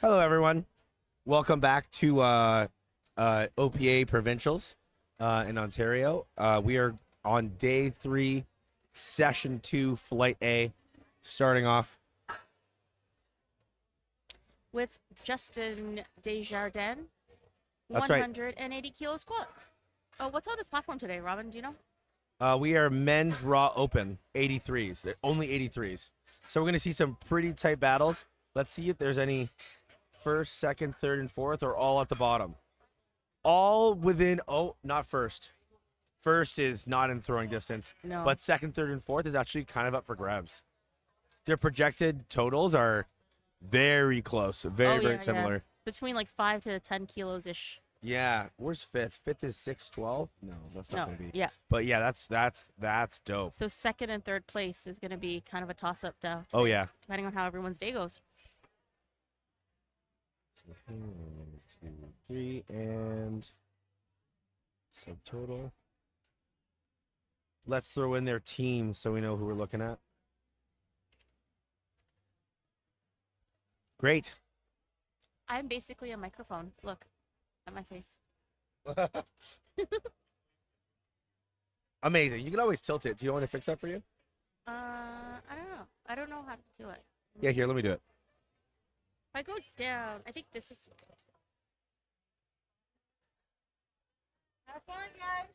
Hello, everyone. Welcome back to OPA Provincials in Ontario. We are on day 3, session 2, flight A, starting off. With Justin Desjardins, That's right. 180 kilo squat. Oh, what's on this platform today, Robin? Do you know? We are men's raw open, 83s. They're only 83s. So we're going to see some pretty tight battles. Let's see if there's any first, second, third, and fourth, or all at the bottom. All within, not first. First is not in throwing distance. No. But second, third, and fourth is actually kind of up for grabs. Their projected totals are very close, very similar. Yeah. Between like 5 to 10 kilos ish. Yeah, where's fifth? Fifth is 612. No, that's not gonna be. Yeah. But yeah, that's dope. So second and third place is gonna be kind of a toss up down. Oh yeah. Depending on how everyone's day goes. 1, 2, 3, and subtotal. Let's throw in their team so we know who we're looking at. Great. I'm basically a microphone. Look at my face. Amazing. You can always tilt it. Do you want me to fix that for you? I don't know. I don't know how to do it. Yeah, here, let me do it. If I go down, I think this is. Have fun, guys.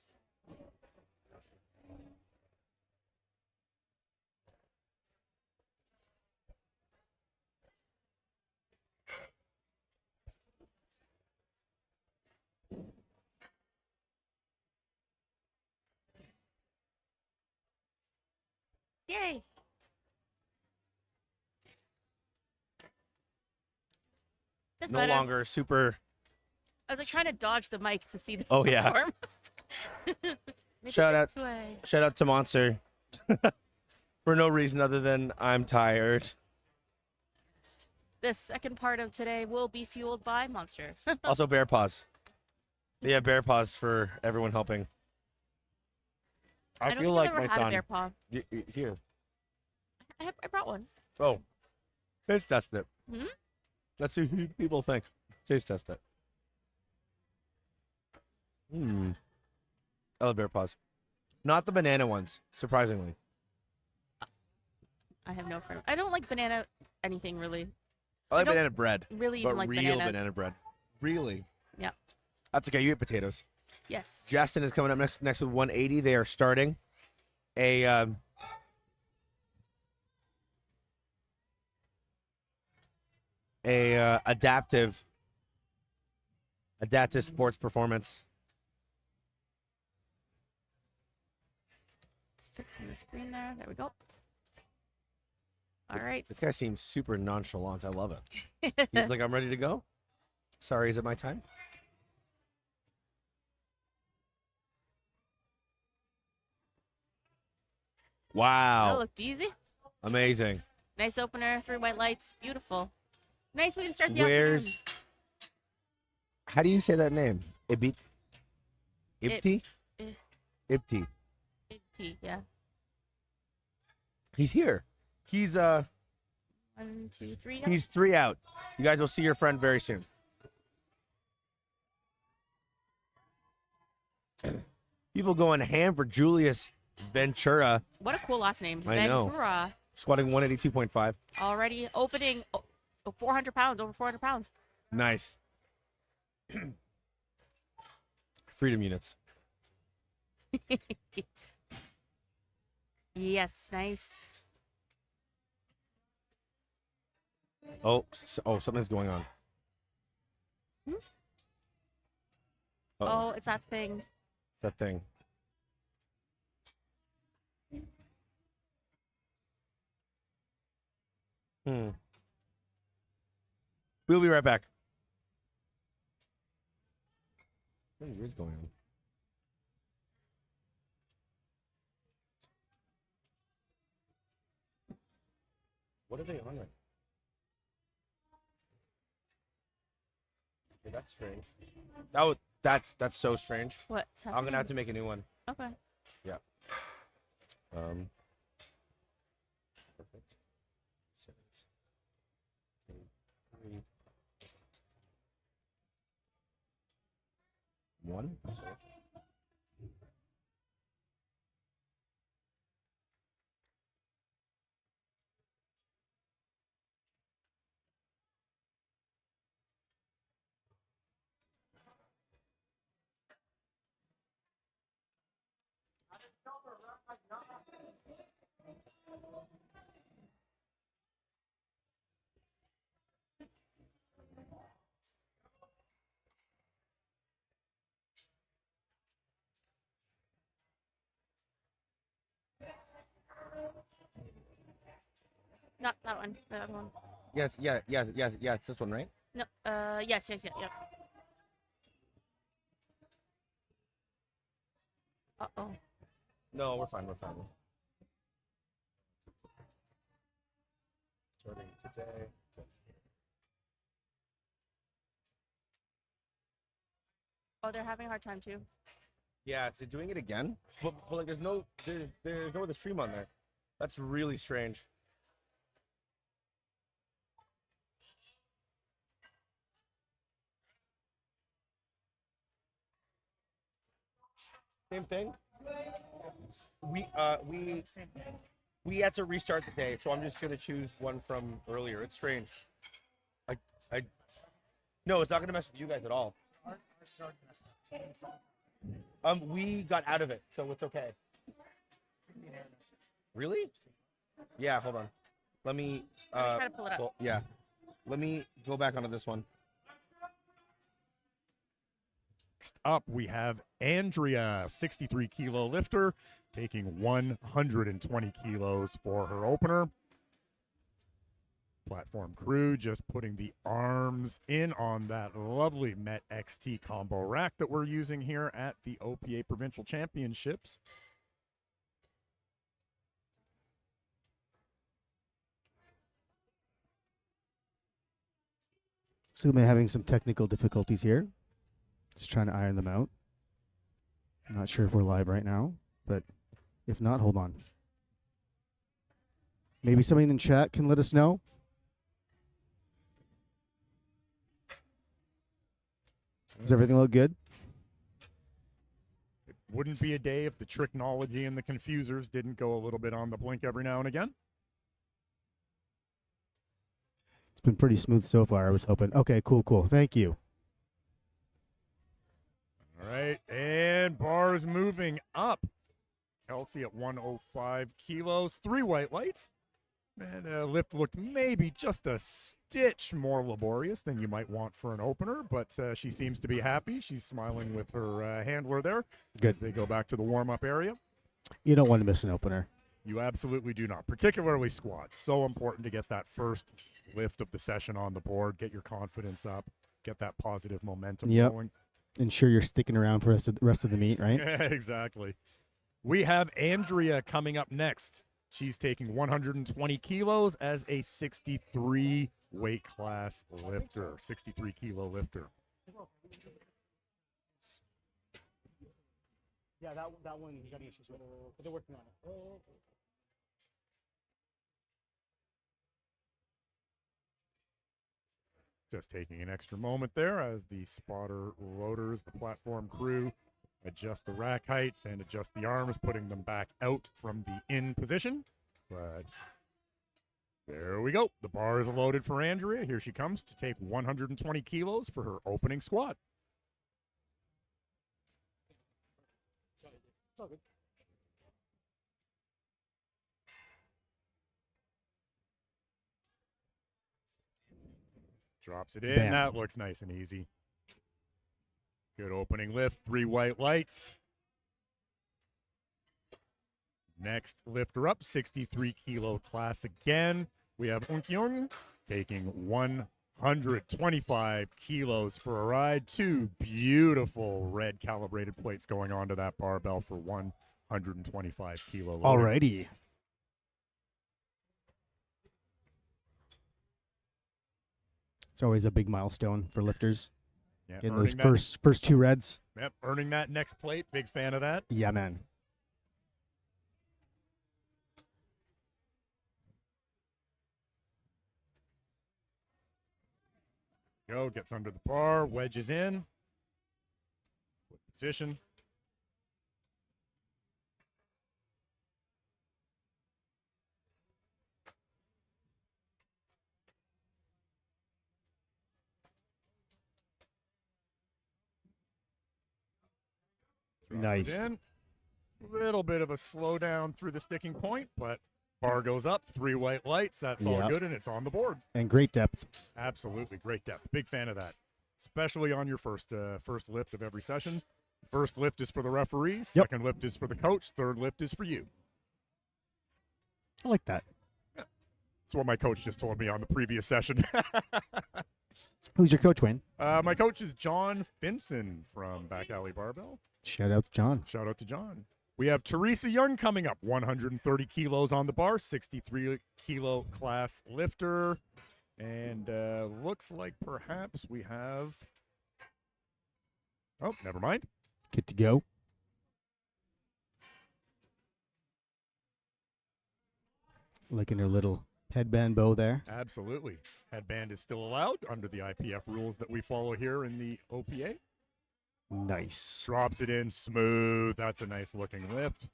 Yay! That's No better. longer super. I was like trying to dodge the mic to see the Oh, yeah. form. Shout out. This way. Shout out to Monster. For no reason other than I'm tired. The second part of today will be fueled by Monster. Also, bear paws. Yeah, bear paws for everyone helping. I don't feel think like I've ever my had a son. bear paw. Here. I brought one. Oh, taste test it. Hmm? Let's see who people think. Taste test it. I love bear paws. Not the banana ones, surprisingly. I have no friend. I don't like banana anything really. I like don't banana bread. Really but even like real bananas. banana bread. Really? Yeah. That's okay. You eat potatoes. Yes. Justin is coming up next with 180. They are starting a adaptive sports performance. Just fixing the screen there. There we go. All right. This guy seems super nonchalant. I love it. He's like, I'm ready to go. Sorry, is it my time? Wow. That looked easy. Amazing. Nice opener. 3 white lights. Beautiful. Nice way to start the Where's... afternoon. How do you say that name? Ibti? Ibti? Ibti. Big T, yeah. He's here. He's 1, 2, 3. He's 3 out. You guys will see your friend very soon. People going ham for Julius Ventura. What a cool last name. I know. Ventura. Squatting 182.5. Already opening 400 pounds, over 400 pounds. Nice. Freedom units. Yes, nice. Oh, something's going on. Hmm? Uh-oh. Oh, it's that thing. It's that thing. We'll be right back. What is going on? What are they on right? Yeah, that's strange. That's so strange. What's I'm happening? gonna have to make a new one. Okay. Yeah. Perfect. Settings. 2, 3, one. That's right. Not that one. The other one. Yes, it's this one, right? No. Yes. Yep. Uh-oh. No, we're fine. Starting today. Oh, they're having a hard time too. Yeah, is it doing it again? But like, there's no other stream on there. That's really strange. Same thing. We had to restart the day, so I'm just gonna choose one from earlier. It's strange. I no, it's not gonna mess with you guys at all. We got out of it, so it's okay. Really? Yeah, hold on. Let me Try to pull it up. yeah. Let me go back onto this one. Next up, we have Andrea, 63 kilo lifter, taking 120 kilos for her opener. Platform crew just putting the arms in on that lovely Met XT combo rack that we're using here at the OPA Provincial Championships. So we're having some technical difficulties here. Just trying to iron them out. I'm not sure if we're live right now, but if not, hold on. Maybe somebody in the chat can let us know. Does everything look good? It wouldn't be a day if the tricknology and the confusers didn't go a little bit on the blink every now and again. It's been pretty smooth so far, I was hoping. Okay, cool. Thank you. All right, and bars moving up. Kelsey at 105 kilos, 3 white lights. And lift looked maybe just a stitch more laborious than you might want for an opener, but she seems to be happy. She's smiling with her handler there. Good. As they go back to the warm-up area. You don't want to miss an opener. You absolutely do not, particularly squat. So important to get that first lift of the session on the board, get your confidence up, get that positive momentum going. Ensure you're sticking around for the rest of the meet, right? Yeah, exactly. We have Andrea coming up next. She's taking 120 kilos as a 63 weight class lifter, 63 kilo lifter. Yeah, that one he's having issues with, but they're working on it. Just taking an extra moment there as the spotter loaders, the platform crew, adjust the rack heights and adjust the arms, putting them back out from the in position. But there we go. The bar is loaded for Andrea. Here she comes to take 120 kilos for her opening squat. It's all good. Drops it in. Bam. That looks nice and easy. Good opening lift. 3 white lights. Next lifter up, 63 kilo class again. We have Unkyung taking 125 kilos for a ride. 2 beautiful red calibrated plates going onto that barbell for 125 kilo loading. Alrighty. It's always a big milestone for lifters. Yeah, Getting those first 2 reds. Yep, earning that next plate. Big fan of that. Yeah, man. Go, gets under the bar, wedges in. Flip the position. Drops Nice. it in. Little bit of a slowdown through the sticking point, but bar goes up. 3 white lights. That's all Yep. good, and it's on the board. And great depth. Absolutely. Great depth. Big fan of that, especially on your first lift of every session. First lift is for the referees. Yep. Second lift is for the coach. Third lift is for you. I like that. That's what my coach just told me on the previous session. Who's your coach, Wayne? My coach is John Finson from Back Alley Barbell. Shout out to John. Shout out to John. We have Teresa Young coming up, 130 kilos on the bar, 63 kilo class lifter. And looks like perhaps we have. Oh, never mind. Good to go. Liking her little headband bow there. Absolutely. Headband is still allowed under the IPF rules that we follow here in the OPA. Nice. Drops it in smooth. That's a nice looking lift.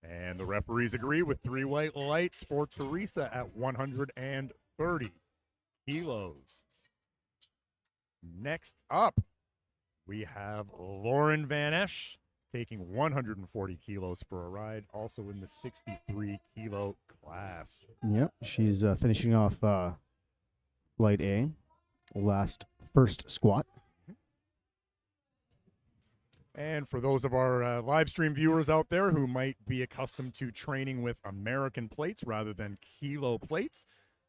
And the referees agree with 3 white lights for Teresa at 130 kilos. Next up, we have Lauren Van Esch taking 140 kilos for a ride, also in the 63 kilo class. Yep. She's finishing off flight A, first squat. And for those of our live stream viewers out there who might be accustomed to training with American plates rather than kilo plates,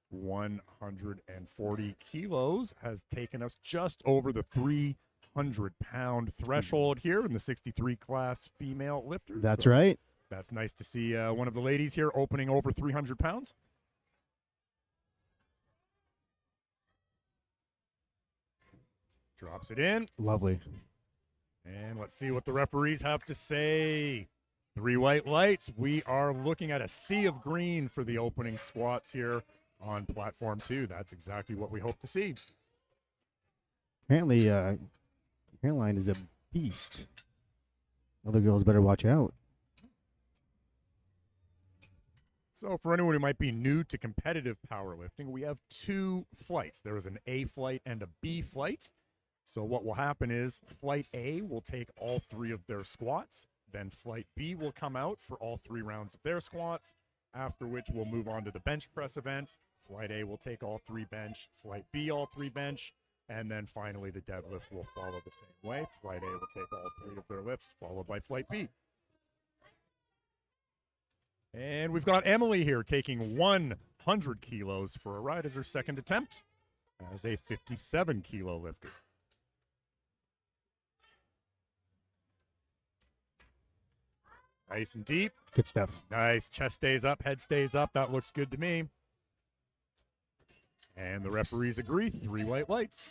140 kilos has taken us just over the 300-pound threshold here in the 63 class female lifters. That's right. That's nice to see one of the ladies here opening over 300 pounds. Drops it in. Lovely. And let's see what the referees have to say. 3 white lights. We are looking at a sea of green for the opening squats here on platform 2. That's exactly what we hope to see. Apparently, Caroline is a beast. Other girls better watch out. So for anyone who might be new to competitive powerlifting, we have 2 flights. There is an A flight and a B flight. So what will happen is Flight A will take all 3 of their squats. Then Flight B will come out for all 3 rounds of their squats, after which we'll move on to the bench press event. Flight A will take all 3 bench, Flight B all 3 bench, and then finally the deadlift will follow the same way. Flight A will take all 3 of their lifts, followed by Flight B. And we've got Emily here taking 100 kilos for a ride as her second attempt as a 57 kilo lifter. Nice and deep. Good stuff. Nice. Chest stays up, head stays up. That looks good to me. And the referees agree. 3 white lights.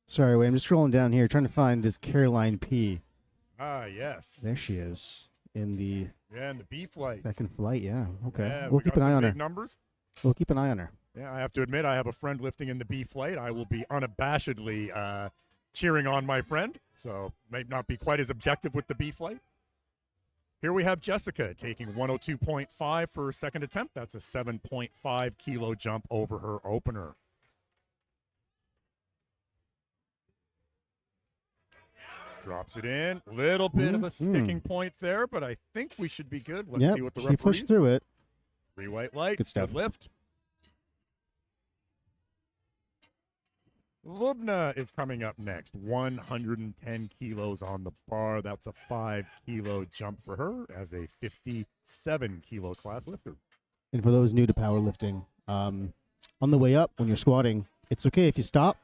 Sorry, wait. I'm just scrolling down here trying to find this Caroline P. Ah, yes. There she is in the Yeah, and the B flight. second flight. Yeah. Okay. Yeah, We'll we keep got an eye some on her. big numbers. We'll keep an eye on her. Yeah, I have to admit, I have a friend lifting in the B flight. I will be unabashedly cheering on my friend, so might not be quite as objective with the B flight. Here we have Jessica taking 102.5 for her second attempt. That's a 7.5 kilo jump over her opener. Drops it in. Little bit of a sticking point there, but I think we should be good. Let's see what the she referees. pushed through it. 3 white lights. Good stuff. Lift. Lubna is coming up next. 110 kilos on the bar. That's a 5 kilo jump for her as a 57 kilo class lifter. And for those new to powerlifting, on the way up when you're squatting, it's okay if you stop,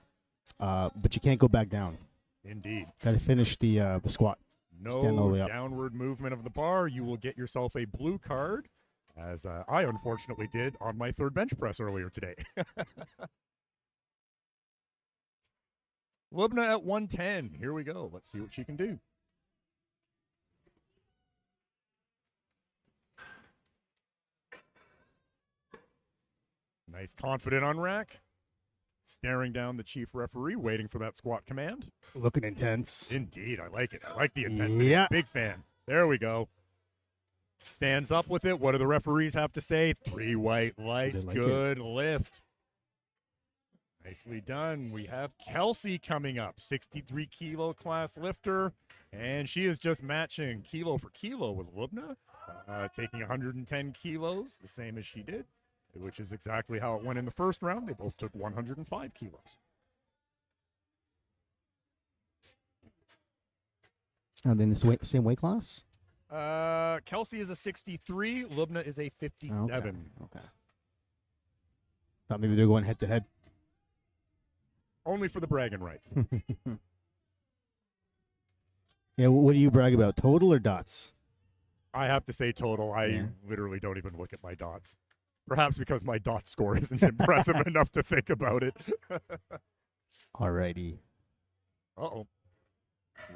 but you can't go back down. Indeed. Got to finish the squat. Stand all the No way up. downward movement of the bar. You will get yourself a blue card, as I unfortunately did on my 3rd bench press earlier today. Lubna at 110. Here we go. Let's see what she can do. Nice confident on rack. staring down the chief referee, waiting for that squat command. Looking intense. Indeed, I like it. I like the intensity. Yeah. Big fan. There we go. Stands up with it. What do the referees have to say? 3 white lights. Like Good lift. Nicely done. We have Kelsey coming up, 63 kilo class lifter, and she is just matching kilo for kilo with Lubna, taking 110 kilos, the same as she did, which is exactly how it went in the first round. They both took 105 kilos. Are they in the same weight class? Kelsey is a 63. Lubna is a 57. Okay. Thought maybe they're going head to head. Only for the bragging rights. Yeah, what do you brag about? Total or dots? I have to say total. I literally don't even look at my dots. Perhaps because my dot score isn't impressive enough to think about it. Alrighty. Uh-oh.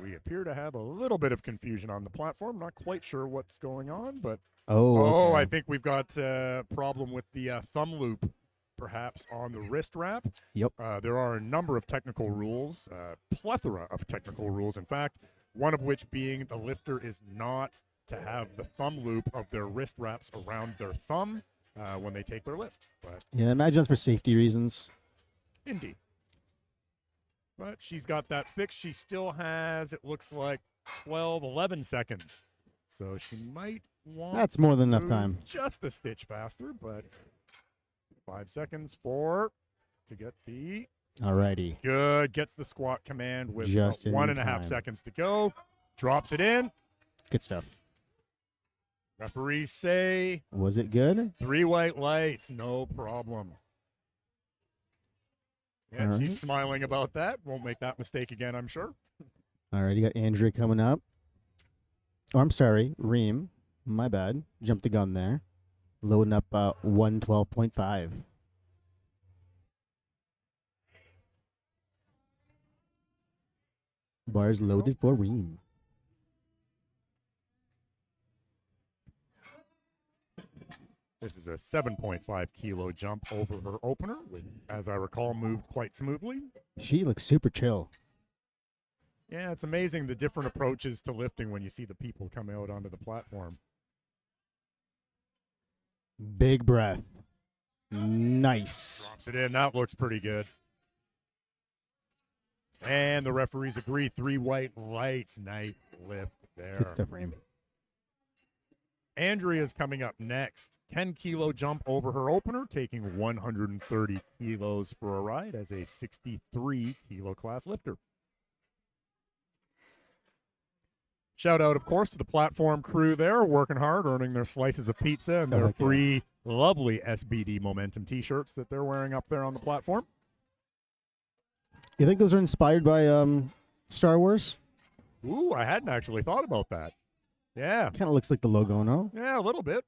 We appear to have a little bit of confusion on the platform. Not quite sure what's going on, but... Oh, okay. I think we've got a problem with the thumb loop, perhaps, on the wrist wrap. Yep. There are a number of technical rules, plethora of technical rules, in fact, one of which being the lifter is not to have the thumb loop of their wrist wraps around their thumb when they take their lift. But Yeah, imagine that's for safety reasons. indeed. But she's got that fixed. She still has, it looks like, 11 seconds. So she might want That's more than to enough time. move just a stitch faster, but 5 seconds to get the Alrighty. good. Gets the squat command with Just in 1.5 time. seconds to go. Drops it in. Good stuff. Referees say Was it good? 3 white lights, no problem. Yeah, All she's right. smiling about that. Won't make that mistake again, I'm sure. Alright, you got Andrea coming up. Oh, I'm sorry, Reem. My bad. Jumped the gun there. Loading up 112.5. Bars loaded for Reem. This is a 7.5 kilo jump over her opener, which, as I recall, moved quite smoothly. She looks super chill. Yeah, it's amazing the different approaches to lifting when you see the people come out onto the platform. Big breath. Nice. Drops it in. That looks pretty good. And the referees agree. 3 white lights. Nice lift there. Good stuff, Reem. Andrea's coming up next. 10 kilo jump over her opener, taking 130 kilos for a ride as a 63 kilo class lifter. Shout out, of course, to the platform crew there, working hard, earning their slices of pizza and their heck yeah. free, lovely SBD Momentum t-shirts that they're wearing up there on the platform. You think those are inspired by Star Wars? Ooh, I hadn't actually thought about that. Yeah. Kind of looks like the logo, no? Yeah, a little bit.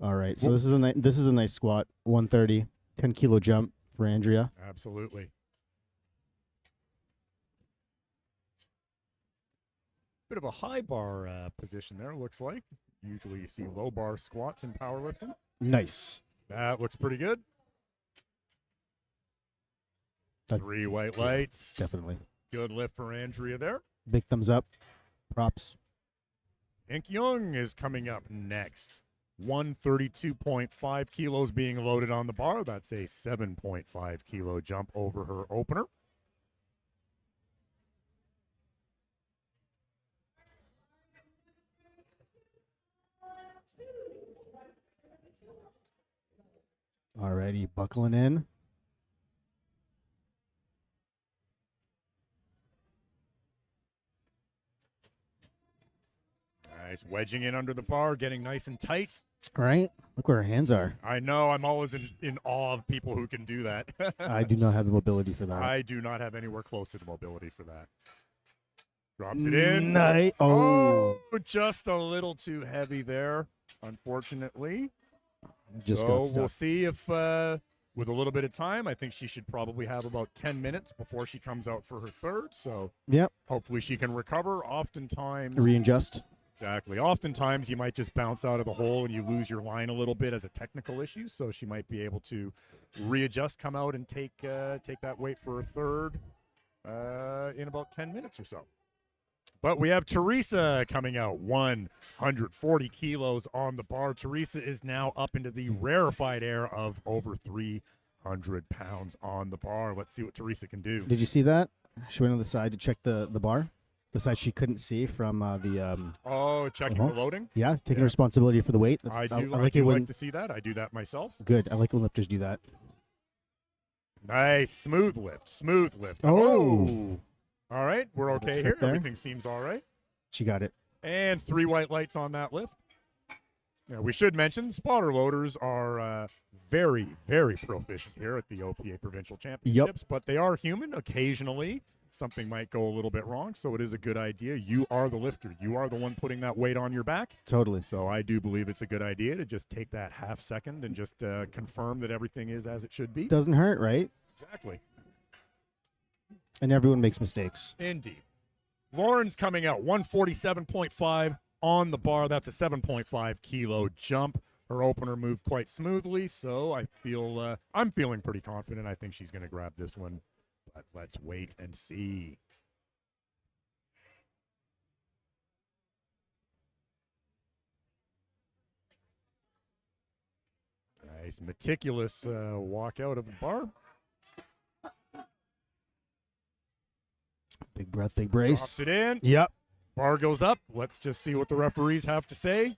All right, so this is a nice squat. 130, 10 kilo jump for Andrea. Absolutely. Bit of a high bar position there, looks like. Usually you see low bar squats in powerlifting. Nice. That looks pretty good. That- 3 white lights. Definitely. Good lift for Andrea there. Big thumbs up. Props. Ink Young is coming up next. 132.5 kilos being loaded on the bar. That's a 7.5 kilo jump over her opener. Alrighty, buckling in. Nice. Wedging in under the bar, getting nice and tight. All right, look where her hands are. I know. I'm always in awe of people who can do that. I do not have the mobility for that. I do not have anywhere close to the mobility for that. Drops it in. Nice. Oh, just a little too heavy there, unfortunately. Just so got stuck. we'll see if, with a little bit of time, I think she should probably have about 10 minutes before she comes out for her third. So Yep. hopefully she can recover. Oftentimes, Readjust. Exactly. Oftentimes, you might just bounce out of the hole and you lose your line a little bit as a technical issue. So she might be able to readjust, come out, and take that weight for a third in about 10 minutes or so. But we have Teresa coming out, 140 kilos on the bar. Teresa is now up into the rarefied air of over 300 pounds on the bar. Let's see what Teresa can do. Did you see that? She went on the side to check the bar. The side she couldn't see from the. Checking the loading? Yeah, taking responsibility for the weight. I do like it when. like to see that. I do that myself. Good. I like when lifters do that. Nice. Smooth lift. Smooth lift. Oh. All right. We're okay check here. there. Everything seems all right. She got it. And 3 white lights on that lift. Now, we should mention spotter loaders are very, very proficient here at the OPA Provincial Championships, but they are human. Occasionally, something might go a little bit wrong, so it is a good idea. You are the lifter. You are the one putting that weight on your back. Totally. So I do believe it's a good idea to just take that half second and just confirm that everything is as it should be. Doesn't hurt, right? Exactly. And everyone makes mistakes. Indeed. Lauren's coming out 147.5 on the bar. That's a 7.5 kilo jump. Her opener moved quite smoothly, so I feel I'm feeling pretty confident. I think she's going to grab this one, but let's wait and see. Nice, meticulous walk out of the bar. Big breath, big brace. Drops it in. Yep. Bar goes up. Let's just see what the referees have to say.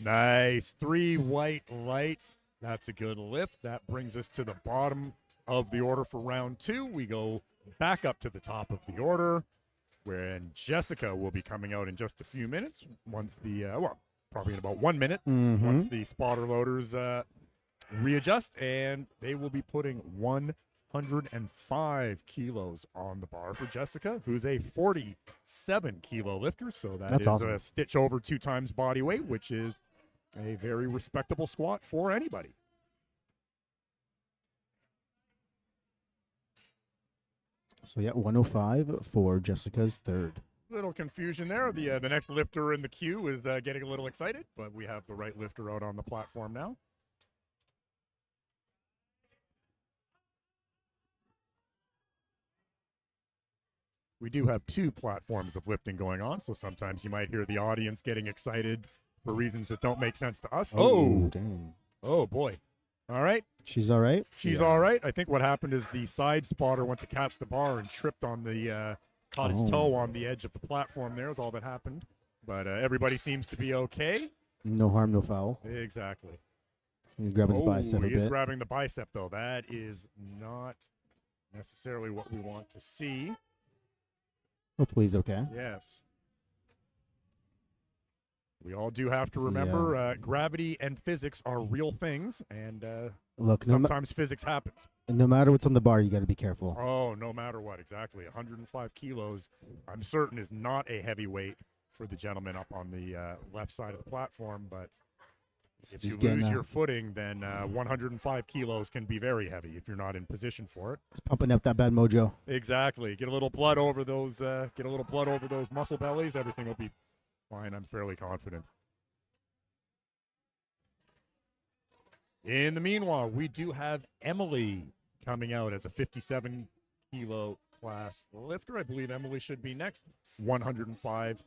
Nice. 3 white lights. That's a good lift. That brings us to the bottom of the order for round 2. We go back up to the top of the order, when Jessica will be coming out in just a few minutes. Once the, probably in about 1 minute, once the spotter loaders readjust, and they will be putting 105 kilos on the bar for Jessica, who's a 47 kilo lifter. So that's awesome. A stitch over 2 times body weight, which is a very respectable squat for anybody. So, yeah, 105 for Jessica's third. Little confusion there. The next lifter in the queue is getting a little excited, but we have the right lifter out on the platform now. We do have 2 platforms of lifting going on, so sometimes you might hear the audience getting excited for reasons that don't make sense to us. Oh, dang. Oh, boy. All right. She's all right? She's all right. I think what happened is the side spotter went to catch the bar and tripped on the, caught his toe on the edge of the platform there is all that happened. But everybody seems to be okay. No harm, no foul. Exactly. He's grabbing his bicep a he is bit. grabbing the bicep, though. That is not necessarily what we want to see. Hopefully he's okay. Yes. We all do have to remember gravity and physics are real things, and Look, sometimes physics happens. no matter what's on the bar, you got to be careful. Oh, no matter what, exactly. 105 kilos, I'm certain, is not a heavy weight for the gentleman up on the left side of the platform, but if you lose your footing, then 105 kilos can be very heavy if you're not in position for it. It's pumping out that bad mojo. Exactly. Get a little blood over those. Get a little blood over those muscle bellies. Everything will be fine. I'm fairly confident. In the meanwhile, we do have Emily coming out as a 57 kilo class lifter. I believe Emily should be next. 105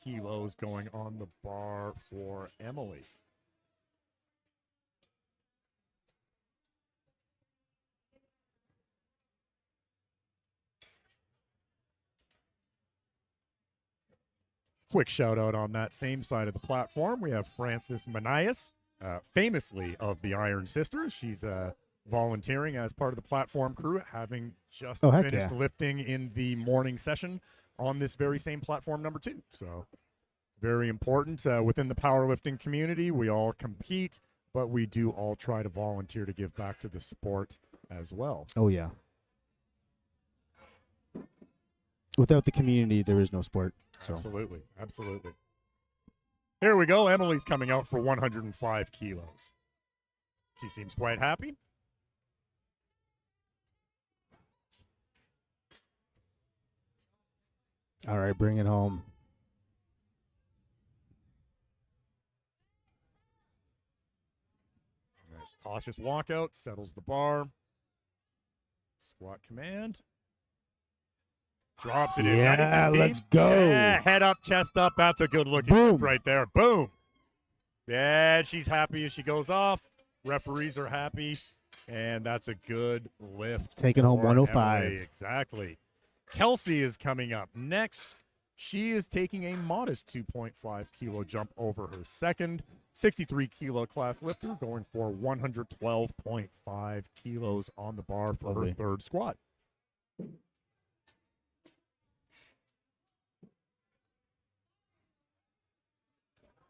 kilos going on the bar for Emily. Quick shout out on that same side of the platform. We have Frances Manias, famously of the Iron Sisters. She's volunteering as part of the platform crew, having just finished lifting in the morning session on this very same platform number 2. So very important. Within the powerlifting community, we all compete, but we do all try to volunteer to give back to the sport as well. Oh, yeah. Without the community, there is no sport. So. Absolutely. Absolutely. Here we go. Emily's coming out for 105 kilos. She seems quite happy. All right, bring it home. Nice cautious walkout, settles the bar. Squat command. Drops it in. Yeah, Nice and deep. let's go. Yeah, head up, chest up. That's a good looking Boom. lift right there. Boom. Yeah, she's happy as she goes off. Referees are happy. And that's a good lift. Taking home for 105. Emily. Exactly. Kelsey is coming up next. She is taking a modest 2.5 kilo jump over her second 63 kilo class lifter, going for 112.5 kilos on the bar for Lovely. her third squat.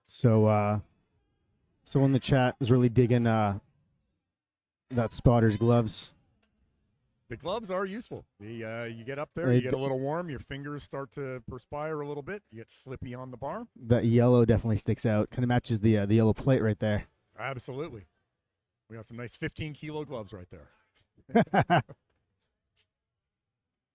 So, someone in the chat is really digging that spotter's gloves. The gloves are useful. You get up there, They you get a little warm, your fingers start to perspire a little bit, you get slippy on the bar. That yellow definitely sticks out. Kind of matches the yellow plate right there. Absolutely. We got some nice 15 kilo gloves right there.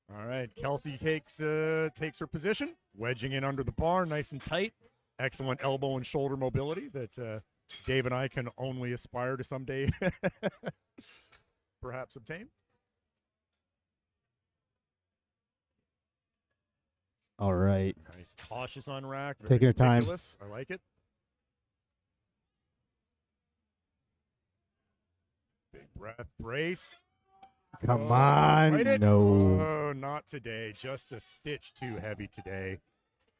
All right, Kelsey takes her position, wedging in under the bar, nice and tight. Excellent elbow and shoulder mobility that Dave and I can only aspire to someday perhaps obtain. All right. Nice, cautious on rack. very Taking her time. meticulous. I like it. Big breath, brace. Come Oh, on. right it. No. Oh, not today. Just a stitch too heavy today.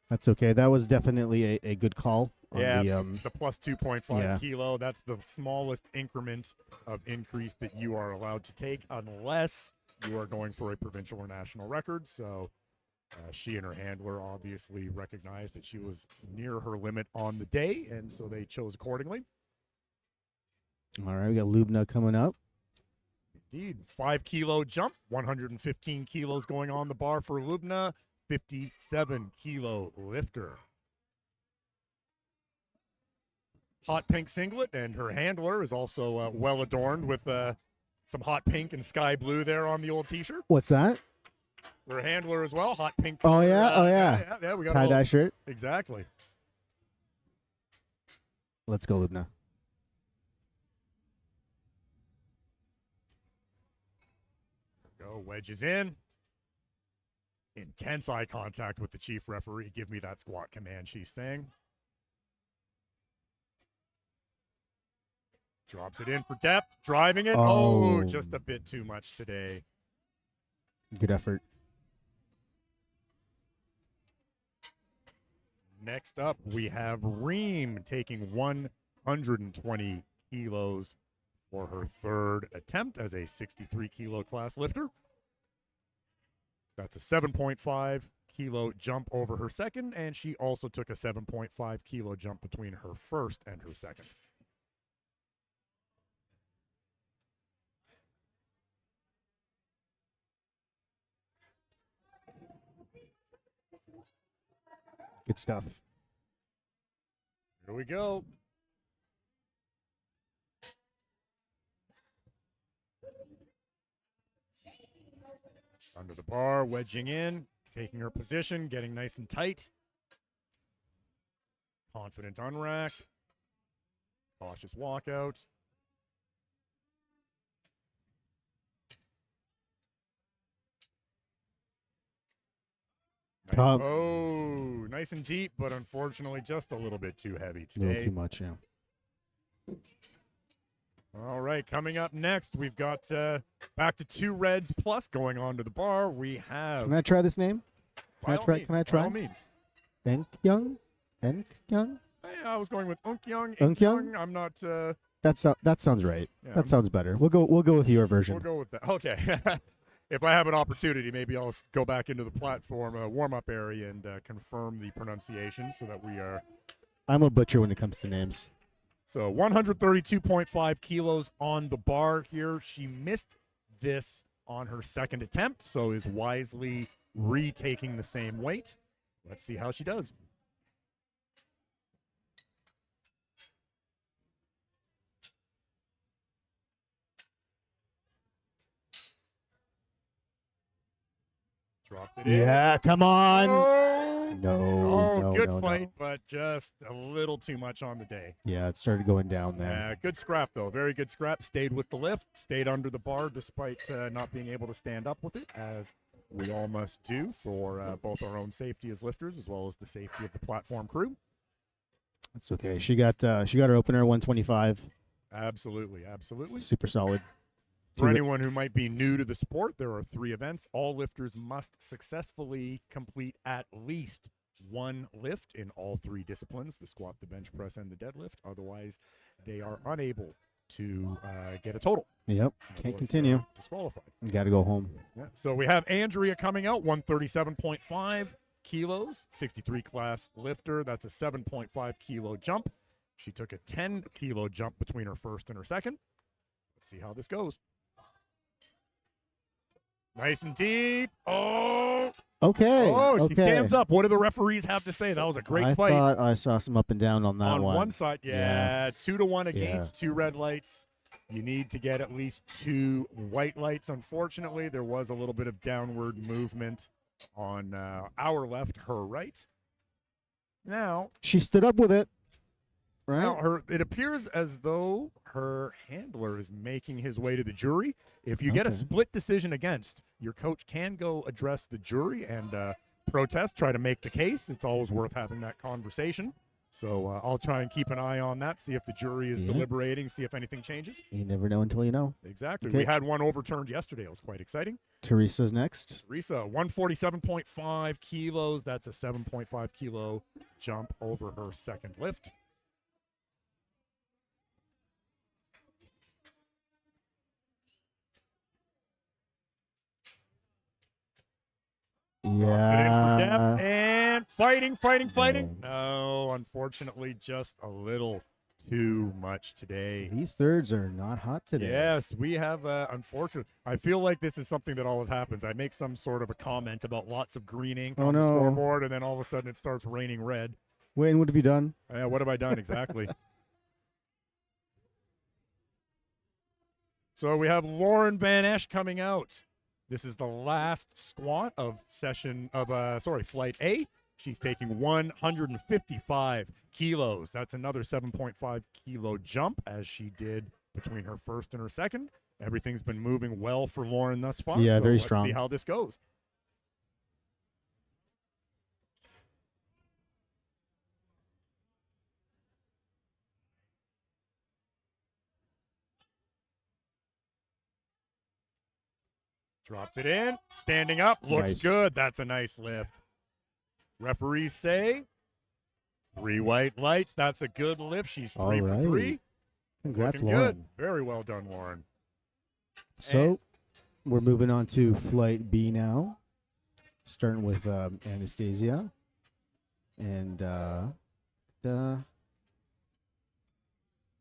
That's okay. That was definitely a good call on Yeah, the the plus 2.5 yeah. kilo. That's the smallest increment of increase that you are allowed to take unless you are going for a provincial or national record. So she and her handler obviously recognized that she was near her limit on the day, and so they chose accordingly. All right, we got Lubna coming up. Indeed. 5 kilo jump, 115 kilos going on the bar for Lubna, 57 kilo lifter. Hot pink singlet, and her handler is also well adorned with some hot pink and sky blue there on the old t-shirt. What's that? Her handler as well, hot pink. Oh, yeah? Oh, yeah. Yeah, we got a Tie-dye little- shirt. Exactly. Let's go, Lubna. Go, wedges in. Intense eye contact with the chief referee. Give me that squat command, she's saying. Drops it in for depth, driving it. Oh, Oh. just a bit too much today. Good effort. Next up, we have Reem taking 120 kilos for her third attempt as a 63 kilo class lifter. That's a 7.5 kilo jump over her second, and she also took a 7.5 kilo jump between her first and her second. Good stuff. Here we go. Under the bar, wedging in, taking her position, getting nice and tight. Confident on rack. Cautious walkout. Nice. Top. Oh, nice and deep, but unfortunately just a little bit too heavy A little today. too much, yeah. All right, coming up next, we've got back to 2 reds plus going on to the bar. We have. Can I try this name? By all means, Can I by try? all means. Enkyung? Enkyung? Hey, I was going with Unkyung. Unkyung? I'm not. That sounds right. Yeah, That sounds better. We'll go with your version. We'll go with that. Okay. If I have an opportunity, maybe I'll go back into the platform warm-up area and confirm the pronunciation so that we are. I'm a butcher when it comes to names. So 132.5 kilos on the bar here. She missed this on her second attempt, so is wisely retaking the same weight. Let's see how she does. Drops it in. Yeah, come on. Oh, one. No. Oh, no, good no, fight, no. but just a little too much on the day. Yeah, it started going down there. Yeah, good scrap, though. Very good scrap. Stayed with the lift, stayed under the bar despite not being able to stand up with it, as we all must do for both our own safety as lifters as well as the safety of the platform crew. It's okay. She got her opener 125. Absolutely, absolutely. Super solid. For anyone who might be new to the sport, there are 3 events. All lifters must successfully complete at least 1 lift in all 3 disciplines, the squat, the bench press, and the deadlift. Otherwise, they are unable to get a total. Yep. Can't continue. Disqualified. Got to go home. Yeah. So we have Andrea coming out, 137.5 kilos, 63 class lifter. That's a 7.5 kilo jump. She took a 10 kilo jump between her first and her second. Let's see how this goes. Nice and deep. Oh. Okay. Oh, she okay. stands up. What do the referees have to say? That was a great fight. I thought I saw some up and down on that on one. one side, yeah, 2-1 against 2 red lights. You need to get at least 2 white lights. Unfortunately, there was a little bit of downward movement on our left, her right. Now She stood up with it. Right? Now, it appears as though her handler is making his way to the jury. If you get a Okay. split decision against, your coach can go address the jury and protest, try to make the case. It's always worth having that conversation. So I'll try and keep an eye on that, see if the jury is Yeah. deliberating, see if anything changes. You never know until you know. Exactly. Okay. We had one overturned yesterday. It was quite exciting. Teresa's next. Teresa, 147.5 kilos. That's a 7.5 kilo jump over her second lift. Yeah. And fighting. No, unfortunately, just a little too much today. These thirds are not hot today. Yes, we have, unfortunately, I feel like this is something that always happens. I make some sort of a comment about lots of green ink on the no. scoreboard, and then all of a sudden it starts raining red. Wayne, what have you done? What have I done exactly? So we have Lauren Van Esch coming out. This is the last squat of flight A. She's taking 155 kilos. That's another 7.5 kilo jump as she did between her first and her second. Everything's been moving well for Lauren thus far. Yeah, so very let's strong. see how this goes. Drops it in, standing up, looks Nice. good. That's a nice lift. Referees say 3 white lights. That's a good lift. She's 3 All for right. 3. Congrats, Looking Lauren. good. Very well done, Lauren. So we're moving on to flight B now, starting with Anastasia. And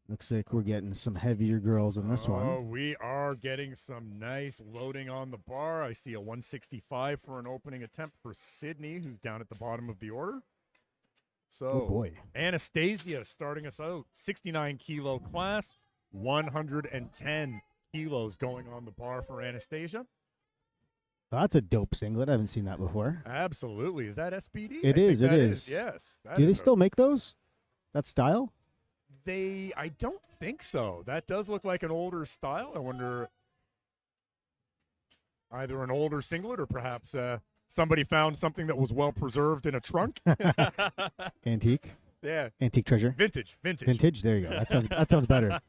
looks like we're getting some heavier girls in this Oh, one. we are getting some nice loading on the bar. I see a 165 for an opening attempt for Sydney, who's down at the bottom of the order. So, Oh, boy. Anastasia starting us out, 69 kilo class, 110 kilos going on the bar for Anastasia. That's a dope singlet. I haven't seen that before. Absolutely. Is that SBD? It I is, think it that is. Yes. that Do they is a- still make those? That style? I don't think so. That does look like an older style. I wonder, either an older singlet or perhaps somebody found something that was well preserved in a trunk. Antique? Yeah. Antique treasure? Vintage. Vintage? There you go. That sounds better.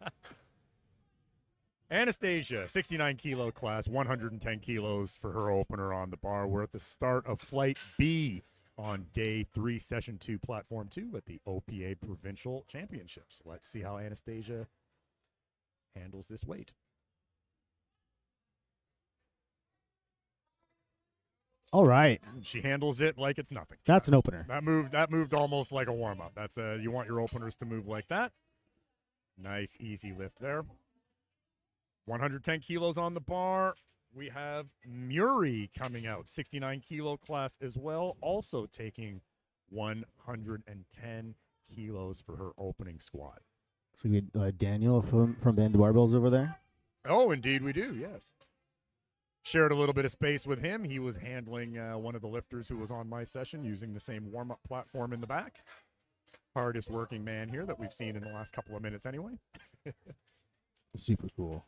Anastasia, 69 kilo class, 110 kilos for her opener on the bar. We're at the start of flight B on day 3, session 2, platform 2 at the OPA Provincial Championships. Let's see how Anastasia handles this weight. All right. She handles it like it's nothing. That's an opener. That moved almost like a warm-up. That's you want your openers to move like that. Nice, easy lift there. 110 kilos on the bar. We have Muri coming out, 69 kilo class as well, also taking 110 kilos for her opening squat. So we had Daniel from Band of Barbells over there. Oh, indeed we do, yes. shared a little bit of space with him. He was handling one of the lifters who was on my session using the same warm-up platform in the back. Hardest working man here that we've seen in the last couple of minutes anyway. Super cool.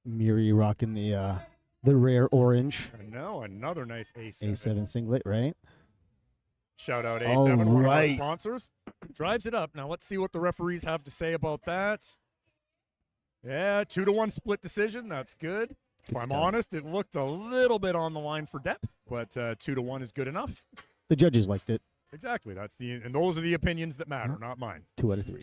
Miri rocking the rare orange And now another nice A7. A7 singlet, right? Shout out A7, All one of our right. sponsors. Drives it up. Now let's see what the referees have to say about that. Yeah, 2-1 split decision. That's good. If I'm stuff. honest, it looked a little bit on the line for depth, but 2-1 is good enough. The judges liked it. Exactly. And those are the opinions that matter, not mine. 2 out of 3.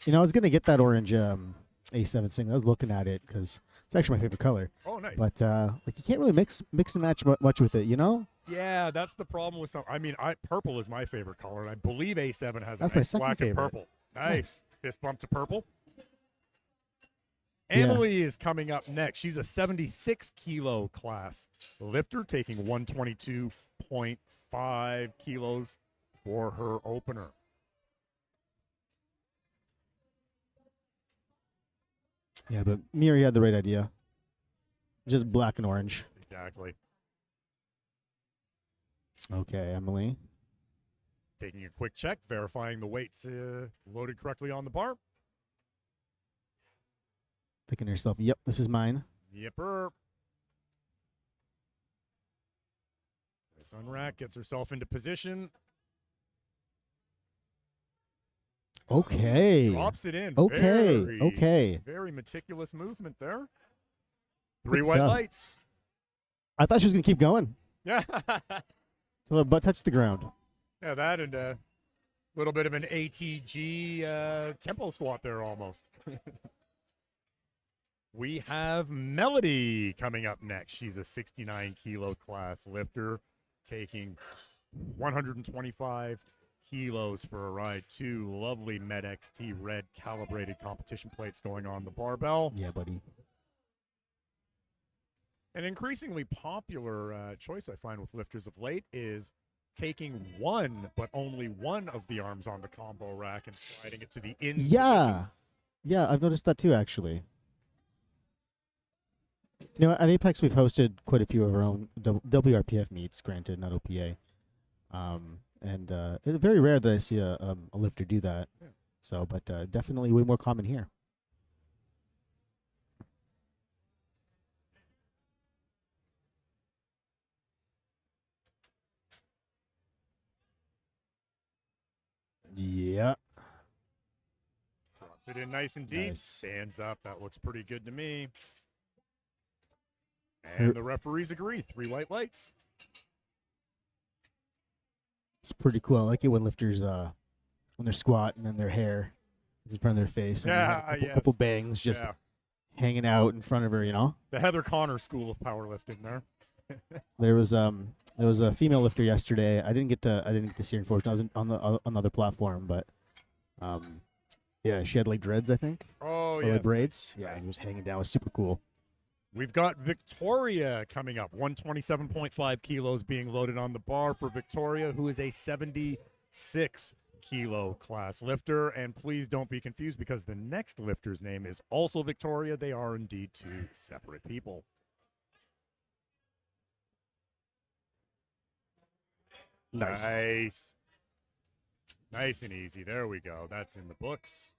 You know, I was gonna get that orange A7 singlet. I was looking at it because it's actually my favorite color. Oh, nice. But like you can't really mix and match much with it, you know? Yeah, that's the problem with some. I mean, purple is my favorite color, and I believe A7 has That's a my nice second black and favorite. purple. Nice. Nice. Fist bump to purple. Yeah. Emily is coming up next. She's a 76 kilo class lifter, taking 122.5 kilos for her opener. Yeah, but Miri had the right idea. Just black and orange. Exactly. Okay, Emily. Taking a quick check, verifying the weights loaded correctly on the bar. Thinking to yourself, yep, this is mine. Yipper. Nice unrack, gets herself into position. Okay. Drops it in. Okay. Okay. Very meticulous movement there. 3 Good white stuff. lights. I thought she was gonna keep going Yeah. till her butt touched the ground. Yeah, that and a little bit of an ATG tempo squat there almost. We have Melody coming up next. She's a 69 kilo class lifter, taking 125 kilos for a ride. 2 lovely Med XT red calibrated competition plates going on the barbell. Yeah, buddy. An increasingly popular choice I find with lifters of late is taking one, but only one of the arms on the combo rack and sliding it to the in. Yeah. Yeah, I've noticed that too, actually. You know, at Apex, we've hosted quite a few of our own WRPF meets, granted, not OPA. And it's very rare that I see a lifter do that. Yeah. So, but definitely way more common here. Yeah. Drops it in nice and deep. Nice. Stands up. That looks pretty good to me. Her- And the referees agree. 3 white lights. It's pretty cool. I like it when lifters, when they're squatting and their hair is in front of their face. And they have a Yeah, couple yes. bangs just Yeah. hanging out in front of her, you know? The Heather Connor School of Powerlifting there. There was a female lifter yesterday. I didn't get to see her, unfortunately. I was on the other platform, but yeah, she had like dreads, I think, Oh, or yeah. like braids. Yeah, it was hanging down. It was super cool. We've got Victoria coming up. 127.5 kilos being loaded on the bar for Victoria, who is a 76 kilo class lifter. And please don't be confused because the next lifter's name is also Victoria. They are indeed 2 separate people. Nice. Nice and easy. There we go. That's in the books.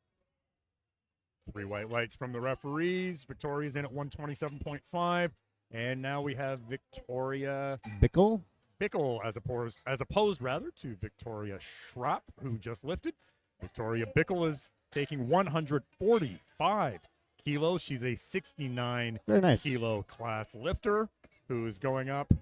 3 white lights from the referees. Victoria's in at 127.5. And now we have Victoria Bickle. Bickle as opposed to Victoria Schrapp, who just lifted. Victoria Bickle is taking 145 kilos. She's a 69 Very nice. kilo class lifter who is going up,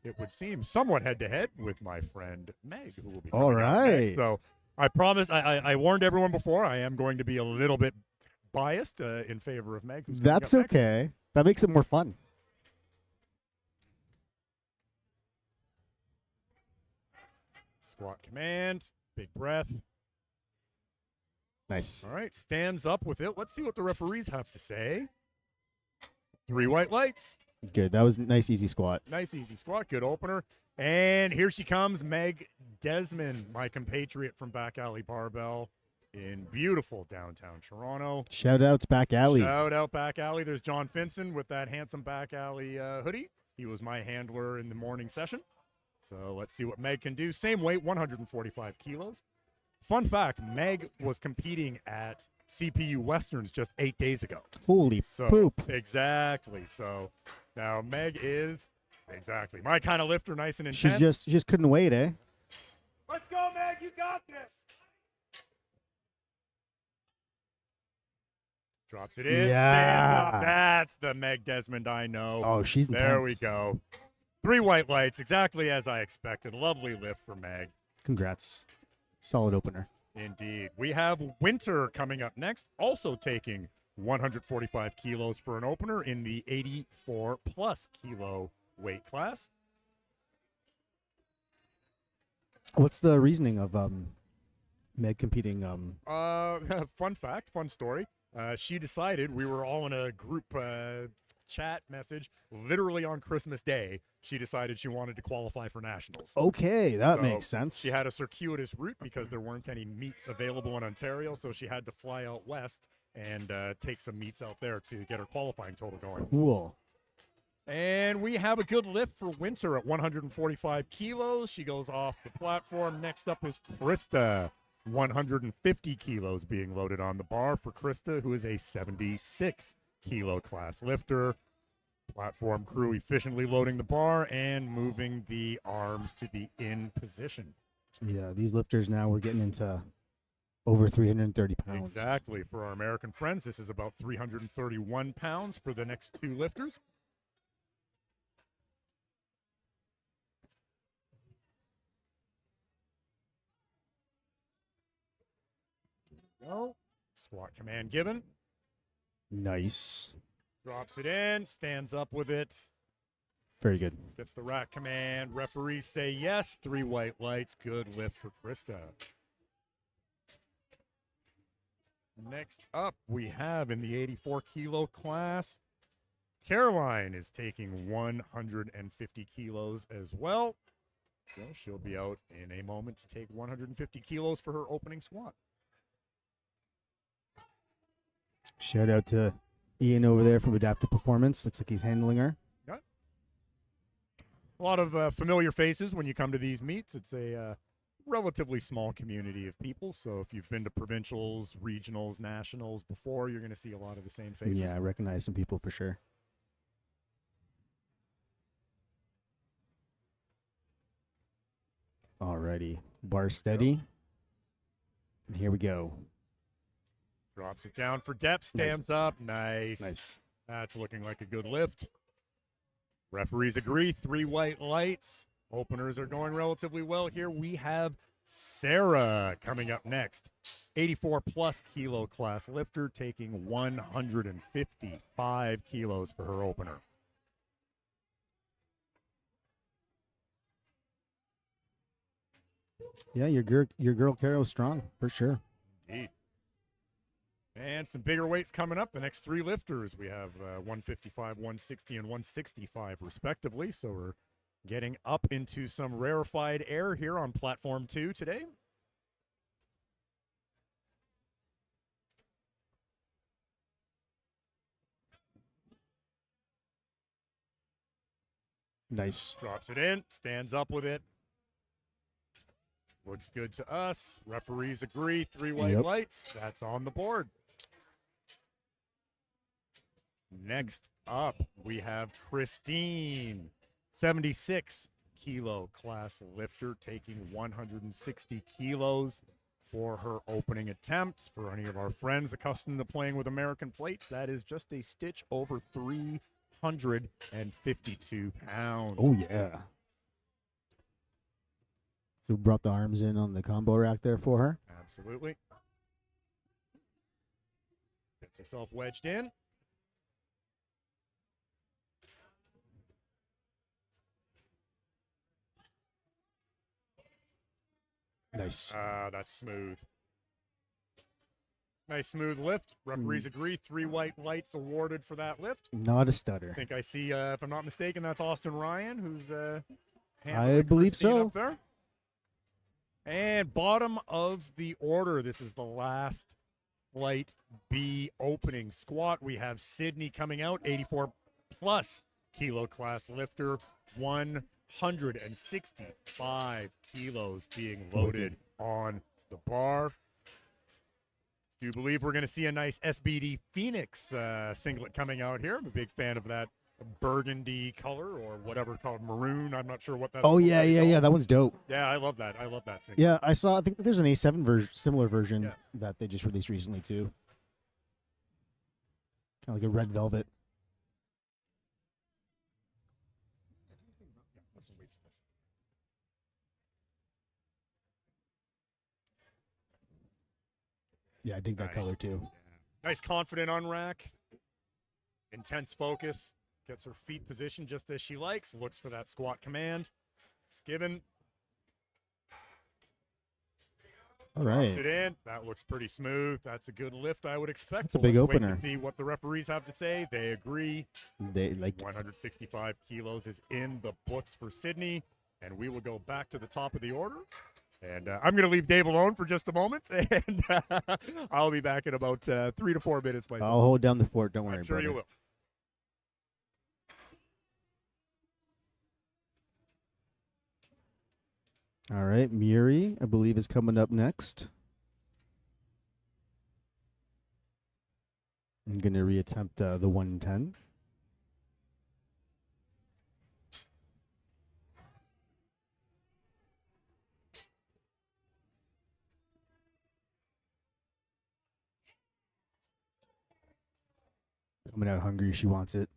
it would seem, somewhat head-to-head with my friend Meg, who will be coming All up right. next. So I promise, I warned everyone before, I am going to be a little bit biased in favor of Meg. Who's coming That's up next. okay. That makes it more fun. Squat command, big breath. Nice. All right, stands up with it. Let's see what the referees have to say. 3 white lights. Good. That was a nice, easy squat. Nice, easy squat. Good opener. And here she comes, Meg Desmond, my compatriot from Back Alley Barbell. in beautiful downtown Toronto. Shout outs back alley. Shout out back alley. There's John Finson with that handsome back alley hoodie. He was my handler in the morning session. So let's see what Meg can do. Same weight, 145 kilos. Fun fact, Meg was competing at CPU Westerns just 8 days ago. Holy So, poop. Exactly. So now Meg is exactly my kind of lifter, nice and She intense. just couldn't wait, eh? Let's go, Meg. You got this. Drops it in. Yeah. Stands up. That's the Meg Desmond I know. Oh, she's intense. There we go. 3 white lights, exactly as I expected. Lovely lift for Meg. Congrats. Solid opener. Indeed. We have Winter coming up next, also taking 145 kilos for an opener in the 84 plus kilo weight class. What's the reasoning of Meg competing? Fun fact, fun story. She decided, we were all in a group chat message literally on Christmas Day. She decided she wanted to qualify for nationals. Okay, that So makes sense. She had a circuitous route because there weren't any meets available in Ontario, so she had to fly out west and take some meets out there to get her qualifying total going. Cool. And we have a good lift for Winter at 145 kilos. She goes off the platform. Next up is Krista. 150 kilos being loaded on the bar for Krista, who is a 76 kilo class lifter. Platform crew efficiently loading the bar and moving the arms to the in position. Yeah, these lifters now we're getting into over 330 pounds. Exactly. For our American friends, this is about 331 pounds for the next 2 lifters. Go. Squat command given. Nice. Drops it in. Stands up with it. Very good. Gets the rack command. Referees say yes. 3 white lights. Good lift for Krista. Next up, we have in the 84 kilo class, Caroline is taking 150 kilos as well. So she'll be out in a moment to take 150 kilos for her opening squat. Shout out to Ian over there from Adaptive Performance. Looks like he's handling her. A lot of familiar faces when you come to these meets. It's a relatively small community of people. So if you've been to provincials, regionals, nationals before, you're going to see a lot of the same faces. Yeah, I recognize some people for sure. Alrighty. Bar steady. And here we go. Drops it down for depth. Stands up. Nice. Nice. That's looking like a good lift. Referees agree. 3 white lights. Openers are going relatively well here. We have Sarah coming up next. 84 plus kilo class lifter taking 155 kilos for her opener. Yeah, your girl Caro's strong for sure. Indeed. And some bigger weights coming up. The next 3 lifters, we have 155, 160, and 165 respectively. So we're getting up into some rarefied air here on platform 2 today. Nice. Drops it in, stands up with it. Looks good to us. Referees agree. 3 white lights. That's on the board. Next up, we have Christine, 76 kilo class lifter, taking 160 kilos for her opening attempts. For any of our friends accustomed to playing with American plates, that is just a stitch over 352 pounds. Oh, yeah. So brought the arms in on the combo rack there for her. Absolutely. Gets herself wedged in. Nice. That's smooth. Nice smooth lift. Referees agree. 3 white lights awarded for that lift. Not a stutter. I think I see, if I'm not mistaken, that's Austin Ryan, who's I believe Christine so. up there. And bottom of the order, this is the last Flight B opening squat. We have Sydney coming out, 84 plus kilo class lifter, 165 kilos being loaded on the bar. Do you believe we're going to see a nice SBD Phoenix singlet coming out here? I'm a big fan of that burgundy color or whatever called maroon. I'm not sure what that's. Oh yeah. That one's dope. Yeah, I love that. I love that singlet. Yeah, I think there's an A7 version, similar version that they just released recently too. Kind of like a red velvet. Yeah, I dig that color too. Yeah. Nice confident unrack. Intense focus. Gets her feet positioned just as she likes. Looks for that squat command. It's given. All right. Drops it in. That looks pretty smooth. That's a good lift, I would expect. That's a big Let's wait opener. to see what the referees have to say. They agree. They like 165 kilos is in the books for Sydney, and we will go back to the top of the order. And I'm going to leave Dave alone for just a moment, and I'll be back in about 3 to 4 minutes myself. I'll hold down the fort. Don't worry. I'm sure brother. you will. All right, Muri, I believe, is coming up next. I'm going to reattempt the 110. Coming out hungry, she wants it.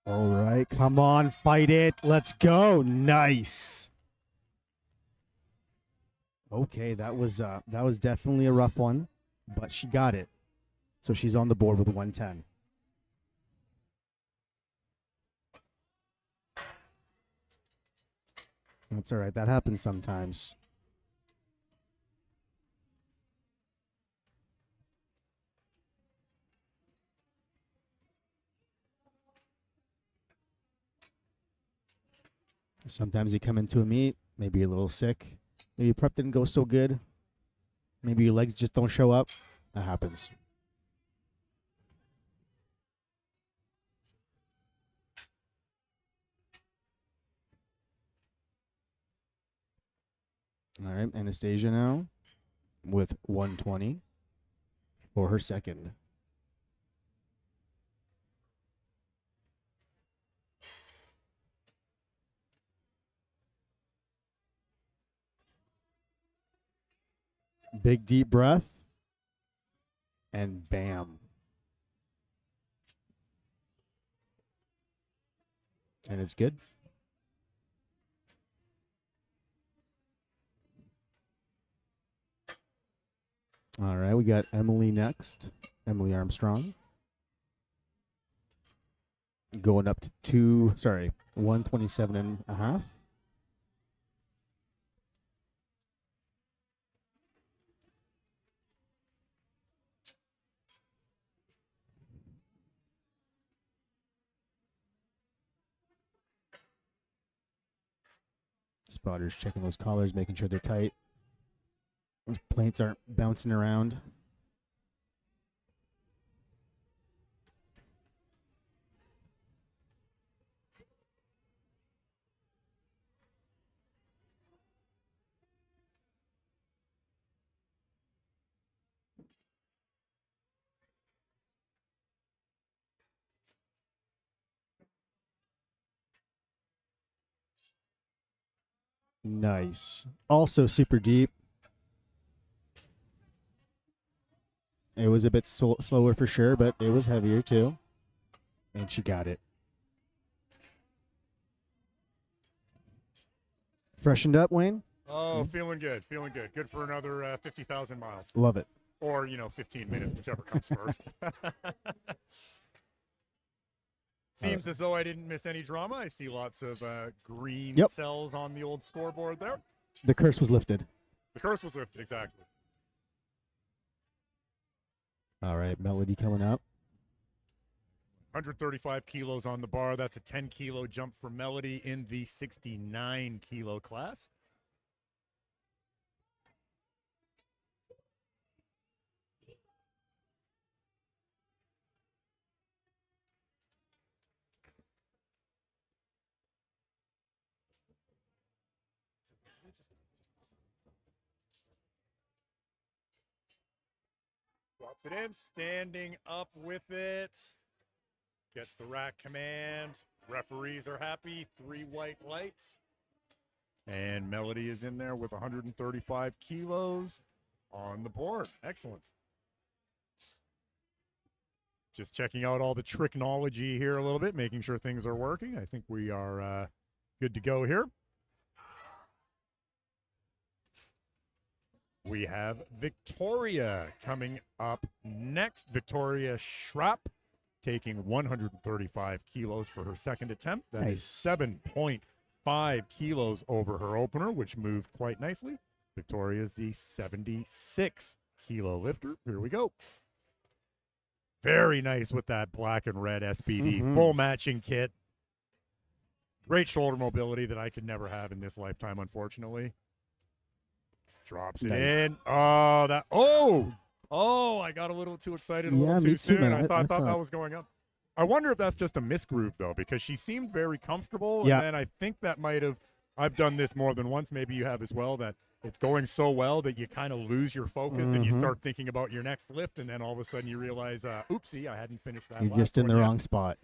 All right, come on, fight it. Let's go. Nice. Okay, that was definitely a rough one, but she got it. So she's on the board with 110. That's all right. That happens sometimes. Sometimes you come into a meet, maybe you're a little sick, maybe your prep didn't go so good, maybe your legs just don't show up. That happens. All right, Anastasia now with 120 for her second. Big deep breath. And bam. And it's good. All right, we got Emily next. Emily Armstrong. Going up to 127 and a half. Spotters checking those collars, making sure they're tight. Those plates aren't bouncing around. Nice. Also super deep. It was a bit slower for sure, but it was heavier too. And she got it. Freshened up, Wayne? Oh, feeling good. Feeling good. Good for another 50,000 miles. Love it. Or, 15 minutes, whichever comes first. Seems as though I didn't miss any drama. I see lots of green cells on the old scoreboard there. The curse was lifted. The curse was lifted, exactly. All right, Melody coming up. 135 kilos on the bar. That's a 10-kilo jump for Melody in the 69-kilo class. Drops it in, standing up with it. Gets the rack command. Referees are happy. 3 white lights. And Melody is in there with 135 kilos on the board. Excellent. Just checking out all the tricknology here a little bit, making sure things are working. I think we are good to go here. We have Victoria coming up next. Victoria Schrapp taking 135 kilos for her second attempt. That is 7.5 kilos over her opener, which moved quite nicely. Victoria is the 76-kilo lifter. Here we go. Very nice with that black and red SBD. Full matching kit. Great shoulder mobility that I could never have in this lifetime, unfortunately. Drops it in. Oh, that. Oh, I got a little too excited a little too soon. Man. I thought that was going up. I wonder if that's just a misgroove, though, because she seemed very comfortable. Yeah. And then I think that might have, I've done this more than once, maybe you have as well, that it's going so well that you kind of lose your focus and you start thinking about your next lift, and then all of a sudden you realize, oopsie, I hadn't finished that. You're just in the wrong spot.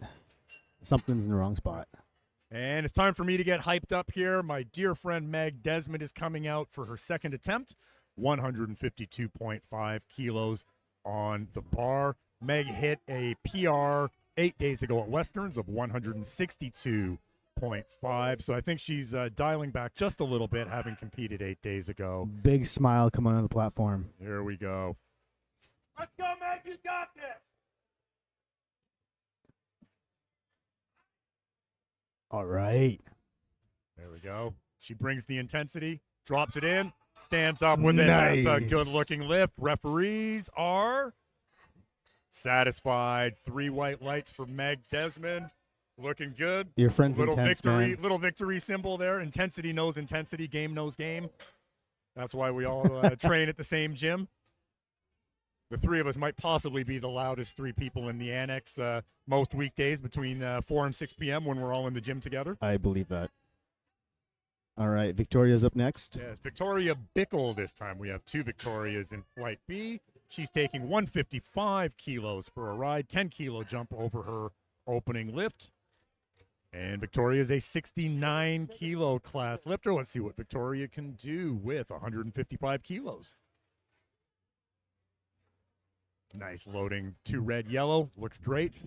Something's in the wrong spot. And it's time for me to get hyped up here. My dear friend Meg Desmond is coming out for her second attempt. 152.5 kilos on the bar. Meg hit a PR 8 days ago at Westerns of 162.5. So I think she's dialing back just a little bit, having competed 8 days ago. Big smile coming on the platform. Here we go. Let's go, Meg. You got this. All right. There we go. She brings the intensity, drops it in, stands up with it. That's a good-looking lift. Referees are satisfied. 3 white lights for Meg Desmond. Looking good. Your friend's little intense, victory, man. Little victory symbol there. Intensity knows intensity. Game knows game. That's why we all train at the same gym. The 3 of us might possibly be the loudest 3 people in the annex most weekdays between 4 and 6 p.m. when we're all in the gym together. I believe that. All right, Victoria's up next. Yes, Victoria Bickle this time. We have 2 Victorias in Flight B. She's taking 155 kilos for a ride, 10-kilo jump over her opening lift. And Victoria is a 69-kilo class lifter. Let's see what Victoria can do with 155 kilos. Nice loading 2 red, yellow. Looks great.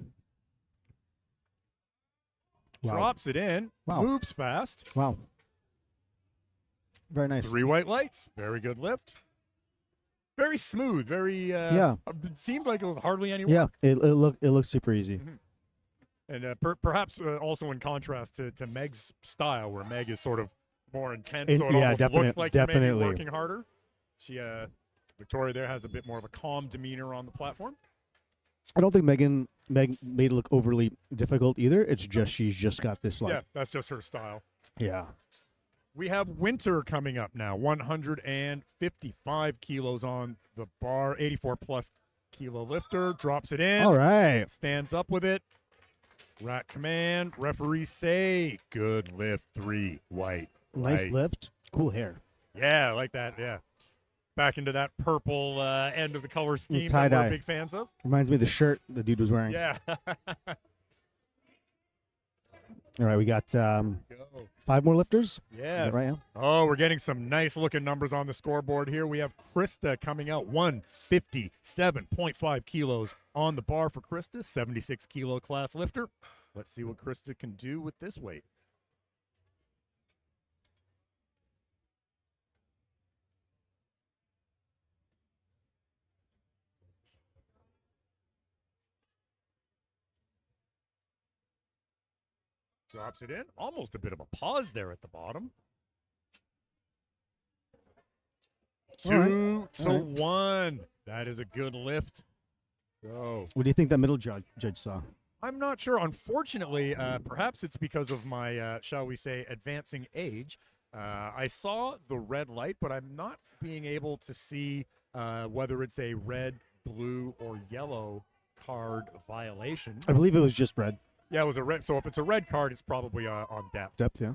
Wow. Drops it in. Wow. Moves fast. Wow. Very nice. 3 white lights. Very good lift. Very smooth. Very, yeah. It seemed like it was hardly any work. Yeah, it looks super easy. And perhaps also in contrast to Meg's style, where Meg is sort of more intense, so it almost looks like you're maybe working harder. She, Victoria there has a bit more of a calm demeanor on the platform. I don't think Meg made it look overly difficult either. It's just she's just got this like. Yeah, that's just her style. Yeah. We have Winter coming up now. 155 kilos on the bar, 84-plus kilo lifter. Drops it in. All right. Stands up with it. Rack command. Referees say good lift. 3 white. Nice lift. Cool hair. Yeah, I like that. Yeah. Back into that purple end of the color scheme that we're big fans of. Reminds me of the shirt the dude was wearing. Yeah. All right, we got 5 more lifters. Yeah. Right now. Oh, we're getting some nice looking numbers on the scoreboard here. We have Krista coming out 157.5 kilos on the bar for Krista, 76-kilo class lifter. Let's see what Krista can do with this weight. Drops it in. Almost a bit of a pause there at the bottom. 2 All to right. 1. That is a good lift. So What do you think that middle judge saw? I'm not sure. Unfortunately, perhaps it's because of my, shall we say, advancing age. I saw the red light, but I'm not being able to see whether it's a red, blue, or yellow card violation. I believe it was just red. Yeah, it was a red. So if it's a red card, it's probably on depth. Depth, yeah.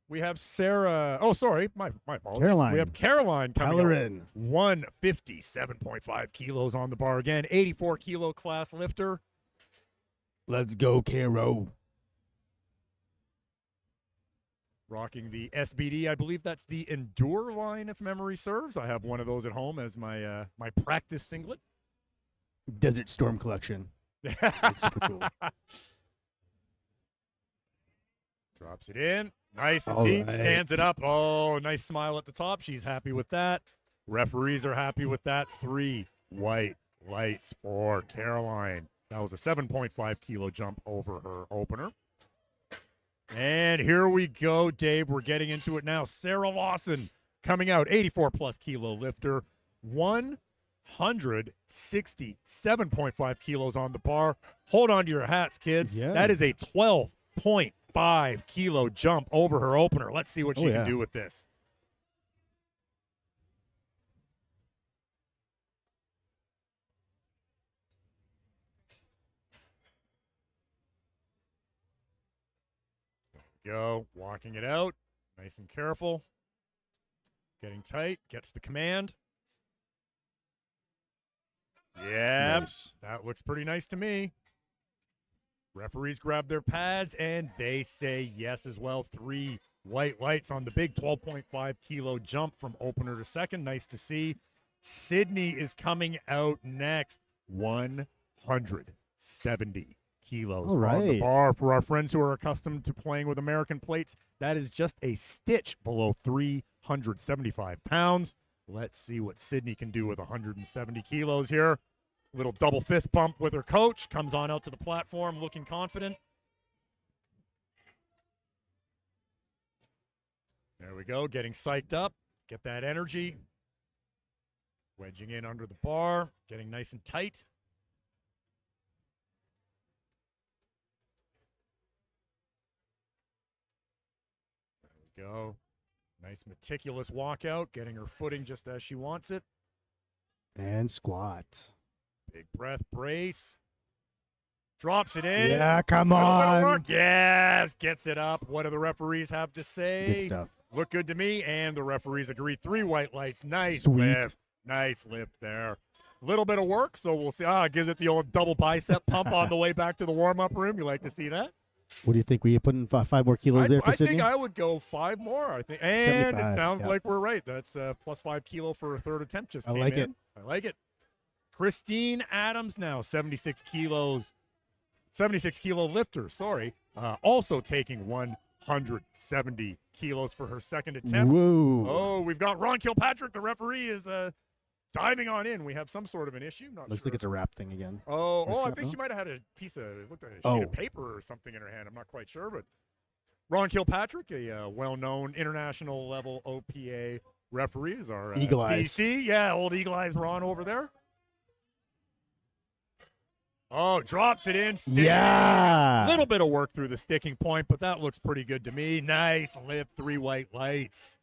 We have Sarah. Oh, sorry. My apologies. Caroline. We have Caroline coming up. Halloran. 157.5 kilos on the bar again. 84 kilo class lifter. Let's go, Caro. Rocking the SBD. I believe that's the Endure line, if memory serves. I have one of those at home as my my practice singlet. Desert Storm collection. It's super cool. Drops it in. Nice and All deep. right. Stands it up. Oh, nice smile at the top. She's happy with that. Referees are happy with that. 3 white lights for Caroline. That was a 7.5 kilo jump over her opener. And here we go, Dave. We're getting into it now. Sarah Lawson coming out, 84-plus kilo lifter, 167.5 kilos on the bar. Hold on to your hats, kids. Yeah. That is a 12.5 kilo jump over her opener. Let's see what she can do with this. Go, walking it out, nice and careful, getting tight, gets the command. Yeah, Nice. that looks pretty nice to me. Referees grab their pads, and they say yes as well. 3 white lights on the big 12.5 kilo jump from opener to second. Nice to see. Sydney is coming out next. 170 kilos All on the right. bar. For our friends who are accustomed to playing with American plates, that is just a stitch below 375 pounds. Let's see what Sydney can do with 170 kilos here. Little double fist bump with her coach. Comes on out to the platform looking confident. There we go. Getting psyched up. Get that energy. Wedging in under the bar. Getting nice and tight. Go. Nice meticulous walkout, getting her footing just as she wants it. And squat. Big breath, brace. Drops it in. Yeah, come Little bit of on. work. Yes, gets it up. What do the referees have to say? Good stuff. Look good to me, and the referees agree. 3 white lights. Nice Sweet. lift. Nice lift there. Little bit of work, so we'll see. Gives it the old double bicep pump on the way back to the warm-up room. You like to see that? What do you think? We put in 5 more kilos there for I Sydney? think I would go 5 more. I think, and it 75, sounds yeah. like we're right. That's plus 5 kilo for a third attempt. Just I came like in. it. I like it. Christine Adams now 76 kilos, 76 kilo lifter. Sorry, also taking 170 kilos for her second attempt. Whoa. Oh, we've got Ron Kilpatrick. The referee is diving on in. We have some sort of an issue. Not Looks sure. like it's a wrap thing again. Oh, Where's I Trap think now? she might have had a piece of, it looked like a sheet Oh. of paper or something in her hand. I'm not quite sure, but Ron Kilpatrick, a well-known international level OPA referee, is our Eagle Eyes. TC. Yeah, old Eagle Eyes Ron over there. Oh, drops it in. Stick. Yeah. Little bit of work through the sticking point, but that looks pretty good to me. Nice lift, 3 white lights.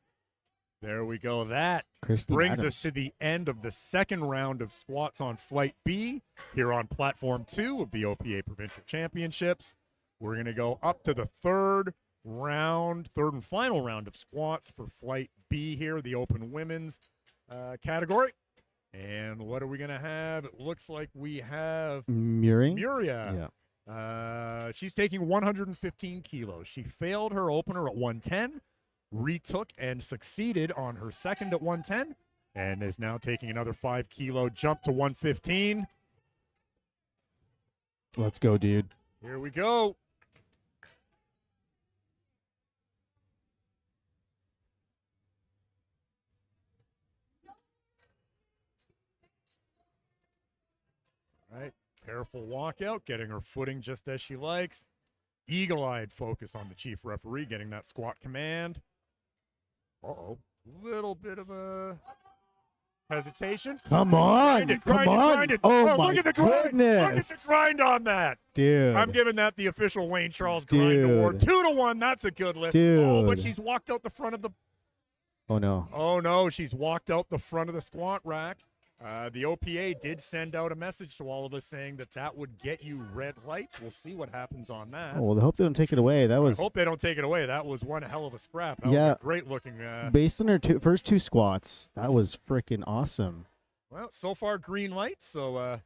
There we go. That Christine brings Adams. us to the end of the second round of squats on Flight B here on Platform 2 of the OPA Provincial Championships. We're going to go up to the third and final round of squats for Flight B here, the open women's category. And what are we going to have? It looks like we have Murray? Muria. Yeah. She's taking 115 kilos. She failed her opener at 110, retook and succeeded on her second at 110, and is now taking another 5 kilo jump to 115. Let's go, dude. Here we go. All right, careful walkout, getting her footing just as she likes. Eagle-eyed focus on the chief referee, getting that squat command. Uh-oh, little bit hesitation. Come on. Grind it, Come grind it, on. grind it. Oh, my look at the grind. goodness. Look at the grind on that. Dude. I'm giving that the official Wayne Charles grind award. 2-1. That's a good lift. Dude. Oh, but she's walked out the front of the. Oh, no. Oh, no. She's walked out the front of the squat rack. The OPA did send out a message to all of us saying that would get you red lights. We'll see what happens on that. Oh, well, I hope they don't take it away. That was. I hope they don't take it away. That was one hell of a scrap. That Yeah. was a great looking. Based on her first two squats, that was freaking awesome. Well, so far green lights. So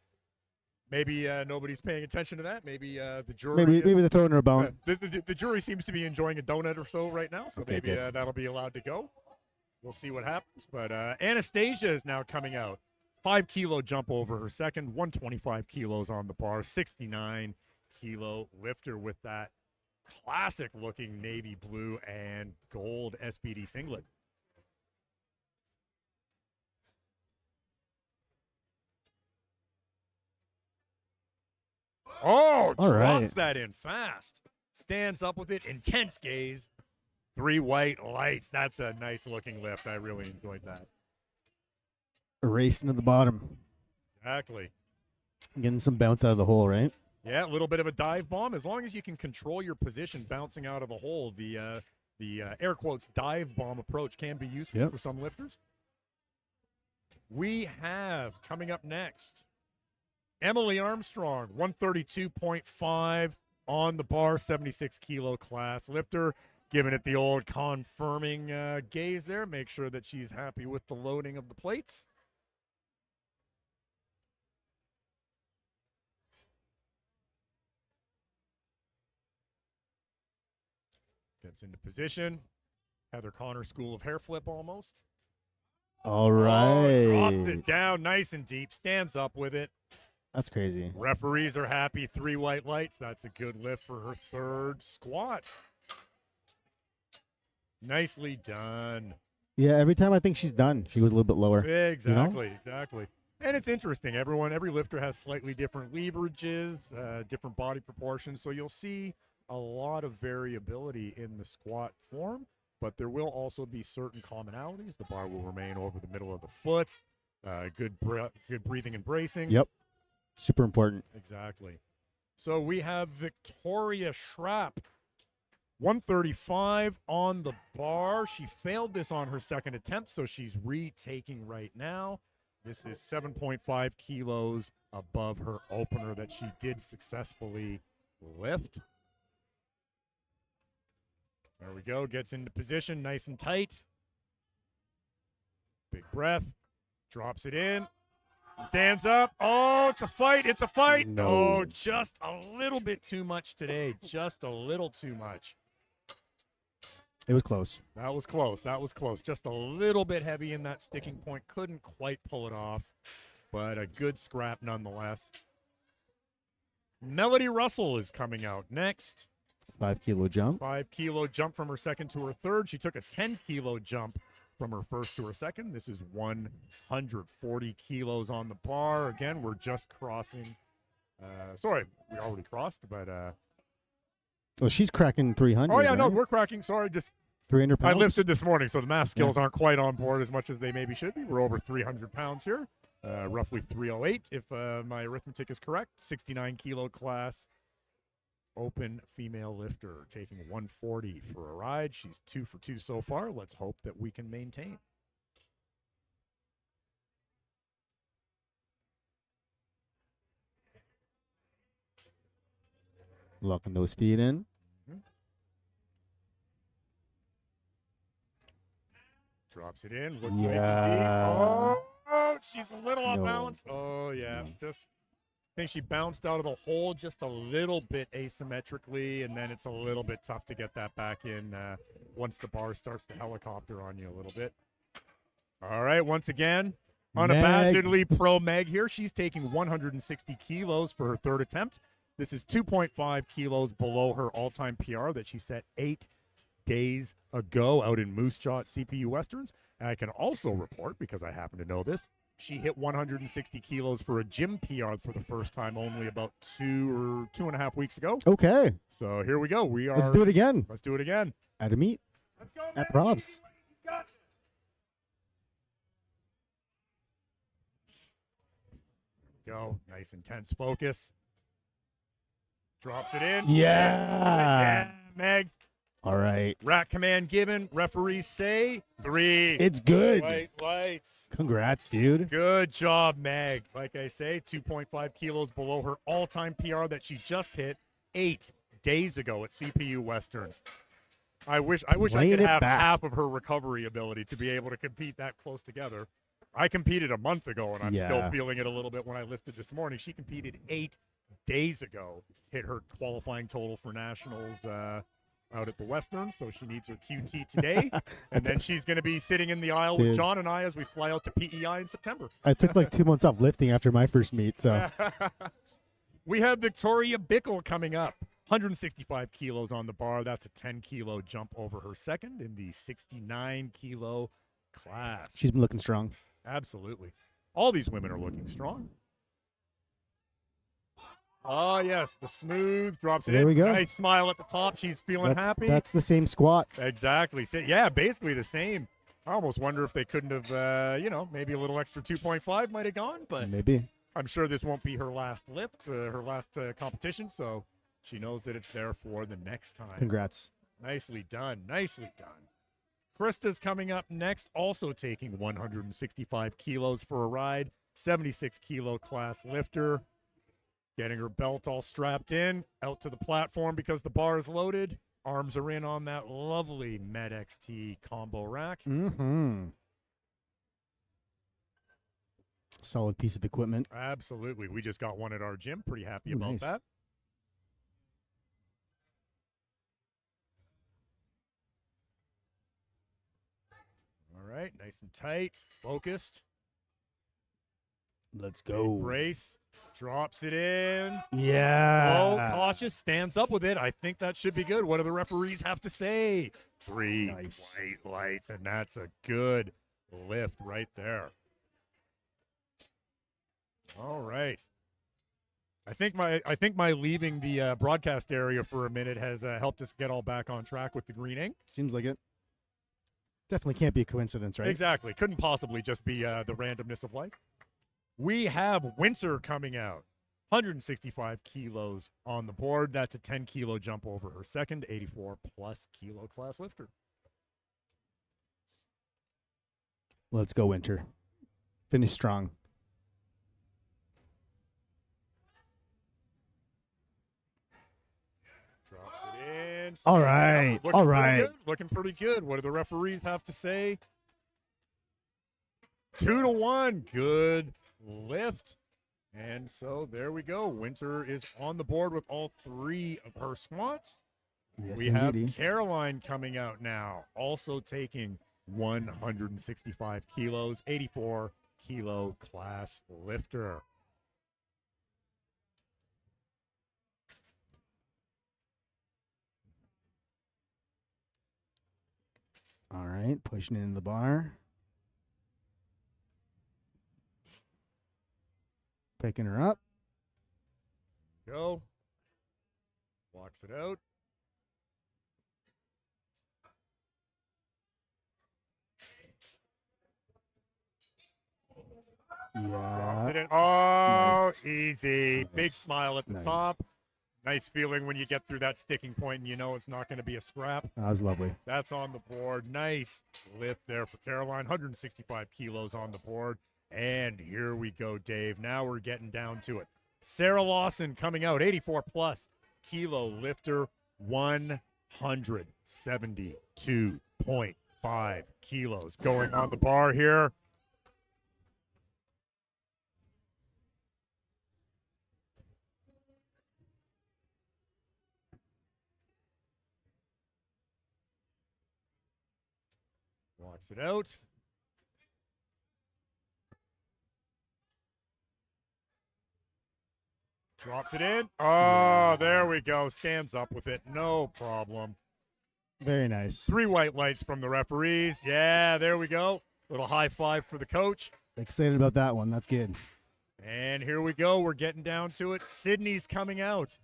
maybe nobody's paying attention to that. Maybe the jury. Maybe they're throwing her a bone. The jury seems to be enjoying a donut or so right now. So Okay, maybe good. that'll be allowed to go. We'll see what happens. But Anastasia is now coming out. 5 kilo jump over her second, 125 kilos on the bar, 69 kilo lifter with that classic looking navy blue and gold SPD singlet. Oh, All drops right. that in fast. Stands up with it, intense gaze. 3 white lights. That's a nice looking lift. I really enjoyed that. Racing to the bottom. Exactly. Getting some bounce out of the hole, right? Yeah, a little bit of a dive bomb. As long as you can control your position bouncing out of a hole, the air quotes dive bomb approach can be useful Yep. for some lifters. We have coming up next Emily Armstrong, 132.5 on the bar, 76 kilo class lifter. Giving it the old confirming gaze there. Make sure that she's happy with the loading of the plates. Gets into position. Heather Connor School of Hair Flip almost. All Oh, right. drops it down nice and deep. Stands up with it. That's crazy. Referees are happy. 3 white lights. That's a good lift for her third squat. Nicely done. Yeah, every time I think she's done, she goes a little bit lower. Exactly, exactly. And it's interesting. Every lifter has slightly different leverages, different body proportions. So you'll see a lot of variability in the squat form, but there will also be certain commonalities. The bar will remain over the middle of the foot. Good breathing and bracing. Yep. Super important. Exactly. So we have Victoria Schrapp, 135 on the bar. She failed this on her second attempt, so she's retaking right now. This is 7.5 kilos above her opener that she did successfully lift. There we go. Gets into position nice and tight. Big breath. Drops it in. Stands up. Oh, it's a fight. It's a fight. No. Oh, just a little bit too much today. Just a little too much. It was close. That was close. That was close. Just a little bit heavy in that sticking point. Couldn't quite pull it off, but a good scrap nonetheless. Melody Russell is coming out next. 5 kilo jump. 5 kilo jump from her second to her third. She took a 10 kilo jump from her first to her second. This is 140 kilos on the bar. Again, we're just crossing. Sorry, we already crossed, but. Well, she's cracking 300. Oh, yeah, no, right? we're cracking. Sorry, just. 300 pounds. I lifted this morning, so the math skills aren't quite on board as much as they maybe should be. We're over 300 pounds here, roughly 308 if my arithmetic is correct. 69 kilo class open female lifter taking 140 for a ride. She's 2 for 2 so far. Let's hope that we can maintain. Locking those feet in. Drops it in. Looks nice and deep. Yeah. Oh, she's a little off No. balance. Oh, yeah. No. Just I think she bounced out of the hole just a little bit asymmetrically, and then it's a little bit tough to get that back in once the bar starts to helicopter on you a little bit. All right, once again, unabashedly pro Meg here. She's taking 160 kilos for her third attempt. This is 2.5 kilos below her all-time PR that she set 8 days ago out in Moose Jaw at CPU Westerns. And I can also report, because I happen to know this, she hit 160 kilos for a gym PR for the first time only about 2.5 weeks ago. Okay. So here we go. Let's do it again. Let's do it again. At a meet. Let's go, At Meg. Provs. Got it. Go. Nice intense focus. Drops it in. Yeah. Yeah, Meg. All right. Rack command given. Referees say 3. It's good. White lights. Congrats, dude. Good job, Meg. Like I say, 2.5 kilos below her all-time PR that she just hit 8 days ago at CPU Westerns. I wish I Playing could it have back. half of her recovery ability to be able to compete that close together. I competed a month ago, and I'm still Yeah. feeling it a little bit when I lifted this morning. She competed 8 days ago, hit her qualifying total for nationals out at the Westerns, so she needs her QT today, and then she's going to be sitting in the aisle with Dude. John and I as we fly out to PEI in September. I took like 2 months off lifting after my first meet, so We have Victoria Bickle coming up. 165 kilos on the bar. That's a 10-kilo jump over her second in the 69-kilo class. she's been looking strong. Absolutely. All these women are looking strong. Oh, yes. The smooth drops it There in. we go. Nice smile at the top. She's feeling happy. That's the same squat. Exactly. Yeah, basically the same. I almost wonder if they couldn't have, maybe a little extra 2.5 might have gone, but Maybe. I'm sure this won't be her last lift, her last competition, so she knows that it's there for the next time. Congrats. Nicely done. Nicely done. Krista's coming up next, also taking 165 kilos for a ride. 76-kilo class lifter. Getting her belt all strapped in, out to the platform because the bar is loaded. Arms are in on that lovely Med XT combo rack. Mm-hmm. Solid piece of equipment. Absolutely. We just got one at our gym. Pretty happy Ooh, about nice. that. All right. Nice and tight. Focused. Let's Big go. brace. Drops it in. Yeah. Oh, cautious. Stands up with it. I think that should be good. What do the referees have to say? 3 Nice. white lights, and that's a good lift right there. All right. I think my leaving the broadcast area for a minute has helped us get all back on track with the green ink. Seems like it. Definitely can't be a coincidence, right? Exactly. Couldn't possibly just be the randomness of life. We have Winter coming out. 165 kilos on the board. That's a 10-kilo jump over her second, 84-plus kilo class lifter. Let's go, Winter. Finish strong. Drops it in. All Stands right, up. Looking all pretty right. good, looking pretty good. What do the referees have to say? 2-1. Good lift. And so there we go. Winter is on the board with all 3 of her squats. Yes, We have indeedy. Caroline coming out now, also taking 165 kilos, 84-kilo class lifter. All right, pushing into the bar. Picking her up. Go. Walks it out. Yeah. Did it- Oh, Nice. easy. Big Nice. smile at the Nice. top. Nice feeling when you get through that sticking point and you know it's not going to be a scrap. That was lovely. That's on the board. Nice lift there for Caroline. 165 kilos on the board. And here we go, Dave. Now we're getting down to it. Sarah Lawson coming out, 84-plus kilo lifter, 172.5 kilos going on the bar here. Walks it out. Drops it in. Oh, there we go. Stands up with it. No problem. Very nice. 3 white lights from the referees. Yeah, there we go. Little high five for the coach. Excited about that one. That's good. And here we go. We're getting down to it. Sydney's coming out.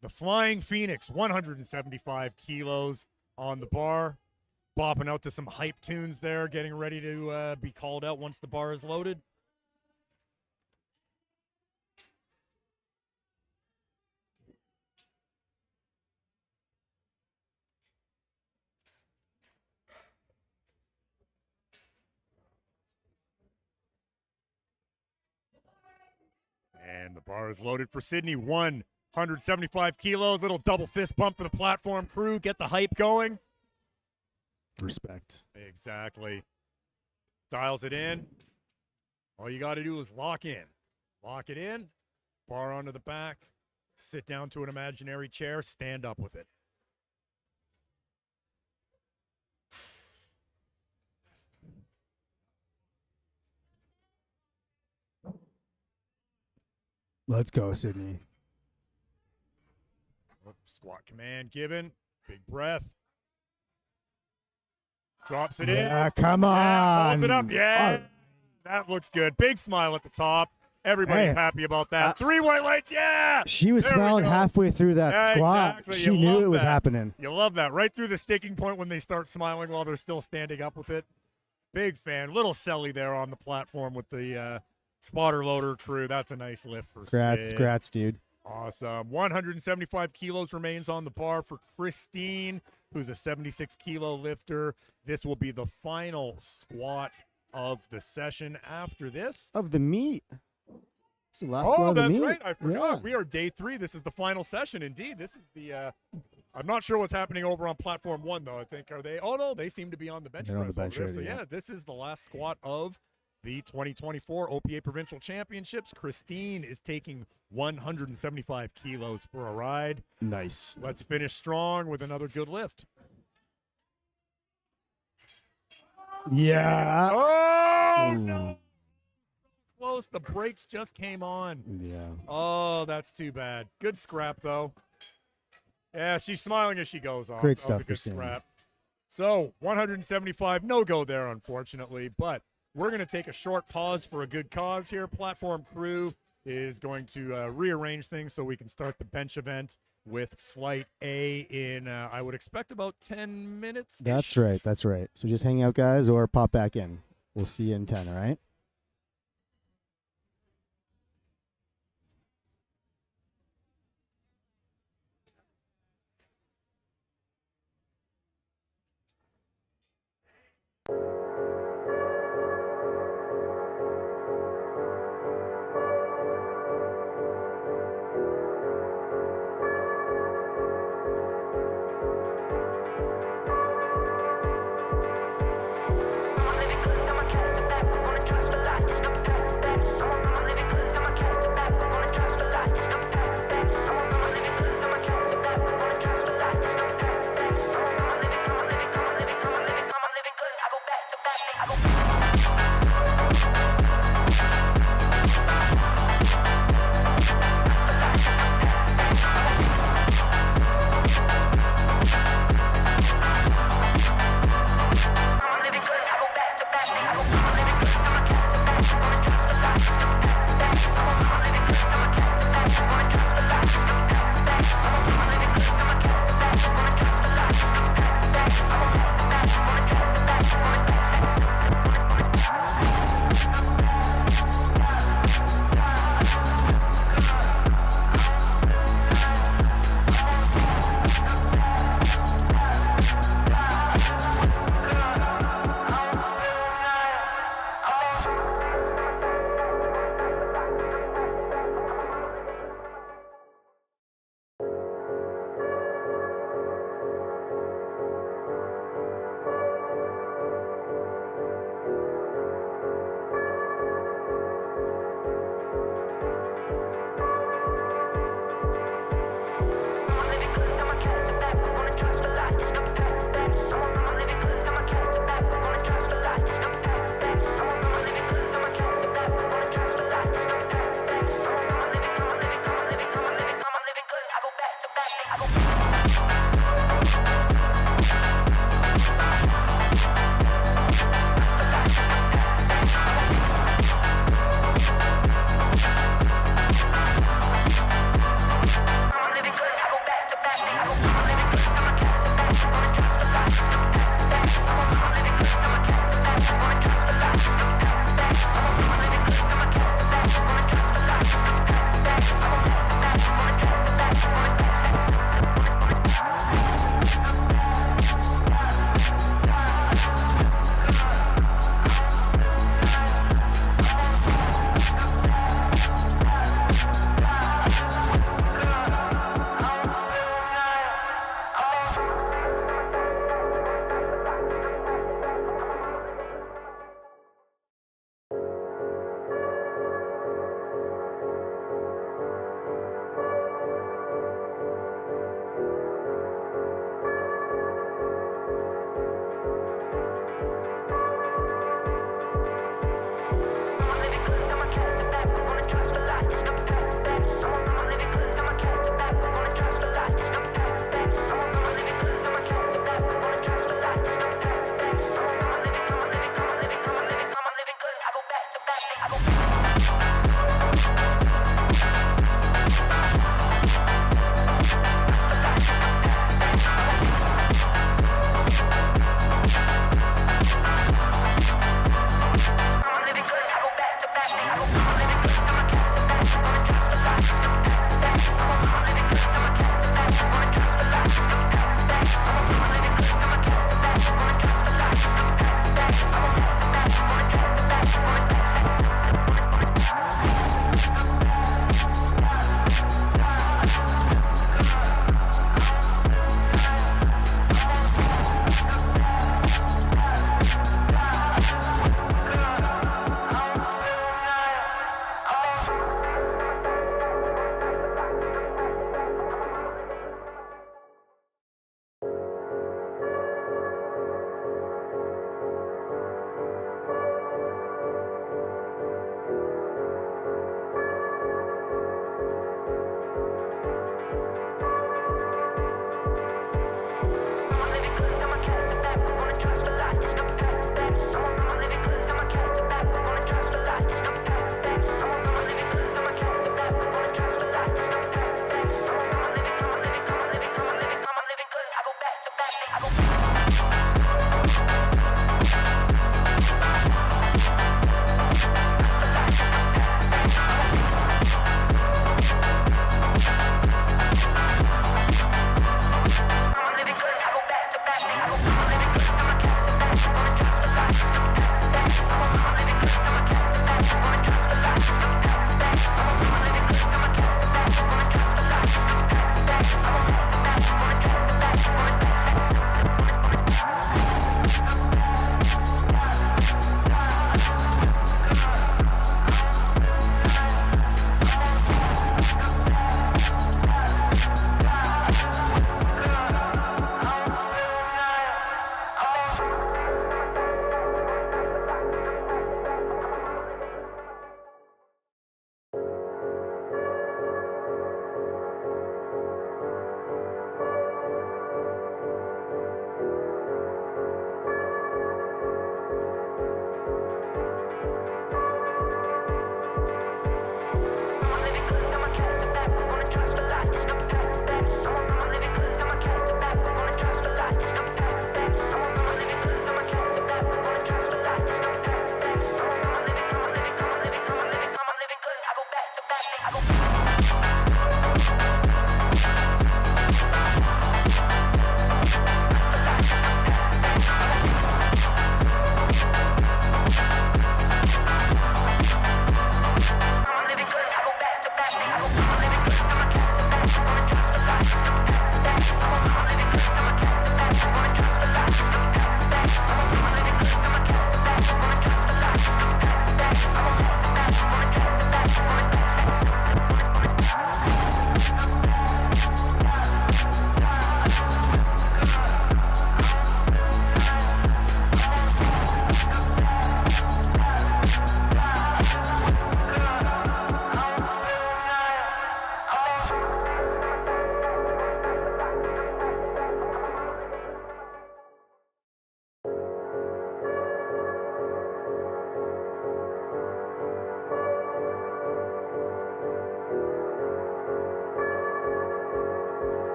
The Flying Phoenix, 175 kilos on the bar. Bopping out to some hype tunes there, getting ready to be called out once the bar is loaded. And the bar is loaded for Sydney. 175 kilos. Little double fist bump for the platform crew. Get the hype going. Respect. Exactly. Dials it in. All you got to do is lock in. Lock it in. Bar onto the back. Sit down to an imaginary chair. Stand up with it. Let's go, Sydney. Squat command given. Big breath. Drops it in. Yeah, come on. Yeah, holds it up. Yeah. Oh. That looks good. Big smile at the top. Everybody's Hey, happy about that. 3 white lights. Yeah. She was There we smiling go. halfway through that Yeah, squat. exactly. She You knew love it was that. happening. You love that. Right through the sticking point when they start smiling while they're still standing up with it. Big fan. Little Selly there on the platform with the spotter loader crew. That's a nice lift for Sid. Congrats, dude. Awesome. 175 kilos remains on the bar for Christine, who's a 76-kilo lifter. This will be the final squat of the session after this. Of the meet. It's the last squat Oh, of the that's meet. right. I forgot. Yeah. We are day 3. This is the final session. Indeed, this is the. I'm not sure what's happening over on platform 1 though. I think are they? Oh no, they seem to be on the bench They're on press the bench over there. So already, yeah, this is the last squat of the 2024 OPA Provincial Championships. Christine is taking 175 kilos for a ride. Nice. Let's finish strong with another good lift. Yeah. Oh Ooh. no! Close. The brakes just came on. Yeah. Oh, that's too bad. Good scrap, though. Yeah, she's smiling as she goes on. Great That was stuff, a good Christine. scrap. So, 175, no go there, unfortunately. But we're going to take a short pause for a good cause here. Platform crew is going to rearrange things so we can start the bench event with Flight A in, I would expect, about 10 minutes. That's right. That's right. So just hang out, guys, or pop back in. We'll see you in 10, all right?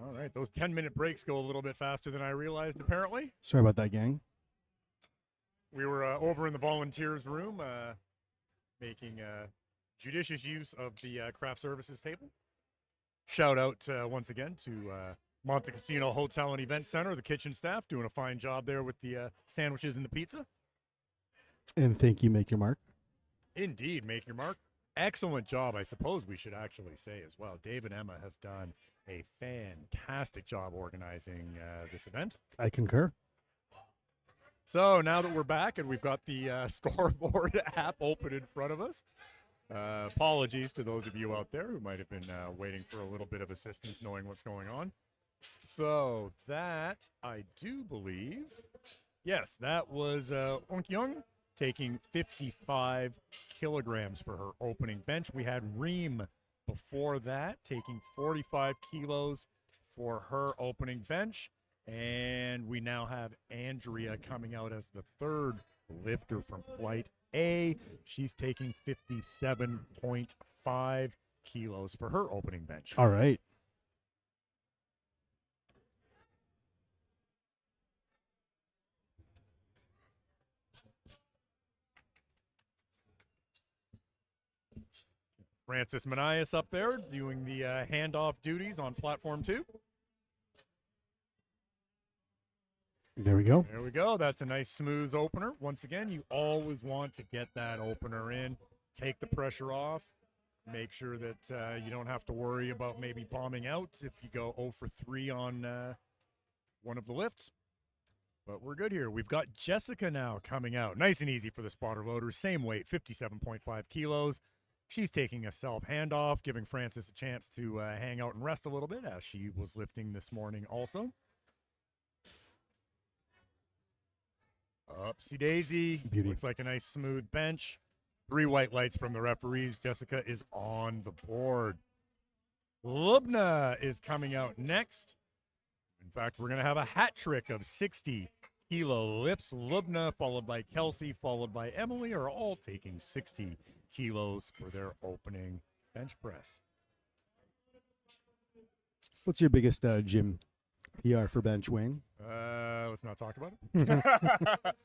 All right, those 10-minute breaks go a little bit faster than I realized, apparently. Sorry about that, gang. We were over in the volunteers room making judicious use of the craft services table. Shout out once again to Monte Casino Hotel and Event Center, the kitchen staff, doing a fine job there with the sandwiches and the pizza. And thank you, Make Your Mark. Indeed, make your mark. Excellent job, I suppose we should actually say as well. Dave and Emma have done a fantastic job organizing this event. I concur. So now that we're back and we've got the scoreboard app open in front of us, apologies to those of you out there who might have been waiting for a little bit of assistance knowing what's going on. So that, I do believe, yes, that was Onk Young taking 55 kilograms for her opening bench. We had Reem before that taking 45 kilos for her opening bench. And we now have Andrea coming out as the third lifter from Flight A. She's taking 57.5 kilos for her opening bench. All right. Francis Manias up there doing the handoff duties on platform 2. There we go. There we go. That's a nice smooth opener. Once again, you always want to get that opener in, take the pressure off, make sure that you don't have to worry about maybe bombing out if you go 0 for 3 on one of the lifts. But we're good here. We've got Jessica now coming out. Nice and easy for the spotter loader. Same weight, 57.5 kilos. She's taking a self handoff, giving Francis a chance to hang out and rest a little bit as she was lifting this morning also. Upsy daisy. Beauty. Looks like a nice smooth bench. 3 white lights from the referees. Jessica is on the board. Lubna is coming out next. In fact, we're going to have a hat trick of 60-kilo lifts. Lubna, followed by Kelsey, followed by Emily, are all taking 60 kilos for their opening bench press. What's your biggest gym PR for bench, Wayne? Let's not talk about it.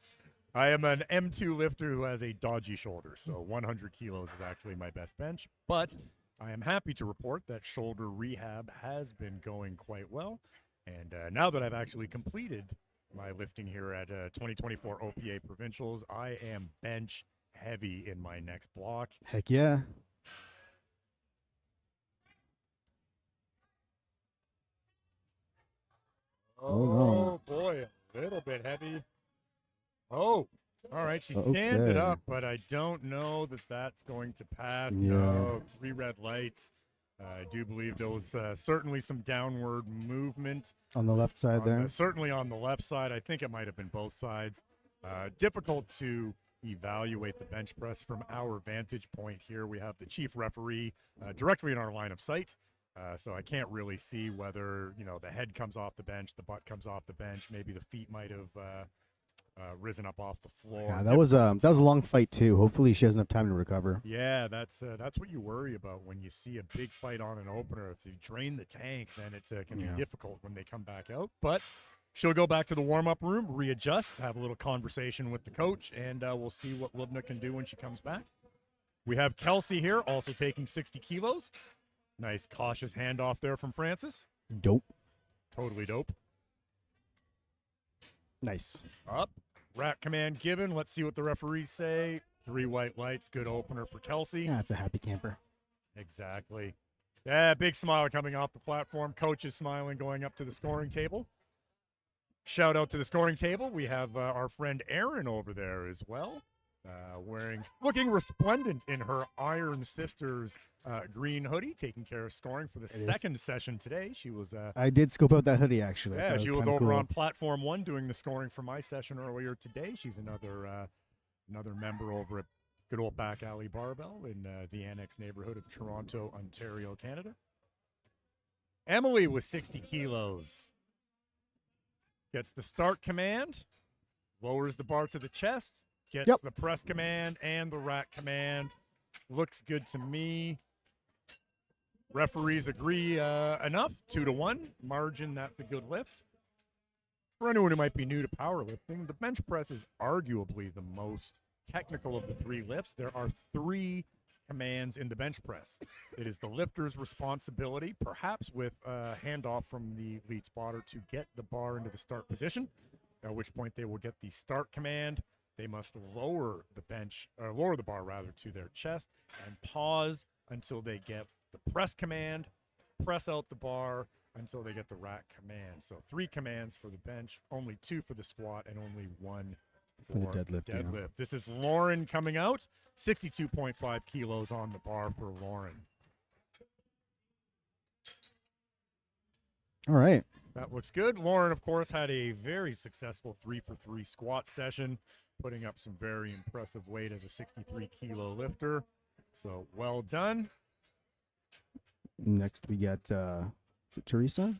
I am an M2 lifter who has a dodgy shoulder, so 100 kilos is actually my best bench. But I am happy to report that shoulder rehab has been going quite well. And now that I've actually completed my lifting here at 2024 OPA Provincials, I am bench heavy in my next block. Heck yeah. Oh, boy, a little bit heavy. Oh, all right, she stands it Okay. up, but I don't know that that's going to pass. Yeah. No, 3 red lights. I do believe there was certainly some downward movement. On the left side there. Certainly on the left side. I think it might have been both sides. Difficult to evaluate the bench press from our vantage point here. We have the chief referee directly in our line of sight. So I can't really see whether, the head comes off the bench, the butt comes off the bench. Maybe the feet might have risen up off the floor. Yeah, that was a long fight too. Hopefully she has enough time to recover. Yeah, that's what you worry about when you see a big fight on an opener. If you drain the tank, then it can be difficult when they come back out. But she'll go back to the warm-up room, readjust, have a little conversation with the coach, and we'll see what Lubna can do when she comes back. We have Kelsey here, also taking 60 kilos. Nice cautious handoff there from Francis. Dope. Totally dope. Nice. Up. Rack command given. Let's see what the referees say. 3 white lights, good opener for Kelsey. Yeah, it's a happy camper. Exactly. Yeah, big smile coming off the platform. Coach is smiling going up to the scoring table. Shout out to the scoring table. We have our friend Erin over there as well, looking resplendent in her Iron Sisters green hoodie, taking care of scoring for the second session today. She was I did scope out that hoodie, actually. yeah, she was kinda over cool. on platform 1 doing the scoring for my session earlier today. She's another member over at good old Back Alley Barbell in the Annex neighborhood of Toronto, Ontario, Canada. Emily with 60 kilos gets the start command, lowers the bar to the chest, gets the press command and the rack command. Looks good to me. Referees agree enough, 2-1 margin. That's a good lift. For anyone who might be new to powerlifting, the bench press is arguably the most technical of the 3 lifts. There are 3 commands in the bench press. It is the lifter's responsibility, perhaps with a handoff from the lead spotter, to get the bar into the start position, at which point they will get the start command. They must lower the bar rather to their chest and pause until they get the press command, press out the bar until they get the rack command. So 3 commands for the bench, only 2 for the squat, and only 1 for the deadlift. Yeah. This is Lauren coming out. 62.5 kilos on the bar for Lauren. All right. That looks good. Lauren, of course, had a very successful 3-for-3 squat session, putting up some very impressive weight as a 63-kilo lifter. So well done. Next we got is it Teresa?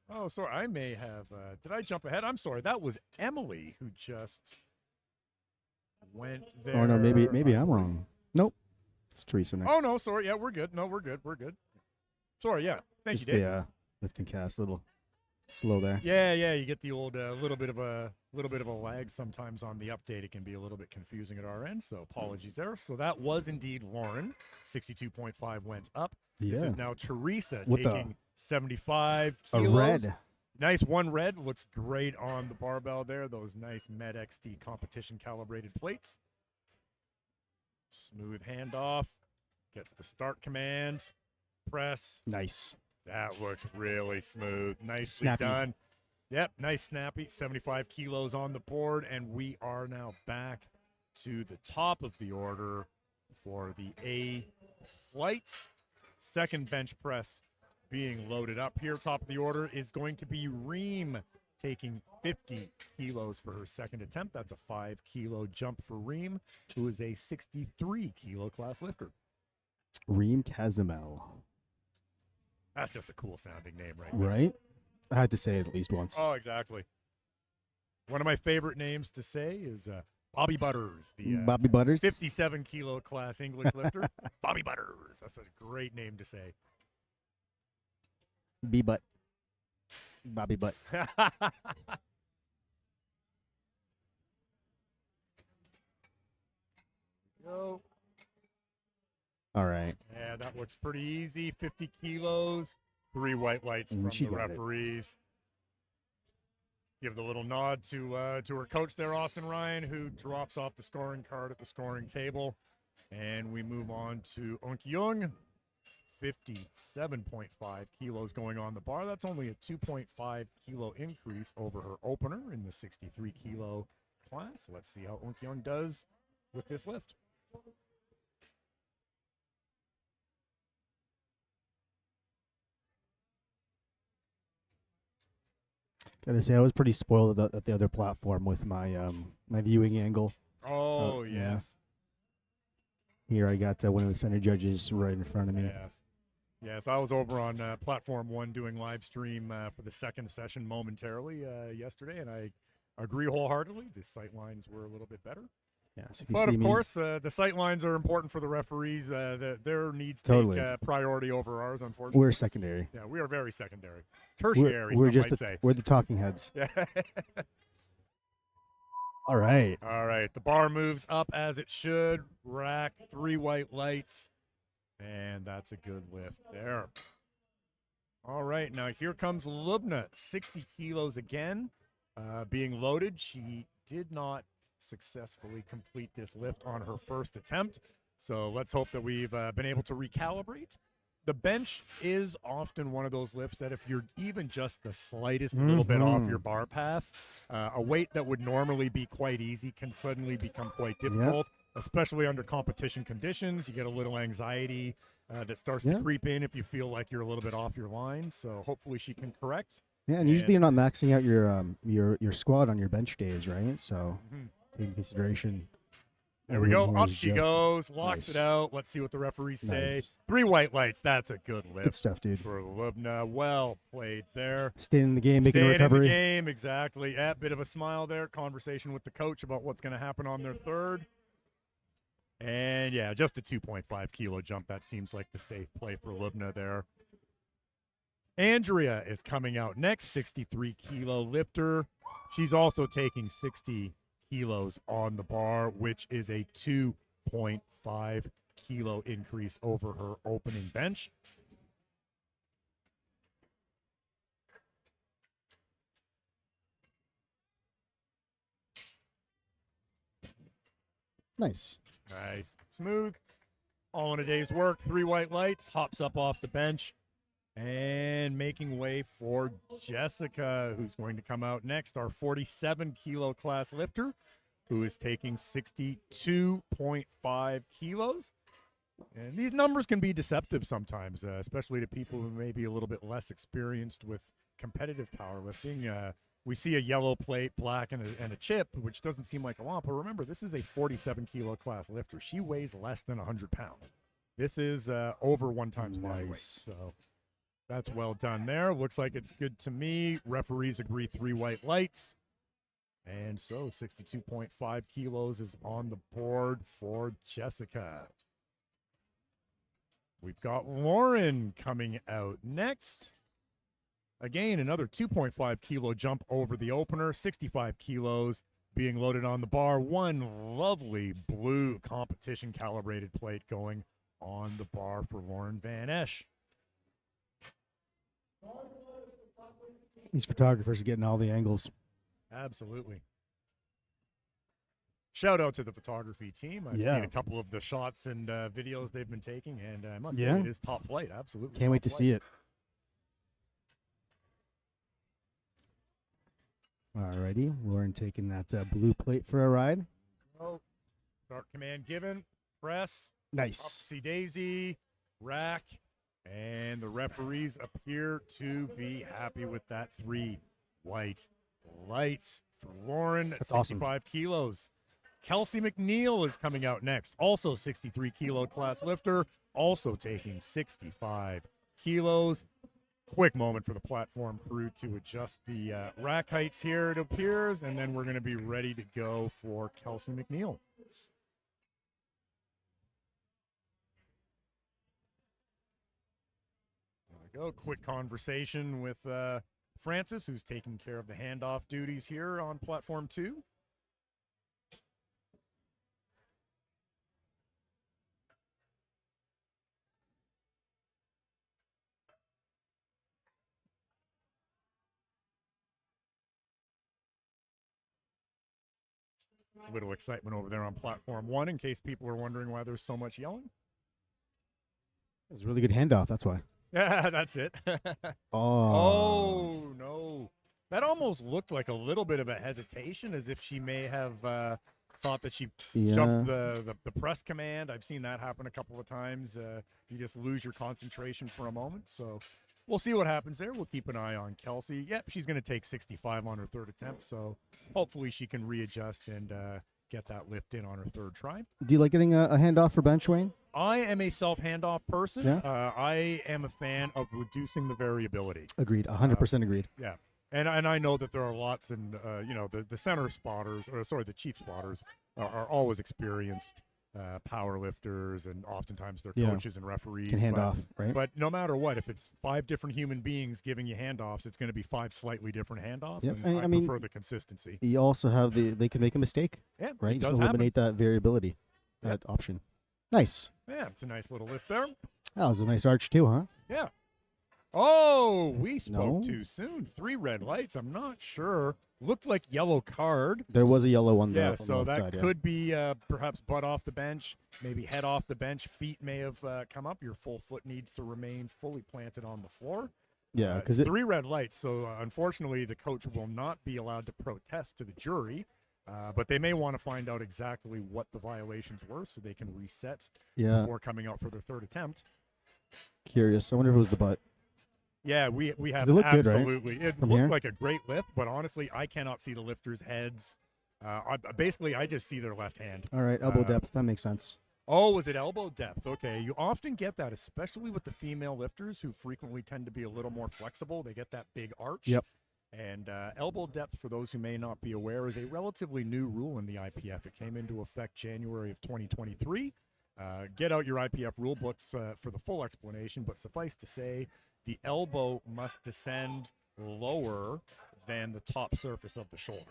Oh, sorry. I may have. Did I jump ahead? I'm sorry. That was Emily who just went there. Oh no, maybe I'm wrong. Nope. It's Teresa next. Oh no, sorry. Yeah, we're good. No, we're good. We're good. Sorry. Yeah. Thank Just you, Dave. the lift and cast, a little slow there. Yeah, you get the old little bit of a lag sometimes on the update. It can be a little bit confusing at our end, so apologies there. So that was indeed Lauren. 62.5 went up. Yeah. This is now Teresa With taking 75 a kilos. red. Nice one red. Looks great on the barbell there. Those nice Med XD competition calibrated plates. Smooth handoff. Gets the start command. Press. Nice. That looks really smooth. Nicely Snappy. done. Yep, nice snappy. 75 kilos on the board, and we are now back to the top of the order for the A flight. Second bench press being loaded up here. Top of the order is going to be Reem, taking 50 kilos for her second attempt. That's a 5-kilo jump for Reem, who is a 63-kilo class lifter. Reem Kazimel. That's just a cool sounding name right there. Right? I had to say it at least once. Oh, exactly. One of my favorite names to say is Bobby Butters, the Bobby Butters. 57-kilo class English lifter. Bobby Butters. That's a great name to say. B-Butt. Bobby Butt. Go. All right. Yeah, that looks pretty easy. 50 kilos. 3 white lights from she the got it. referees. Give the little nod to her coach there, Austin Ryan, who drops off the scoring card at the scoring table. And we move on to Eunkyung. 57.5 kilos going on the bar. That's only a 2.5 kilo increase over her opener in the 63 kilo class. Let's see how Eunkyung does with this lift. Gotta say, I was pretty spoiled at the other platform with my my viewing angle. Oh, yeah. yes. Here I got one of the center judges right in front of me. Yes. Yes, I was over on Platform 1 doing live stream for the second session momentarily yesterday, and I agree wholeheartedly. The sight lines were a little bit better. Yeah, so if you But, see of me, course, the sight lines are important for the referees. Their needs Totally. take priority over ours, unfortunately. we're secondary. Yeah, we are very secondary. Tertiary, We're some just might say. we're the talking heads. Yeah. All right. All right, the bar moves up as it should. Rack, 3 white lights, and that's a good lift there. All right, now here comes Lubna, 60 kilos again, being loaded. She did not successfully complete this lift on her first attempt. So let's hope that we've been able to recalibrate. The bench is often one of those lifts that if you're even just the slightest little bit off your bar path, a weight that would normally be quite easy can suddenly become quite difficult, especially under competition conditions. You get a little anxiety that starts to creep in if you feel like you're a little bit off your line. So hopefully she can correct. Yeah, and usually you're not maxing out your squat on your bench days, right? So take into consideration. There we go. everyone Up is she just- goes. Locks Nice. it out. Let's see what the referees say. Nice. 3 white lights. That's a good lift. Good stuff, dude. For Lubna. Well played there. Staying in the game, making a Staying in recovery. the game, exactly. Yeah, bit of a smile there. Conversation with the coach about what's going to happen on their third. And, yeah, just a 2.5 kilo jump. That seems like the safe play for Lubna there. Andrea is coming out next, 63 kilo lifter. She's also taking 60 kilos on the bar, which is a 2.5 kilo increase over her opening bench. Nice. Nice. Smooth. All in a day's work. 3 white lights. Hops up off the bench. And making way for Jessica, who's going to come out next, our 47 kilo class lifter, who is taking 62.5 kilos. And these numbers can be deceptive sometimes, especially to people who may be a little bit less experienced with competitive powerlifting. We see a yellow plate, black, and a chip, which doesn't seem like a lot. But remember, this is a 47 kilo class lifter. She weighs less than 100 pounds. This is over 1 times body weight. Nice. So that's well done there. Looks like it's good to me. Referees agree 3 white lights. And so 62.5 kilos is on the board for Jessica. We've got Lauren coming out next. Again, another 2.5 kilo jump over the opener. 65 kilos being loaded on the bar. One lovely blue competition calibrated plate going on the bar for Lauren Van Esch. These photographers are getting all the angles. Absolutely. Shout out to the photography team. I've Yeah. seen a couple of the shots and videos they've been taking, and I must Yeah. say it is top flight. Absolutely. Can't wait to see it. Alrighty, Lauren taking that blue plate for a ride. Oh, start command given. Press. Nice. Upsy daisy. Rack. And the referees appear to be happy with that 3 white lights for Lauren. That's awesome. 65 kilos. Kelsey McNeil is coming out next. Also 63 kilo class lifter. Also taking 65 kilos. Quick moment for the platform crew to adjust the rack heights here, it appears. And then we're going to be ready to go for Kelsey McNeil. Go. Quick conversation with Francis, who's taking care of the handoff duties here on platform 2. A little excitement over there on platform 1 in case people are wondering why there's so much yelling. It was a really good handoff, that's why. Yeah, that's it. Oh, no. That almost looked like a little bit of a hesitation, as if she may have thought that she jumped the press command. I've seen that happen a couple of times. You just lose your concentration for a moment. So we'll see what happens there. We'll keep an eye on Kelsey. Yep, she's going to take 65 on her third attempt. So hopefully she can readjust and get that lift in on her third try. Do you like getting a handoff for bench, Wayne? I am a self-handoff person. Yeah. I am a fan of reducing the variability. Agreed. 100% agreed. Yeah. And I know that there are lots, and the center spotters, the chief spotters, are always experienced power lifters, and oftentimes they're coaches and referees. Can hand off, right? But no matter what, if it's 5 different human beings giving you handoffs, it's going to be 5 slightly different handoffs. Yep. And I mean, prefer the consistency. You also have they can make a mistake, Yeah, right? it Just does eliminate that variability, that option. Nice. happen. Yeah, it's a nice little lift there. That was a nice arch too, huh? Yeah. Oh, we spoke No? too soon. 3 red lights. I'm not sure. Looked like yellow card. There was a yellow on the, Yeah, on the so left that side. could be perhaps butt off the bench, maybe head off the bench. Feet may have come up. Your full foot needs to remain fully planted on the floor. Yeah, It's because 3 red lights. So unfortunately, the coach will not be allowed to protest to the jury. But they may want to find out exactly what the violations were so they can reset yeah, before coming out for their 3rd attempt. curious. I wonder if it was the butt. Yeah, we have it look good, right? absolutely. It From looked here? like a great lift, but honestly, I cannot see the lifters' heads. Basically, I just see their left hand. All right, elbow depth. That makes sense. Oh, was it elbow depth? Okay, you often get that, especially with the female lifters who frequently tend to be a little more flexible. They get that big arch. Yep. And elbow depth, for those who may not be aware, is a relatively new rule in the IPF. It came into effect January of 2023. Get out your IPF rule books for the full explanation, but suffice to say, the elbow must descend lower than the top surface of the shoulder.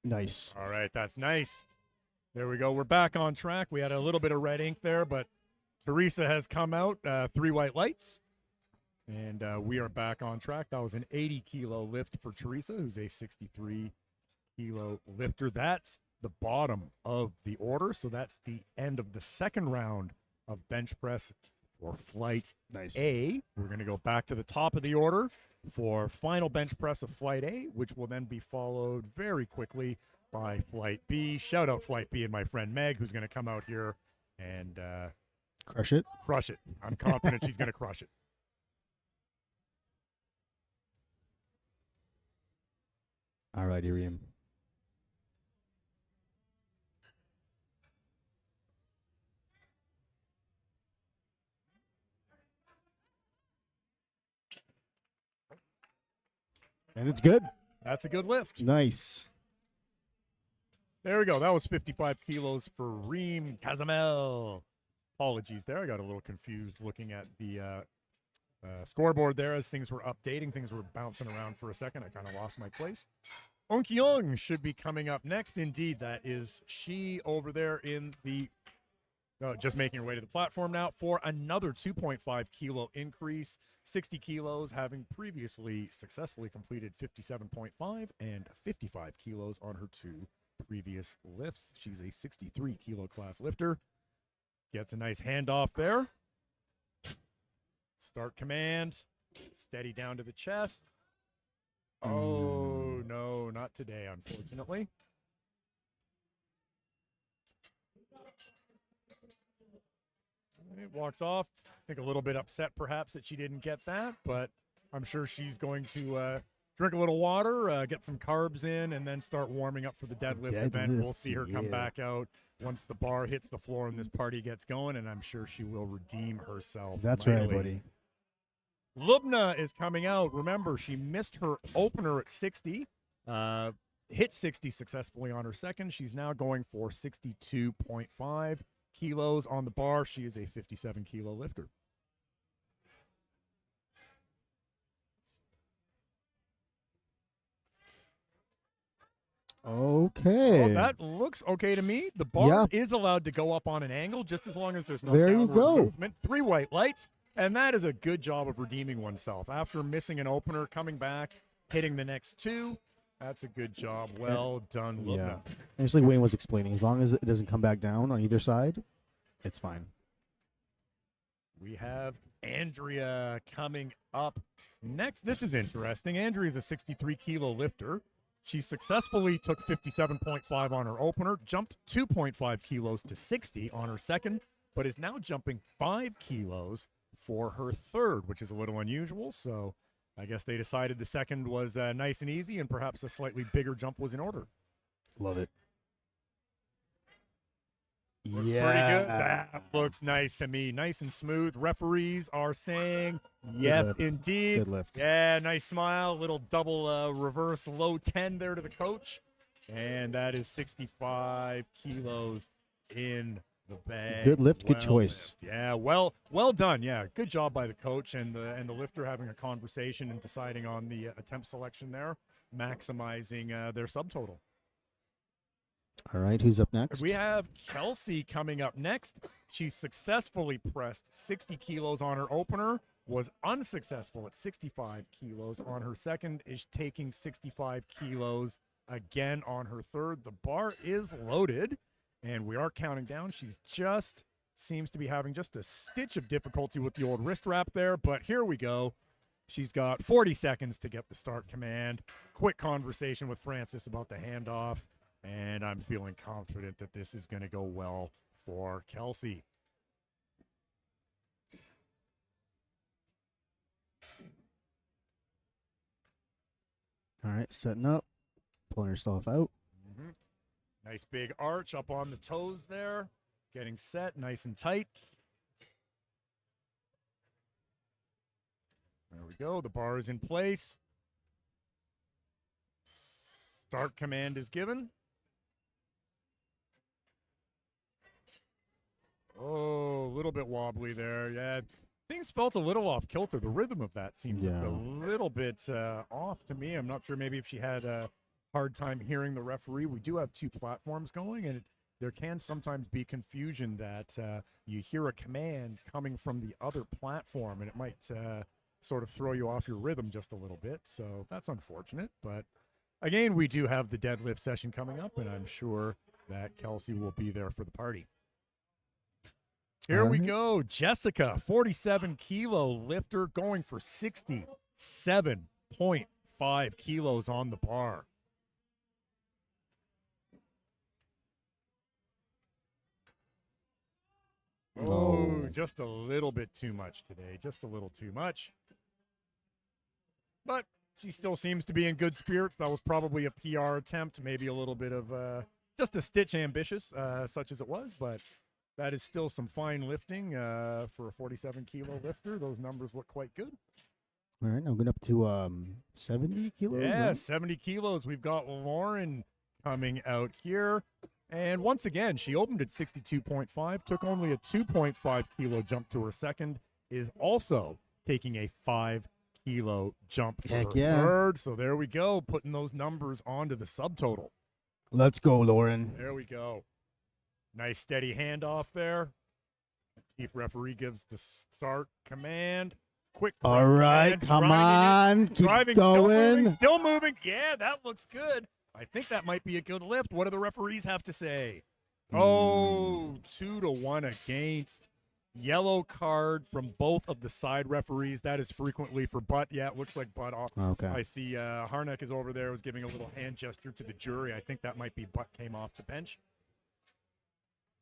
Nice. All right, that's nice. There we go. We're back on track. We had a little bit of red ink there, but Teresa has come out, 3 white lights, and we are back on track. That was an 80-kilo lift for Teresa, who's a 63-kilo lifter. That's the bottom of the order, so that's the end of the 2nd round of bench press for flight Nice. A. We're going to go back to the top of the order for final bench press of flight A, which will then be followed very quickly by flight B. Shout out flight B and my friend Meg, who's going to come out here and Crush it. crush it. I'm confident she's going to crush it. All right, Iriam. And it's good. That's a good lift. Nice. There we go. That was 55 kilos for Reem Kazamel. Apologies there. I got a little confused looking at the scoreboard there as things were updating. Things were bouncing around for a second. I kind of lost my place. Onkyung should be coming up next. Indeed, that is she over there in the just making her way to the platform now for another 2.5 kilo increase. 60 kilos, having previously successfully completed 57.5 and 55 kilos on her 2 previous lifts. She's a 63 kilo class lifter. Gets a nice handoff there. Start command. Steady down to the chest. Oh, no, not today, unfortunately. It walks off. I think a little bit upset perhaps that she didn't get that, but I'm sure she's going to drink a little water, get some carbs in, and then start warming up for the deadlift event. We'll see her come back out once the bar hits the floor and this party gets going, and I'm sure she will redeem herself. That's mightily. right, buddy. Lubna is coming out. Remember, she missed her opener at 60, hit 60 successfully on her second. She's now going for 62.5 kilos on the bar. She is a 57-kilo lifter. Okay. Oh, that looks okay to me. The bar is allowed to go up on an angle just as long as there's no There you downward go. movement. 3 white lights, and that is a good job of redeeming oneself. After missing an opener, coming back, hitting the next 2, that's a good job. Well done, Lubna. Yeah. And just like Wayne was explaining, as long as it doesn't come back down on either side, it's fine. We have Andrea coming up next. This is interesting. Andrea is a 63-kilo lifter. She successfully took 57.5 on her opener, jumped 2.5 kilos to 60 on her second, but is now jumping 5 kilos for her third, which is a little unusual. So I guess they decided the second was nice and easy, and perhaps a slightly bigger jump was in order. Love it. Looks pretty good. That looks nice to me. Nice and smooth. Referees are saying yes, lift. indeed. Good lift. Yeah, nice smile. Little double reverse low 10 there to the coach. And that is 65 kilos in the bag. Good lift, good choice. Lift. Yeah, well done. Yeah, good job by the coach and the lifter having a conversation and deciding on the attempt selection there, maximizing their subtotal. All right, who's up next? We have Kelsey coming up next. She successfully pressed 60 kilos on her opener, was unsuccessful at 65 kilos on her second, is taking 65 kilos again on her third. The bar is loaded, and we are counting down. She's just seems to be having just a stitch of difficulty with the old wrist wrap there, but here we go. She's got 40 seconds to get the start command. Quick conversation with Francis about the handoff. And I'm feeling confident that this is going to go well for Kelsey. All right, setting up, pulling herself out. Nice big arch up on the toes there. Getting set, nice and tight. There we go. The bar is in place. Start command is given. Oh, a little bit wobbly there. Yeah, things felt a little off kilter. The rhythm of that seemed just a little bit off to me. I'm not sure maybe if she had a hard time hearing the referee. We do have two platforms going, and there can sometimes be confusion that you hear a command coming from the other platform, and it might sort of throw you off your rhythm just a little bit. So that's unfortunate. But again, we do have the deadlift session coming up, and I'm sure that Kelsey will be there for the party. Here we go. Jessica, 47 kilo lifter, going for 67.5 kilos on the bar. Oh, just a little bit too much today. Just a little too much. But she still seems to be in good spirits. That was probably a PR attempt, maybe a little bit of just a stitch ambitious, such as it was, but that is still some fine lifting for a 47 kilo lifter. Those numbers look quite good. All right, I'm going up to 70 kilos. Yeah, right? 70 kilos. We've got Lauren coming out here. And once again, she opened at 62.5, took only a 2.5 kilo jump to her second, is also taking a 5 kilo jump for her third. So there we go, putting those numbers onto the subtotal. Let's go, Lauren. There we go. Nice steady handoff there. Chief referee gives the start command. Quick press All right, command, come on. Keep going. Still moving. Yeah, that looks good. I think that might be a good lift. What do the referees have to say? Oh, 2-1 against. Yellow card from both of the side referees. That is frequently for butt. Yeah, it looks like butt off. Okay. I see Harnack is over there, was giving a little hand gesture to the jury. I think that might be butt came off the bench.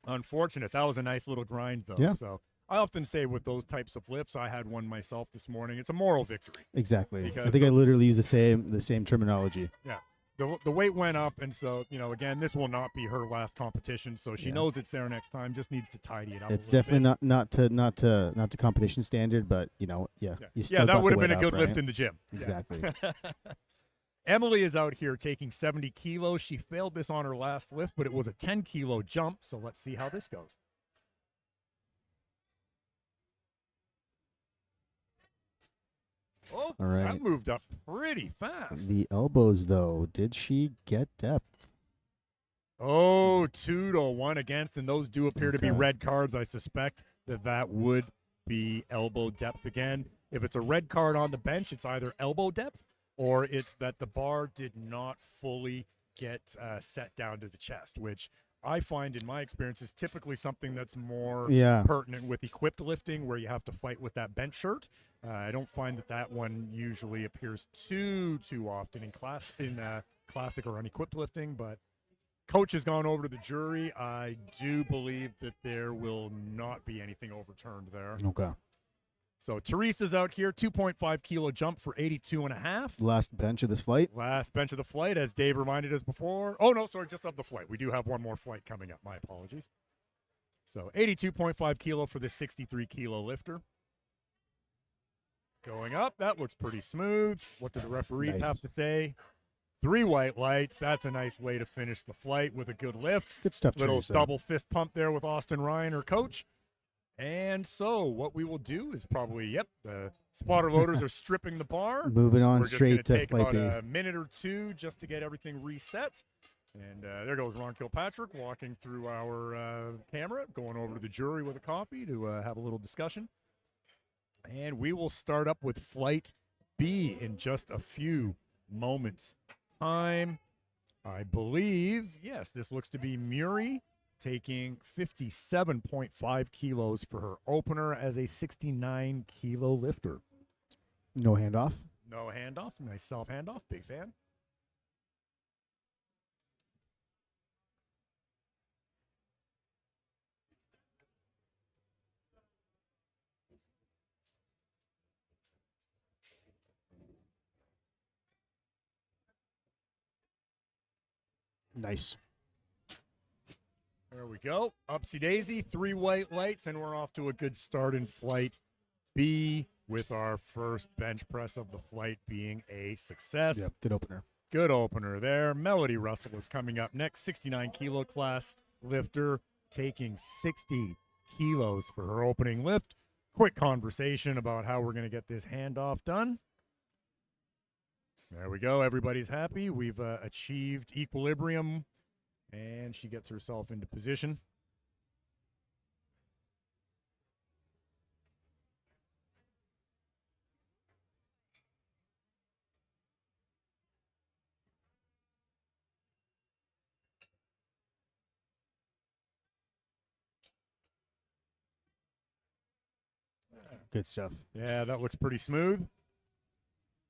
Unfortunate. That was a nice little grind, though. Yeah. So I often say with those types of lifts, I had one myself this morning. It's a moral victory. Exactly. Because I think I literally use the same terminology. Yeah. The weight went up, and so, again, this will not be her last competition, so she knows it's there next time, just needs to tidy it up. It's definitely not to competition standard, but you still that would have been a good right? lift in the gym. Exactly. Yeah. Emily is out here taking 70 kilos. She failed this on her last lift, but it was a 10 kilo jump, so let's see how this goes. Oh, all right. That moved up pretty fast. The elbows, though, did she get depth? Oh, 2-1 against, and those do appear to be red cards. I suspect that would be elbow depth again. If it's a red card on the bench, it's either elbow depth or it's that the bar did not fully get set down to the chest, which I find in my experience is typically something that's more pertinent with equipped lifting, where you have to fight with that bench shirt. I don't find that one usually appears too often in classic or unequipped lifting, but coach has gone over to the jury. I do believe that there will not be anything overturned there. Okay. So Teresa's out here, 2.5 kilo jump for 82.5. Last bench of this flight. Last bench of the flight, as Dave reminded us before. Oh, no, sorry, just of the flight. We do have one more flight coming up. My apologies. So 82.5 kilo for this 63 kilo lifter. Going up, that looks pretty smooth. What do the referees have to say? 3 white lights. That's a nice way to finish the flight with a good lift. Good stuff, Little Teresa. double fist pump there with Austin Ryan, her coach. And so what we will do is probably, the spotter loaders are stripping the bar. Moving on We're just straight gonna to take flight about B. a minute or two just to get everything reset. And there goes Ron Kilpatrick walking through our camera, going over to the jury with a coffee to have a little discussion. And we will start up with Flight B in just a few moments' time. I believe, yes, this looks to be Muri taking 57.5 kilos for her opener as a 69-kilo lifter. No handoff. No handoff. Nice self-handoff. Big fan. Nice. There we go. Upsy daisy, 3 white lights, and we're off to a good start in Flight B with our first bench press of the flight being a success. Yep, good opener. Good opener there. Melody Russell is coming up next, 69-kilo class lifter, taking 60 kilos for her opening lift. Quick conversation about how we're going to get this handoff done. There we go. Everybody's happy. We've achieved equilibrium, and she gets herself into position. Good stuff. Yeah, that looks pretty smooth.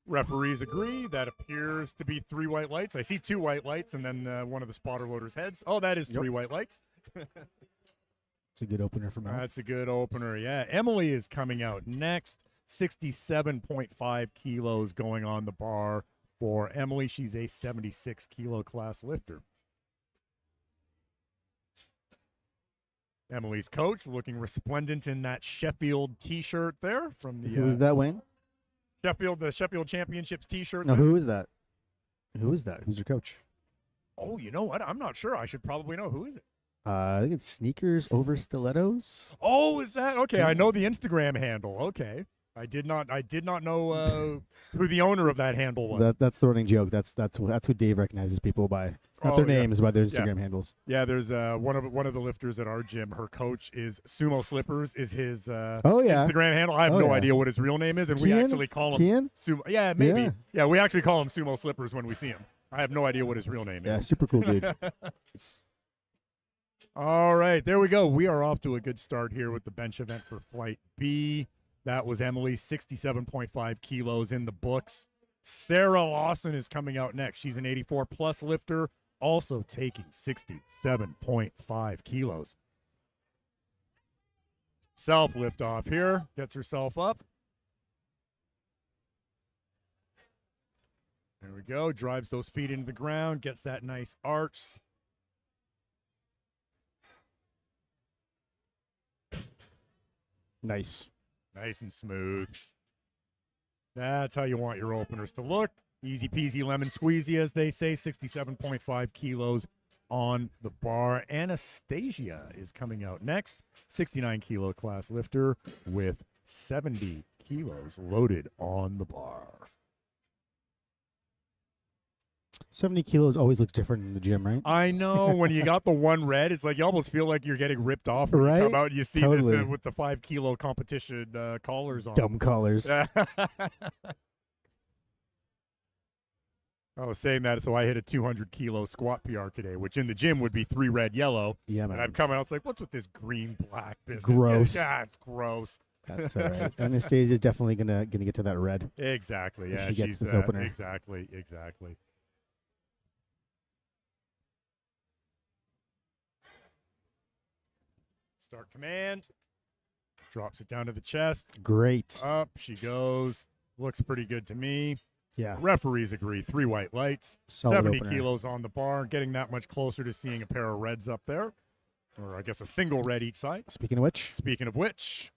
Referees agree. That appears to be 3 white lights. I see 2 white lights and then one of the spotter loaders' heads. Oh, that is 3 white lights. It's a good opener for Mel. That's a good opener, yeah. Emily is coming out next. 67.5 kilos going on the bar for Emily. She's a 76-kilo class lifter. Emily's coach looking resplendent in that Sheffield T-shirt there from the Who is that, Wayne? the Sheffield Championships T-shirt. No, there. who is that? Who is that? Who's your coach? Oh, you know what? I'm not sure. I should probably know. Who is it? I think it's Sneakers Over Stilettos. Oh, is that okay? I know the Instagram handle. Okay, I did not know who the owner of that handle was. That's the running joke. That's what Dave recognizes people by. Not their names, by their Instagram handles. Yeah, there's one of the lifters at our gym. Her coach is Sumo Slippers. Is his Instagram handle? I have no idea what his real name is, and we actually call him Sumo. Yeah, maybe. Yeah, we actually call him Sumo Slippers when we see him. I have no idea what his real name is. Yeah, super cool dude. All right, there we go. We are off to a good start here with the bench event for Flight B. That was Emily, 67.5 kilos in the books. Sarah Lawson is coming out next. She's an 84-plus lifter, also taking 67.5 kilos. Self lift off here. Gets herself up. There we go. Drives those feet into the ground. Gets that nice arch. Nice. Nice and smooth. That's how you want your openers to look. Easy peasy lemon squeezy, as they say. 67.5 kilos on the bar. Anastasia is coming out next. 69-kilo class lifter with 70 kilos loaded on the bar. 70 kilos always looks different in the gym, right? I know. When you got the one red, it's like you almost feel like you're getting ripped off when you come out and you see this with the 5-kilo competition collars on. Dumb collars. I was saying that, so I hit a 200-kilo squat PR today, which in the gym would be 3 red, yellow. Yeah, man. And I'd come out, I was like, what's with this green, black business? Gross. Yeah, it's gross. That's all right. Anastasia's definitely gonna get to that red. Exactly. Yeah, she gets this opener. Exactly. Start command. Drops it down to the chest. Great. Up she goes. Looks pretty good to me. Yeah. Referees agree. 3 white lights. Solid 70 opener. kilos on the bar. Getting that much closer to seeing a pair of reds up there. Or I guess a single red each side. Speaking of which,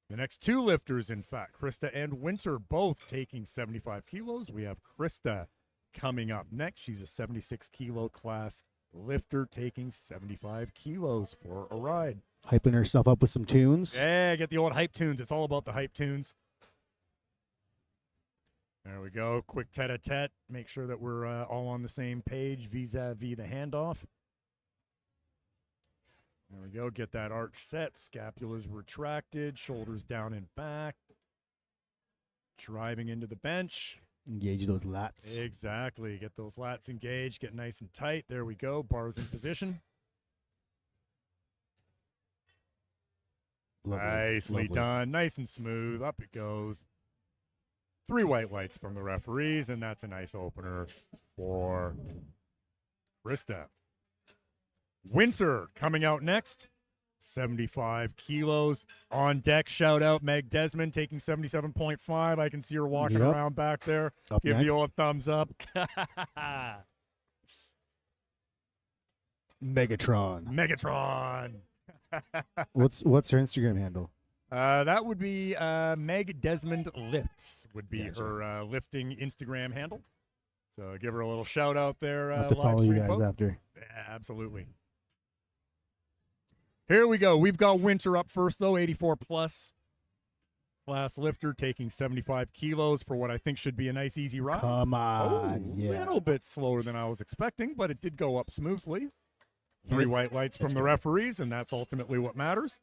the next 2 lifters, in fact, Krista and Winter, both taking 75 kilos. We have Krista coming up next. She's a 76-kilo class lifter taking 75 kilos for a ride. hyping herself up with some tunes. Yeah, get the old hype tunes. It's all about the hype tunes. There we go. Quick tete-a-tete. Make sure that we're all on the same page vis-a-vis the handoff. There we go. Get that arch set. Scapula's retracted. Shoulders down and back. Driving into the bench. Engage those lats. Exactly. Get those lats engaged. Get nice and tight. There we go. Bars in position. Lovely. Nicely Lovely. done. Nice and smooth. Up it goes. 3 white lights from the referees, and that's a nice opener for Krista. Winter coming out next. 75 kilos on deck. Shout out Meg Desmond taking 77.5. I can see her walking Yep. around back there. Up Give next. the old thumbs up. Megatron. Megatron. What's her Instagram handle? That would be Meg Desmond Lifts would be Gotcha. her lifting Instagram handle. So give her a little shout out there. I'll have to live follow you stream guys folks. after. Yeah, absolutely. Here we go. We've got Winter up first, though, 84 plus. Class lifter taking 75 kilos for what I think should be a nice, easy ride. Come A on. Yeah. little bit slower than I was expecting, but it did go up smoothly. 3 Yeah, white lights from that's the good. referees, and that's ultimately what matters.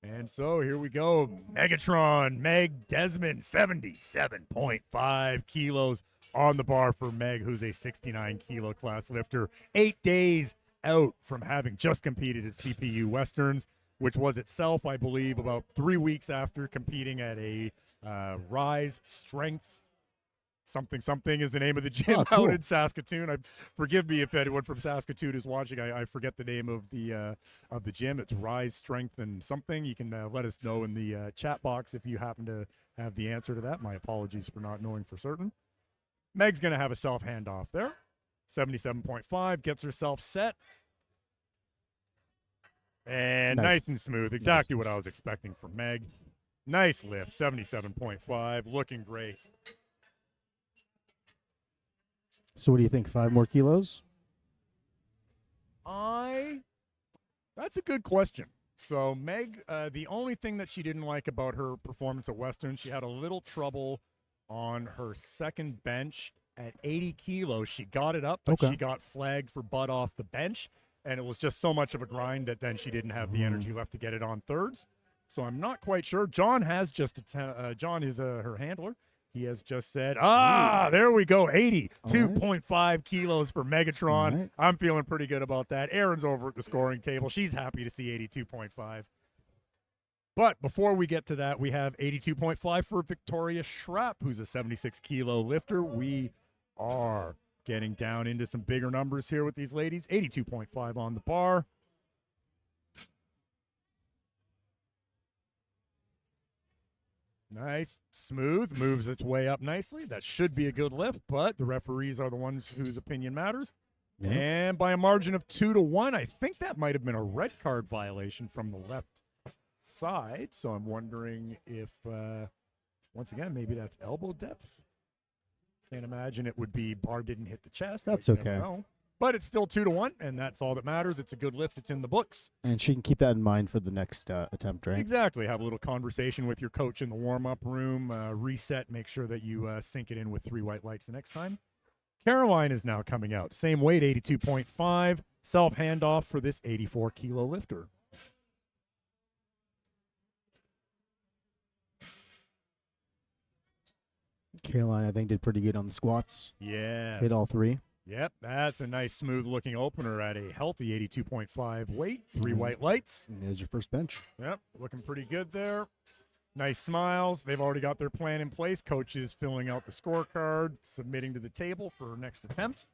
And so here we go. Megatron, Meg Desmond, 77.5 kilos on the bar for Meg, who's a 69-kilo class lifter. 8 days out from having just competed at CPU Westerns, which was itself, I believe, about 3 weeks after competing at a Rise Strength something is the name of the gym Oh, cool. out in Saskatoon. Forgive me if anyone from Saskatoon is watching. I forget the name of the gym. It's Rise Strength and something. You can let us know in the chat box if you happen to have the answer to that. My apologies for not knowing for certain. Meg's going to have a self handoff there. 77.5, gets herself set. And nice and smooth. Exactly what I was expecting from Meg. Nice lift, 77.5, looking great. So what do you think? 5 more kilos? That's a good question. So Meg, the only thing that she didn't like about her performance at Western, she had a little trouble on her second bench at 80 kilos. She got it up, but Okay. she got flagged for butt off the bench, and it was just so much of a grind that then she didn't have the energy left to get it on thirds. So I'm not quite sure. John has just John is her handler. He has just said, there we go, 82.5 kilos for Megatron. All right. I'm feeling pretty good about that. Erin's over at the scoring table. She's happy to see 82.5. But before we get to that, we have 82.5 for Victoria Schrapp, who's a 76-kilo lifter. We are getting down into some bigger numbers here with these ladies. 82.5 on the bar. Nice, smooth, moves its way up nicely. That should be a good lift, but the referees are the ones whose opinion matters. Yeah. And by a margin of 2-1, I think that might have been a red card violation from the left side. So I'm wondering if, once again, maybe that's elbow depth. Can't imagine it would be bar didn't hit the chest. but That's you never okay. know. But it's still 2-1, and that's all that matters. It's a good lift. It's in the books. And she can keep that in mind for the next attempt, right? Exactly. Have a little conversation with your coach in the warm-up room. Reset. Make sure that you sink it in with 3 white lights the next time. Caroline is now coming out. Same weight, 82.5. Self handoff for this 84-kilo lifter. Caroline, I think, did pretty good on the squats. Yes. Hit all 3. Yep. That's a nice, smooth-looking opener at a healthy 82.5 weight. 3 white lights. And there's your first bench. Yep, looking pretty good there. Nice smiles. They've already got their plan in place. Coach is filling out the scorecard, submitting to the table for her next attempt.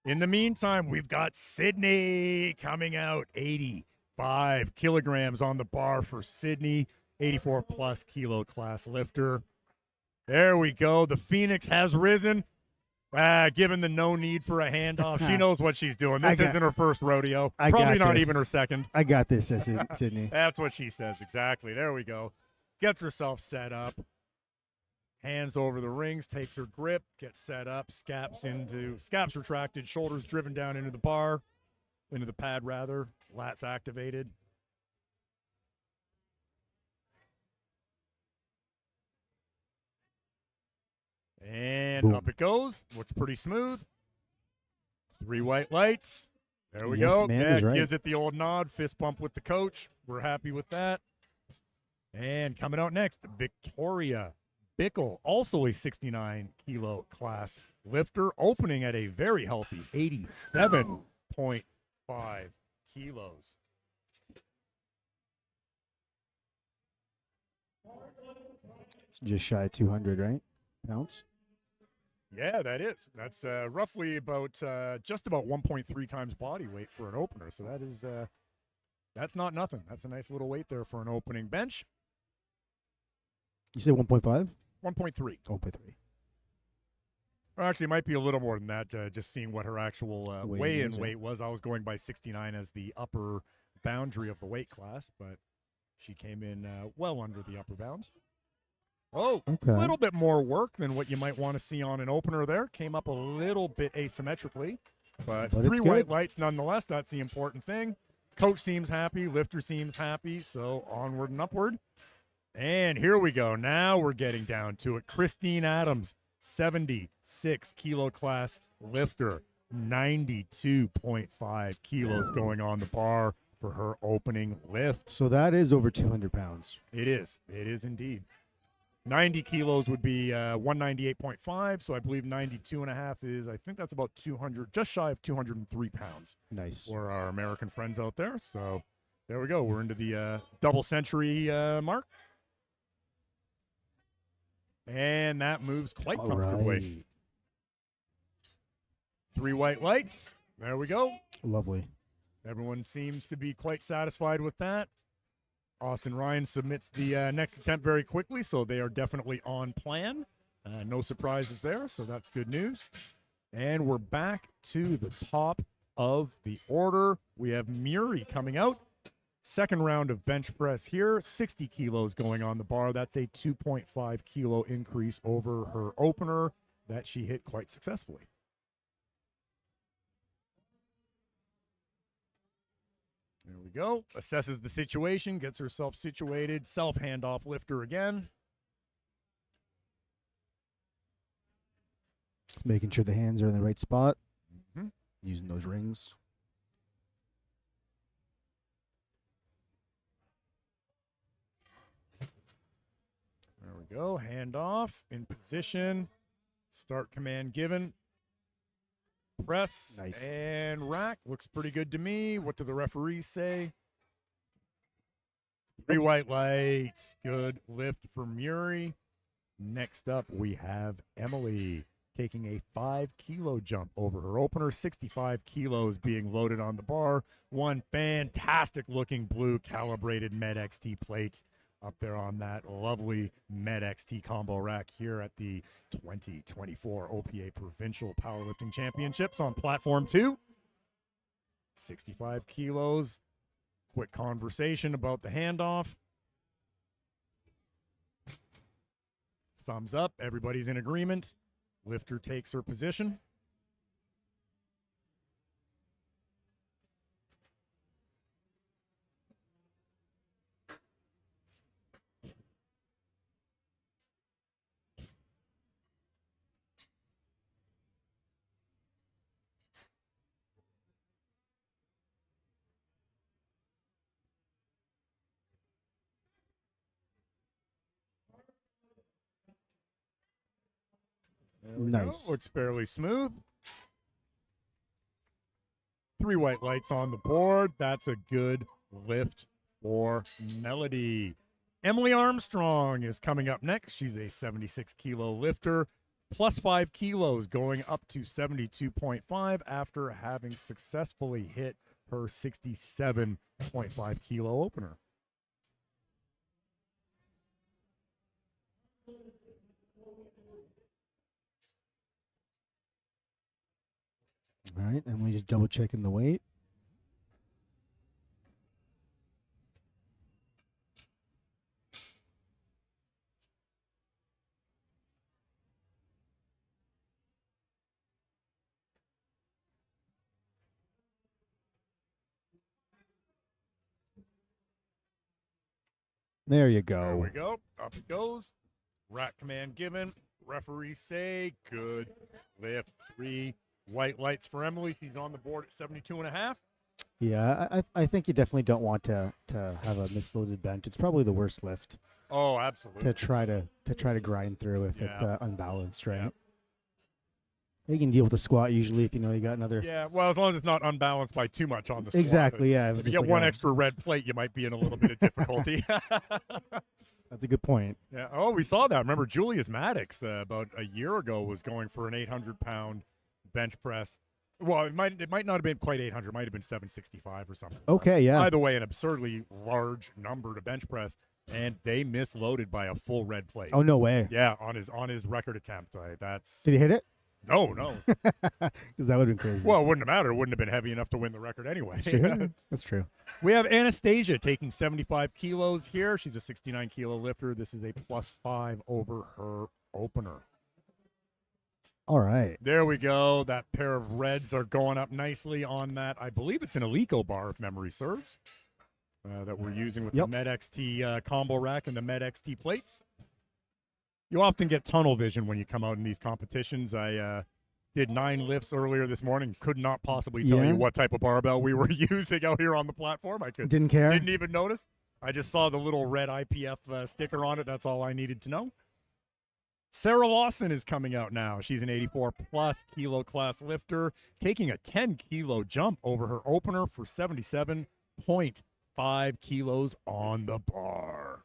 In the meantime, we've got Sydney coming out. 85 kilograms on the bar for Sydney. 84-plus kilo class lifter. There we go. The Phoenix has risen. Given the no need for a handoff, she knows what she's doing. This isn't her first rodeo. I Probably got not this. even her second. I got this, Sydney. That's what she says, exactly. There we go. Gets herself set up. Hands over the rings, takes her grip, gets set up, scaps retracted, shoulders driven down into the bar, into the pad rather, lats activated. And up it goes. Looks pretty smooth. 3 white lights. There we Yes, go. man Yeah, is right. gives it the old nod. Fist bump with the coach. We're happy with that. And coming out next, Victoria Bickle, also a 69 kilo class lifter, opening at a very healthy 87.5 kilos. It's just shy of 200, right? Pounds. Yeah, that is. That's roughly about just about 1.3 times body weight for an opener. So that is that's not nothing. That's a nice little weight there for an opening bench. You said 1.5? 1.3. 1.3. Or actually, it might be a little more than that. Just seeing what her actual weigh-in is, yeah. weight was. I was going by 69 as the upper boundary of the weight class, but she came in well under the upper bounds. Oh, Okay. a little bit more work than what you might want to see on an opener there. Came up a little bit asymmetrically, but But 3 it's white good. lights nonetheless. That's the important thing. Coach seems happy. Lifter seems happy. So onward and upward. And here we go. Now we're getting down to it. Christine Adams, 76 kilo class lifter, 92.5 kilos going on the bar for her opening lift. So that is over 200 pounds. It is. It is indeed. 90 kilos would be 198.5. So I believe 92.5 is, I think that's about 200, just shy of 203 pounds Nice. for our American friends out there. So there we go. We're into the double century mark. And that moves quite All comfortably. right. 3 white lights. There we go. Lovely. Everyone seems to be quite satisfied with that. Austin Ryan submits the next attempt very quickly, so they are definitely on plan. No surprises there, so that's good news. And we're back to the top of the order. We have Muri coming out. Second round of bench press here, 60 kilos going on the bar. That's a 2.5 kilo increase over her opener that she hit quite successfully. There we go. Assesses the situation, gets herself situated. Self handoff lifter again. Making sure the hands are in the right spot. Mhm. Using those rings. There we go. Handoff in position. Start command given. Press Nice. and rack. Looks pretty good to me. What do the referees say? 3 white lights. Good lift for Muri. Next up, we have Emily taking a 5 kilo jump over her opener. 65 kilos being loaded on the bar. One fantastic looking blue calibrated Med XT plates up there on that lovely Med XT combo rack here at the 2024 OPA Provincial Powerlifting Championships on Platform 2. 65 kilos. Quick conversation about the handoff. Thumbs up. Everybody's in agreement. Lifter takes her position. There we go. Nice. Looks fairly smooth. 3 white lights on the board. That's a good lift for Melody. Emily Armstrong is coming up next. She's a 76 kilo lifter, plus 5 kilos, going up to 72.5 after having successfully hit her 67.5 kilo opener. All right. Emily just double checking the weight. There you There go. we go. Up it goes. Rack command given. Referees say good lift. 3 white lights for Emily. She's on the board at 72.5. Yeah, I think you definitely don't want to have a misloaded bench. It's probably the worst lift Oh, absolutely. to try to grind through if it's unbalanced, right? Yep. You can deal with the squat usually if you know you got another. Yeah, well, as long as it's not unbalanced by too much on the squat. Exactly. Yeah. If you just get like one a- extra red plate, you might be in a little bit of difficulty. That's a good point. Yeah. Oh, we saw that. Remember, Julius Maddox about a year ago was going for an 800-pound bench press. Well, it might not have been quite 800. It might have been 765 or something. Okay. Yeah. Either way, an absurdly large number to bench press, and they misloaded by a full red plate. Oh no way. Yeah, on his record attempt. That's Did he hit it? no. Because that would have been crazy. Well, it wouldn't have mattered. It wouldn't have been heavy enough to win the record anyway. That's true. That's true. We have Anastasia taking 75 kilos here. She's a 69-kilo lifter. This is a +5 over her opener. All right. There we go. That pair of reds are going up nicely on that. I believe it's an Eleiko bar, if memory serves, that we're using with the Med XT combo rack and the Med XT plates. You often get tunnel vision when you come out in these competitions. I did 9 lifts earlier this morning. Could not possibly tell Yeah. you what type of barbell we were using out here on the platform. I Didn't care. didn't even notice. I just saw the little red IPF sticker on it. That's all I needed to know. Sarah Lawson is coming out now. She's an 84-plus kilo class lifter, taking a 10-kilo jump over her opener for 77.5 kilos on the bar.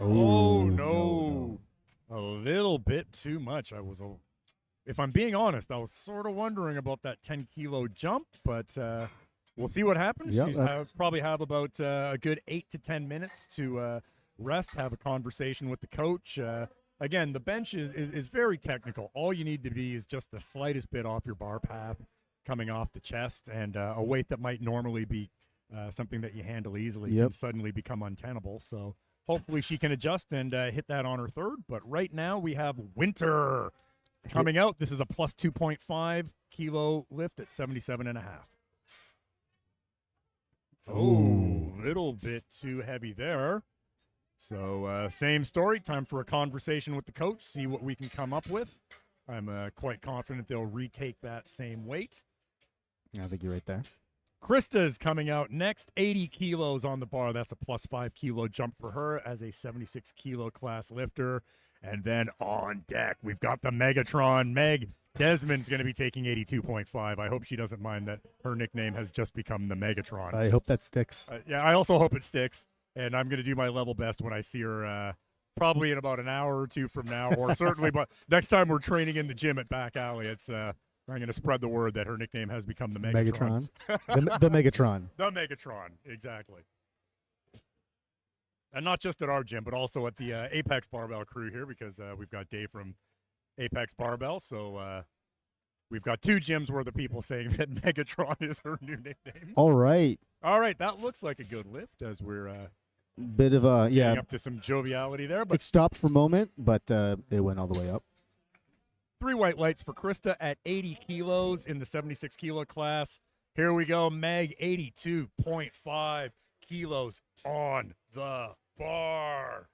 Oh, no. A little bit too much. If I'm being honest, I was sort of wondering about that 10-kilo jump, but we'll see what happens. Yeah, She's probably have about a good 8 to 10 minutes to rest, have a conversation with the coach. Again, the bench is very technical. All you need to be is just the slightest bit off your bar path coming off the chest, and a weight that might normally be something that you handle easily can suddenly become untenable. So hopefully she can adjust and hit that on her third. But right now we have Winter coming out. This is a plus 2.5 kilo lift at 77.5. Oh, little bit too heavy there. So same story. Time for a conversation with the coach, see what we can come up with. I'm quite confident they'll retake that same weight. I think you're right there. Krista's coming out next, 80 kilos on the bar. That's a plus 5 kilo jump for her as a 76 kilo class lifter. And then on deck, we've got the Megatron. Meg Desmond's going to be taking 82.5. I hope she doesn't mind that her nickname has just become the Megatron. I hope that sticks. Yeah, I also hope it sticks. And I'm going to do my level best when I see her probably in about an hour or two from now, or certainly but next time we're training in the gym at Back Alley. It's I'm going to spread the word that her nickname has become the Megatron. the Megatron. The Megatron, exactly. And not just at our gym, but also at the Apex Barbell crew here, because we've got Dave from Apex Barbell. So we've got 2 gyms where the people saying that Megatron is her new nickname. All right. All right, that looks like a good lift as we're Bit of a getting up to some joviality there. But It stopped for a moment, but it went all the way up. 3 white lights for Krista at 80 kilos in the 76 kilo class. Here we go, Meg, 82.5 kilos on the bar.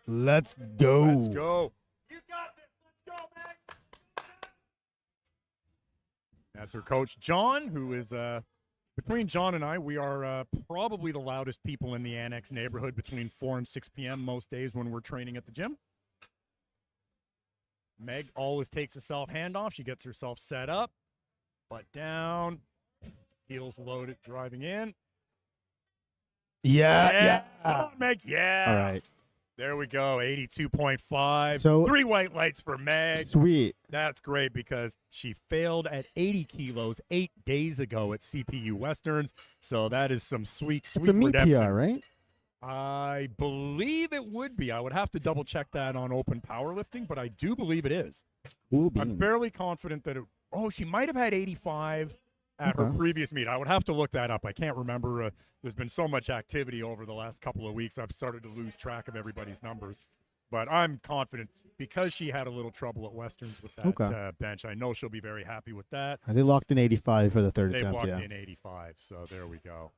Let's go. Let's go. You got this. Let's go, Meg. That's her coach, John, who is, between John and I, we are probably the loudest people in the Annex neighborhood between 4 and 6 p.m. most days when we're training at the gym. Meg always takes a self-handoff. She gets herself set up, butt down, heels loaded, driving in. Yeah. Come on, Meg. Yeah. All right. There we go, 82.5. So 3 white lights for Meg. sweet. That's great because she failed at 80 kilos 8 days ago at CPU Westerns. So that is some sweet It's a meat redemption. PR, right? I believe it would be. I would have to double check that on Open Powerlifting, but I do believe it is. Cool I'm beans. fairly confident that she might have had 85 at her Okay. previous meet. I would have to look that up. I can't remember. There's been so much activity over the last couple of weeks. I've started to lose track of everybody's numbers. But I'm confident because she had a little trouble at Westerns with that Okay. bench. I know she'll be very happy with that. They locked in 85 for the third They've attempt. locked Yeah. in 85, so there we go.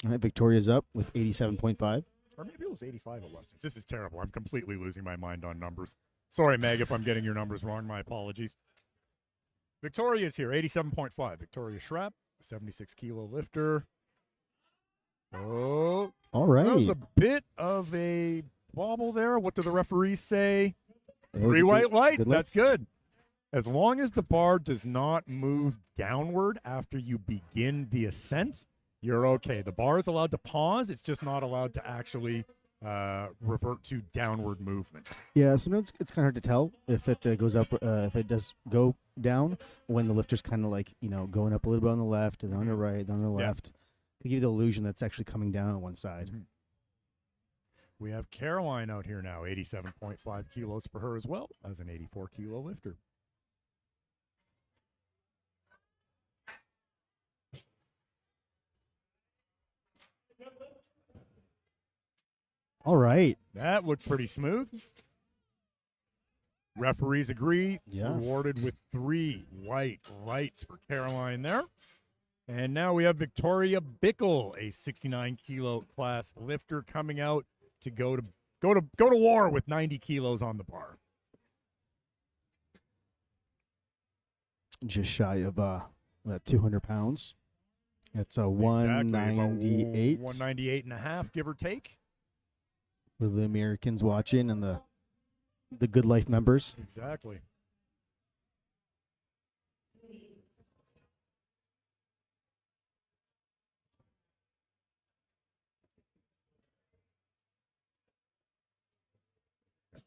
All right, Victoria's up with 87.5. Or maybe it was 85 at Westerns. This is terrible. I'm completely losing my mind on numbers. Sorry, Meg, if I'm getting your numbers wrong. My apologies. Victoria's here, 87.5. Victoria Schrapp, 76-kilo lifter. Oh, All right. that was a bit of a wobble there. What do the referees say? That was 3 a white good- lights. good That's good. As long as the bar does not move downward after you begin the ascent, you're okay. The bar is allowed to pause. It's just not allowed to actually revert to downward movement. Yeah, sometimes it's kind of hard to tell if it goes up, if it does go down when the lifter's kind of like, going up a little bit on the left and then on the right, then on the Yeah. left. Could give you the illusion that's actually coming down on one side. Mhm. We have Caroline out here now, 87.5 kilos for her as well as an 84-kilo lifter. All right. That looked pretty smooth. Referees agree. Yeah. Rewarded with 3 white lights for Caroline there. And now we have Victoria Bickle, a 69-kilo class lifter, coming out to go to war with 90 kilos on the bar. Just shy of about 200 pounds. It's a Exactly, 198 about 198 and a half, give or take. for the Americans watching and the Good Life members. Exactly.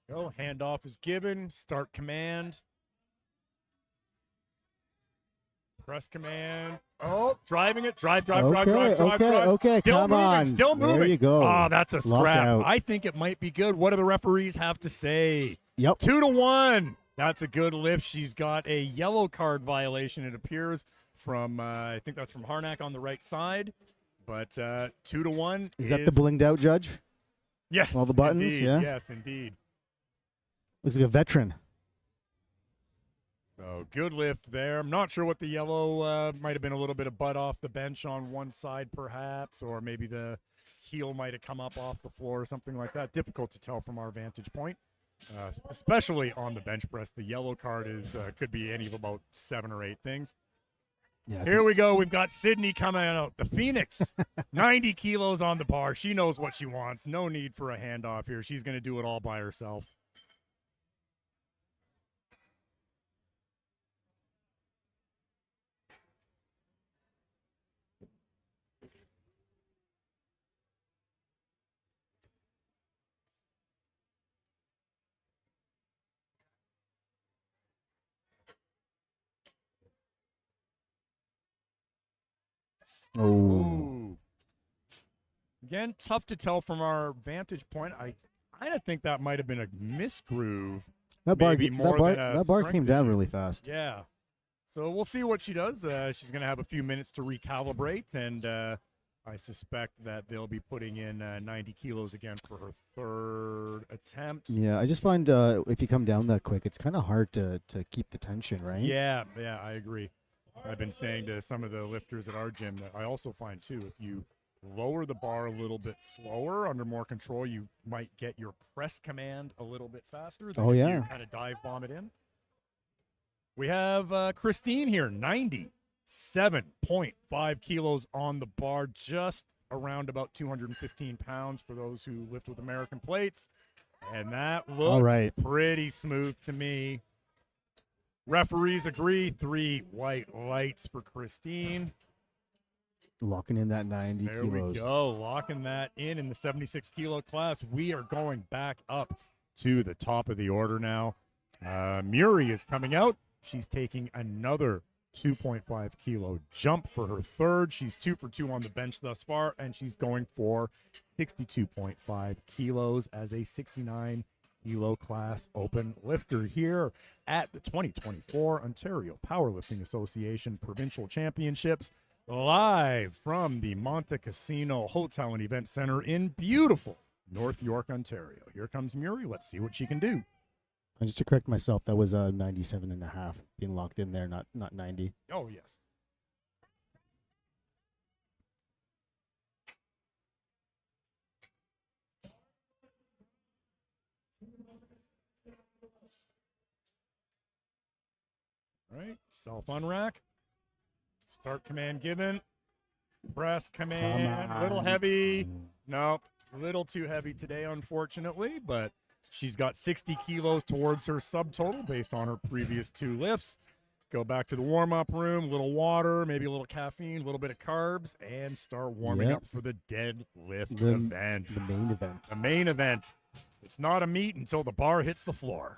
Go. Handoff is given. Start command. Press command. Oh, driving it. Drive. Okay, Still come moving. on. Still moving. There you go. Oh, that's a Lock scrap. out. I think it might be good. What do the referees have to say? Yep. 2-1. That's a good lift. She's got a yellow card violation, it appears, from, I think that's from Harnack on the right side. But 2-1. Is that the blinged out judge? Yes. all the buttons? Indeed. Yeah. Yes, indeed. Looks like a veteran. So good lift there. I'm not sure what the yellow might have been a little bit of butt off the bench on one side, perhaps, or maybe the heel might have come up off the floor or something like that. Difficult to tell from our vantage point, especially on the bench press. The yellow card is could be any of about 7 or 8 things. Yeah. Here we go. We've got Sydney coming out. The Phoenix, 90 kilos on the bar. She knows what she wants. No need for a handoff here. She's going to do it all by herself. Oh. Ooh. Again, tough to tell from our vantage point. I kind of think that might have been a misgroove. That bar, maybe more than a that bar strength came down issue. really fast. Yeah. So we'll see what she does. She's going to have a few minutes to recalibrate, and I suspect that they'll be putting in 90 kilos again for her third attempt. Yeah, I just find if you come down that quick, it's kind of hard to keep the tension, right? Yeah, I agree. I've been saying to some of the lifters at our gym that I also find, too, if you lower the bar a little bit slower, under more control, you might get your press command a little bit faster than Oh, if yeah. you kind of dive bomb it in. We have Christine here, 97.5 kilos on the bar, just around about 215 pounds for those who lift with American plates. And that looked right. pretty smooth to me. Referees agree, 3 white lights for Christine. Locking in that 90 There kilos. we go, locking that in the 76-kilo class. We are going back up to the top of the order now. Muri is coming out. She's taking another 2.5 kilo jump for her third. She's 2 for 2 on the bench thus far, and she's going for 62.5 kilos as a 69-kilo class open lifter here at the 2024 Ontario Powerlifting Association Provincial Championships, live from the Monte Casino Hotel and Event Center in beautiful North York, Ontario. Here comes Muri. Let's see what she can do. And just to correct myself, that was 97.5 being locked in there, not 90. Oh, yes. All right, self-unrack. Start command given. Press command. A little heavy. Nope, a little too heavy today, unfortunately, but she's got 60 kilos towards her subtotal based on her previous 2 lifts. Go back to the warm-up room, a little water, maybe a little caffeine, a little bit of carbs, and start warming up for the deadlift event. The main event. The main event. It's not a meet until the bar hits the floor.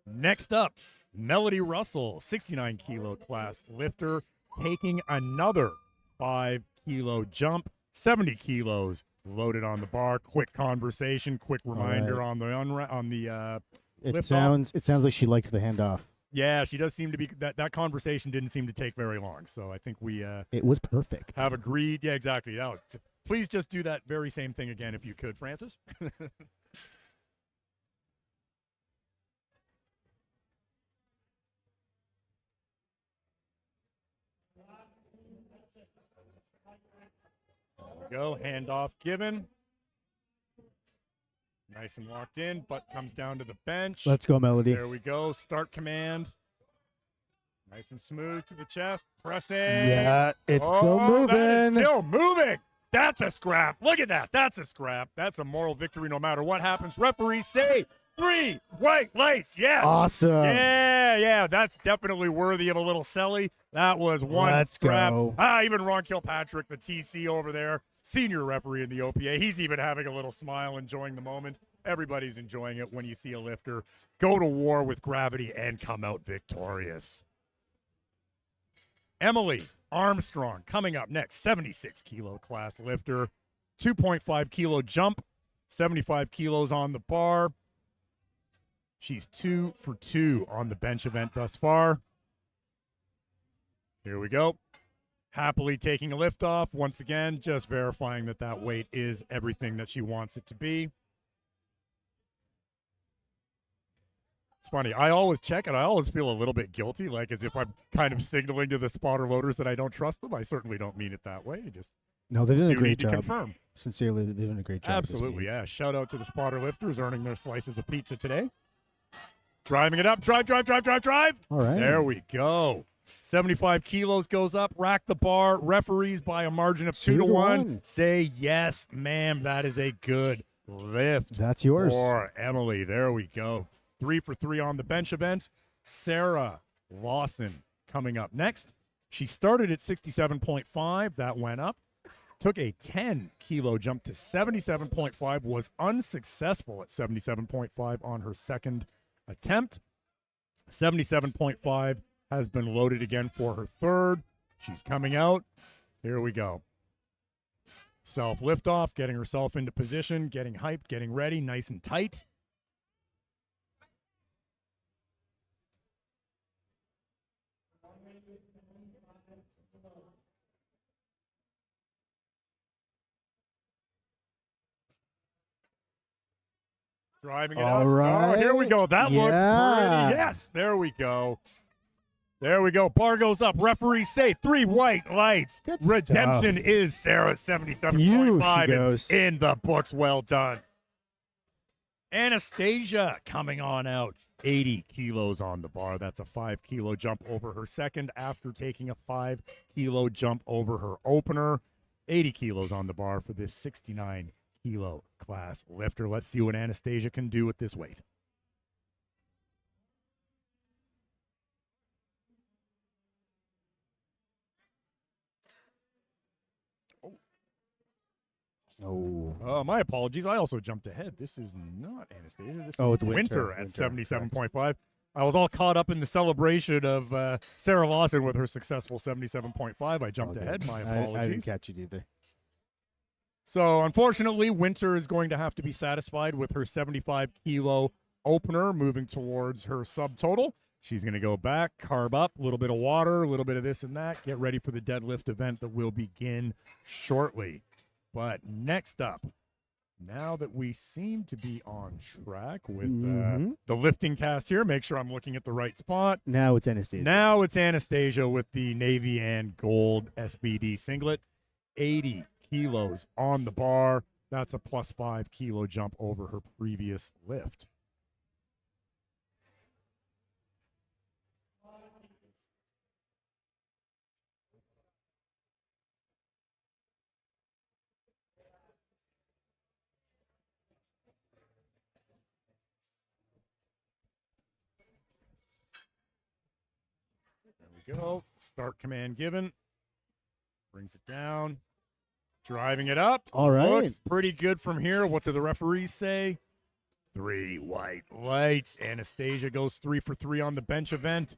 Next up, Melody Russell, 69-kilo class lifter, taking another 5-kilo jump, 70 kilos loaded on the bar. Quick conversation, quick reminder on the It sounds like she likes the handoff. Yeah, she does seem to be that conversation didn't seem to take very long. So I think we it was perfect. Have agreed. Yeah, exactly. Now, please just do that very same thing again if you could, Francis. Go, handoff given. Nice and locked in. Butt comes down to the bench. Let's go, Melody. There we go. Start command. Nice and smooth to the chest. Pressing. Yeah, it's still moving. That is still moving. That's a scrap. Look at that. That's a scrap. That's a moral victory no matter what happens. Referees say 3 white lights. Yes. Awesome. Yeah. That's definitely worthy of a little selly. That was one scrap. Go. Even Ron Kilpatrick, the TC over there, senior referee in the OPA, he's even having a little smile, enjoying the moment. Everybody's enjoying it when you see a lifter go to war with gravity and come out victorious. Emily Armstrong coming up next, 76-kilo class lifter, 2.5-kilo jump, 75 kilos on the bar. She's 2 for 2 on the bench event thus far. Here we go. Happily taking a lift off. Once again, just verifying that that weight is everything that she wants it to be. It's funny. I always check it. I always feel a little bit guilty, like as if I'm kind of signaling to the spotter loaders that I don't trust them. I certainly don't mean it that way. No, they did a great job. To confirm. Sincerely, they're doing a great job. Absolutely, yeah. Shout out to the spotter lifters earning their slices of pizza today. Driving it up. Drive. All right. There we go. 75 kilos goes up. Rack the bar. Referees by a margin of 2 to 1. Say yes, ma'am. That is a good lift. That's yours. For Emily. There we go. 3 for 3 on the bench event. Sarah Lawson coming up next. She started at 67.5. That went up. Took a 10-kilo jump to 77.5. Was unsuccessful at 77.5 on her second attempt. 77.5 has been loaded again for her third. She's coming out. Here we go. Self liftoff, getting herself into position, getting hyped, getting ready, nice and tight. Driving it All up. right. Oh, here we go. That looks pretty. Yes, there we go. There we go. Bar goes up. Referees say 3 white lights. Good Redemption stuff. is Sarah 77.5 goes. in the books. Well done. Anastasia coming on out. 80 kilos on the bar. That's a 5-kilo jump over her second after taking a 5-kilo jump over her opener. 80 kilos on the bar for this 69-kilo class lifter. Let's see what Anastasia can do with this weight. Oh. My apologies. I also jumped ahead. This is not Anastasia. This Oh, is it's Winter. at 77.5. I was all caught up in the celebration of Sarah Lawson with her successful 77.5. I jumped ahead. My apologies. I didn't catch it either. So, unfortunately, Winter is going to have to be satisfied with her 75-kilo opener, moving towards her subtotal. She's going to go back, carb up, a little bit of water, a little bit of this and that, get ready for the deadlift event that will begin shortly. But next up, now that we seem to be on track with Mhm. the lifting cast here, make sure I'm looking at the right spot. Now it's Anastasia. Now it's Anastasia with the navy and gold SBD singlet. 80 kilos on the bar. That's a plus 5 kilo jump over her previous lift. There we go. Start command given. Brings it down. Driving it up. All right. Looks pretty good from here. What do the referees say? 3 white lights. Anastasia goes 3 for 3 on the bench event.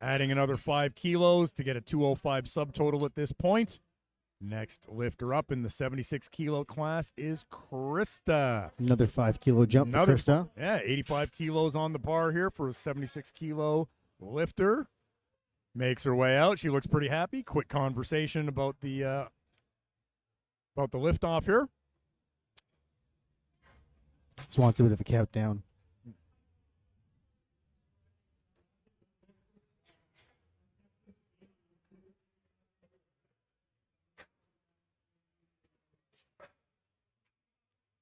Adding another 5 kilos to get a 205 subtotal at this point. Next lifter up in the 76 kilo class is Krista. Another 5 kilo jump for Krista. Yeah, 85 kilos on the bar here for a 76 kilo lifter. Makes her way out. She looks pretty happy. Quick conversation about the lift off here. Just wants a bit of a countdown.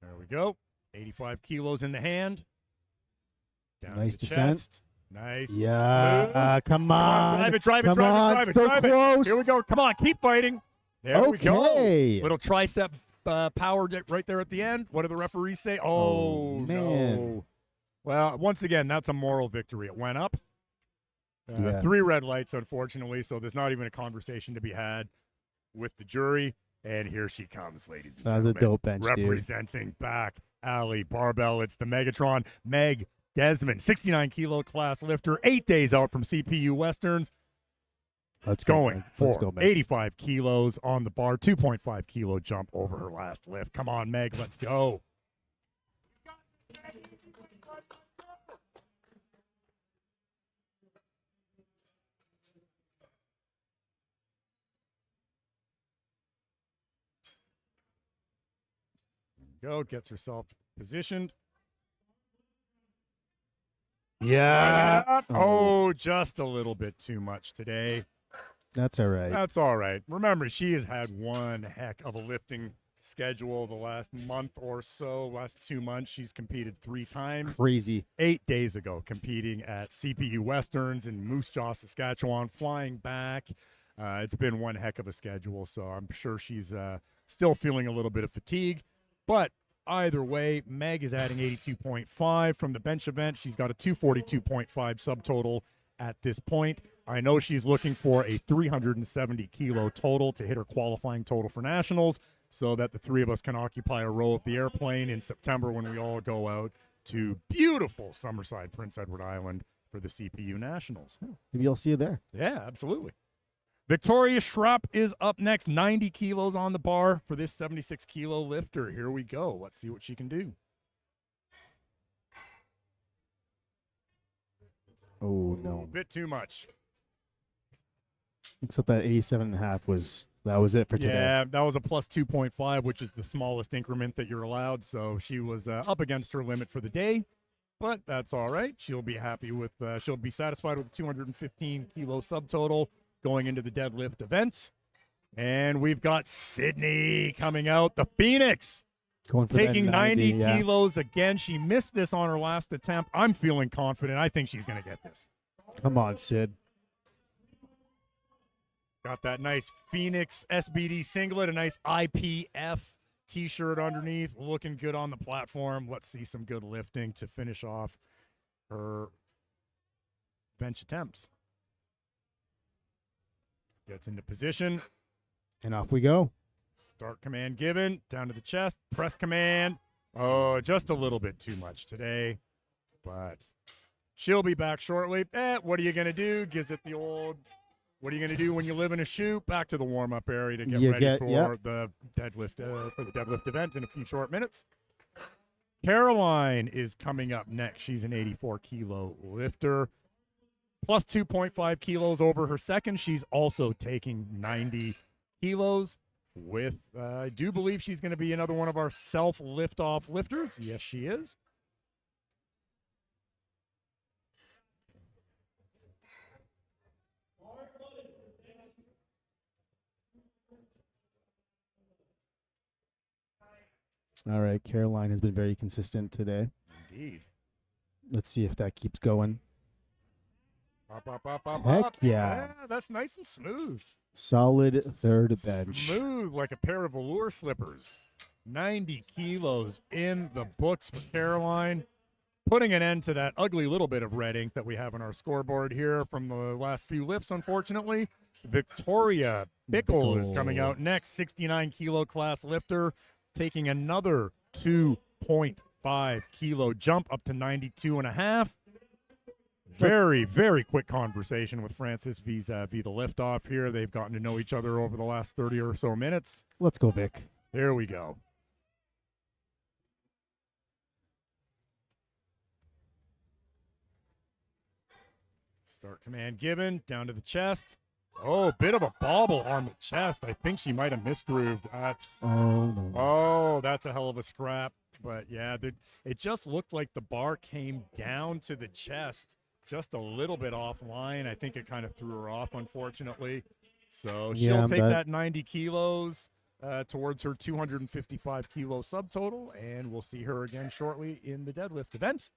There we go. 85 kilos in the hand. Down Nice to the descent. chest. Nice. Yeah, Smooth. come on. Drive it, drive it, Come drive on, it, drive it, so drive it. close. Here we go. Come on, keep fighting. There we go. Okay. Little tricep power right there at the end. What do the referees say? Oh, man. no. Well, once again, that's a moral victory. It went up. Yeah. 3 red lights, unfortunately, so there's not even a conversation to be had with the jury. And here she comes, ladies and That was a gentlemen. dope bench, dude. Representing back alley barbell. It's the Megatron, Meg Desmond, 69 kilo class lifter, 8 days out from CPU Westerns. Let's go, Going Meg. for Let's go, Meg. 85 kilos on the bar, 2.5 kilo jump over her last lift. Come on, Meg, let's go. Go, gets herself positioned. Yeah. Oh, just a little bit too much today. That's all right. That's all right. Remember, she has had one heck of a lifting schedule the last month or so. Last 2 months, she's competed 3 times. Crazy. 8 days ago, competing at CPU Westerns in Moose Jaw, Saskatchewan, flying back. It's been one heck of a schedule, so I'm sure she's still feeling a little bit of fatigue. But either way, Meg is adding 82.5 from the bench event. She's got a 242.5 subtotal at this point. I know she's looking for a 370 kilo total to hit her qualifying total for nationals so that the 3 of us can occupy a row of the airplane in September when we all go out to beautiful Summerside, Prince Edward Island for the CPU Nationals. Maybe I'll see you there. Yeah, absolutely. Victoria Schrupp is up next, 90 kilos on the bar for this 76 kilo lifter. Here we go. Let's see what she can do. Oh, no. A bit too much. Except that 87.5 was it for today. Yeah, that was a plus 2.5, which is the smallest increment that you're allowed. So she was up against her limit for the day, but that's all right. She'll be happy with, she'll be satisfied with 215 kilo subtotal going into the deadlift event. And we've got Sydney coming out, the Phoenix, Going for taking that 90 yeah. kilos again. She missed this on her last attempt. I'm feeling confident. I think she's going to get this. Come on, Sid. Got that nice Phoenix SBD singlet, a nice IPF t-shirt underneath, looking good on the platform. Let's see some good lifting to finish off her bench attempts. Gets into position. And off we go. Start command given. Down to the chest. Press command. Oh, just a little bit too much today. But she'll be back shortly. What are you going to do? Gives it the old, what are you going to do when you live in a shoe? Back to the warm-up area to get ready for the deadlift event in a few short minutes. Caroline is coming up next. She's an 84 kilo lifter. Plus 2.5 kilos over her second. She's also taking 90 kilos. with, I do believe she's going to be another one of our self lift-off lifters. Yes, she is. All right, Caroline has been very consistent today. Indeed. Let's see if that keeps going. Up. Heck yeah. That's nice and smooth. Solid third bench. Smooth like a pair of velour slippers. 90 kilos in the books for Caroline. Putting an end to that ugly little bit of red ink that we have on our scoreboard here from the last few lifts, unfortunately. Victoria Bickle is coming out next. 69 kilo class lifter, taking another 2.5 kilo jump up to 92.5. Very, very quick conversation with Francis vis-a-vis the liftoff here. They've gotten to know each other over the last 30 or so minutes. Let's go, Vic. There we go. Start command given, down to the chest. Oh, bit of a bobble on the chest. I think she might have misgrooved. That's a hell of a scrap. But yeah, it just looked like the bar came down to the chest just a little bit offline. I think it kind of threw her off, unfortunately. So she'll take that 90 kilos towards her 255 kilo subtotal, and we'll see her again shortly in the deadlift event.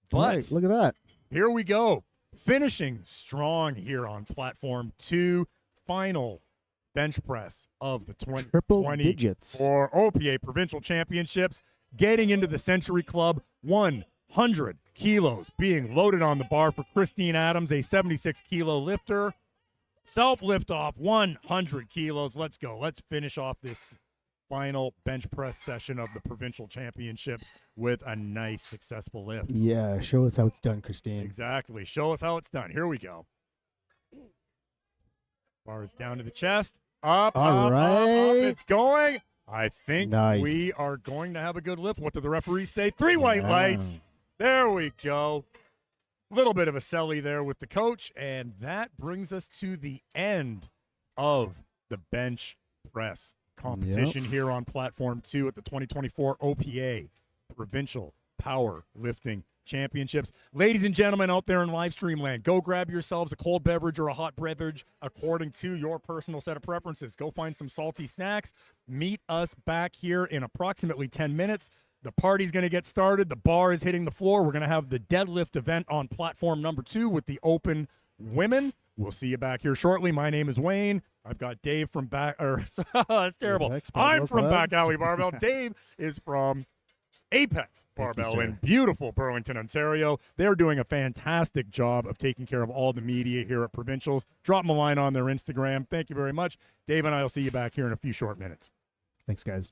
But right, look at that. Here we go. Finishing strong here on platform 2, final bench press of the 2024 OPA Provincial Championships. Getting into the Century Club, 100 kilos being loaded on the bar for Christine Adams, a 76 kilo lifter. Self lift off 100 kilos. Let's go. Let's finish off this final bench press session of the Provincial Championships with a nice, successful lift. Yeah, show us how it's done, Christine. Exactly. Show us how it's done. Here we go. Bar is down to the chest. Up, All right. It's going. I think we are going to have a good lift. What do the referees say? 3 white lights. There we go. A little bit of a selly there with the coach, and that brings us to the end of the bench press competition here on Platform 2 at the 2024 OPA Provincial Power Lifting Championships. Ladies and gentlemen out there in live stream land, go grab yourselves a cold beverage or a hot beverage according to your personal set of preferences. Go find some salty snacks. Meet us back here in approximately 10 minutes. The party's going to get started. The bar is hitting the floor. We're going to have the deadlift event on platform number 2 with the open women. We'll see you back here shortly. My name is Wayne. I've got Dave from back, that's terrible. I'm from Back Alley Barbell. Dave is from Apex Barbell in beautiful Burlington, Ontario. They're doing a fantastic job of taking care of all the media here at Provincials. Drop them a line on their Instagram. Thank you very much. Dave and I will see you back here in a few short minutes. Thanks, guys.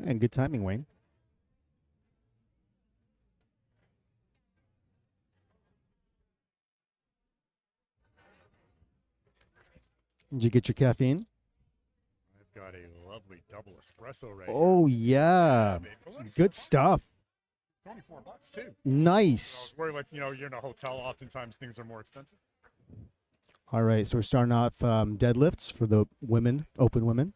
And good timing, Wayne. Did you get your caffeine? I've got a lovely double espresso right Oh, yeah. here. Yeah, baby. Good stuff. It's only $4 too. Nice. Where, like, you're in a hotel, oftentimes things are more expensive. All right, so we're starting off deadlifts for the women, open women.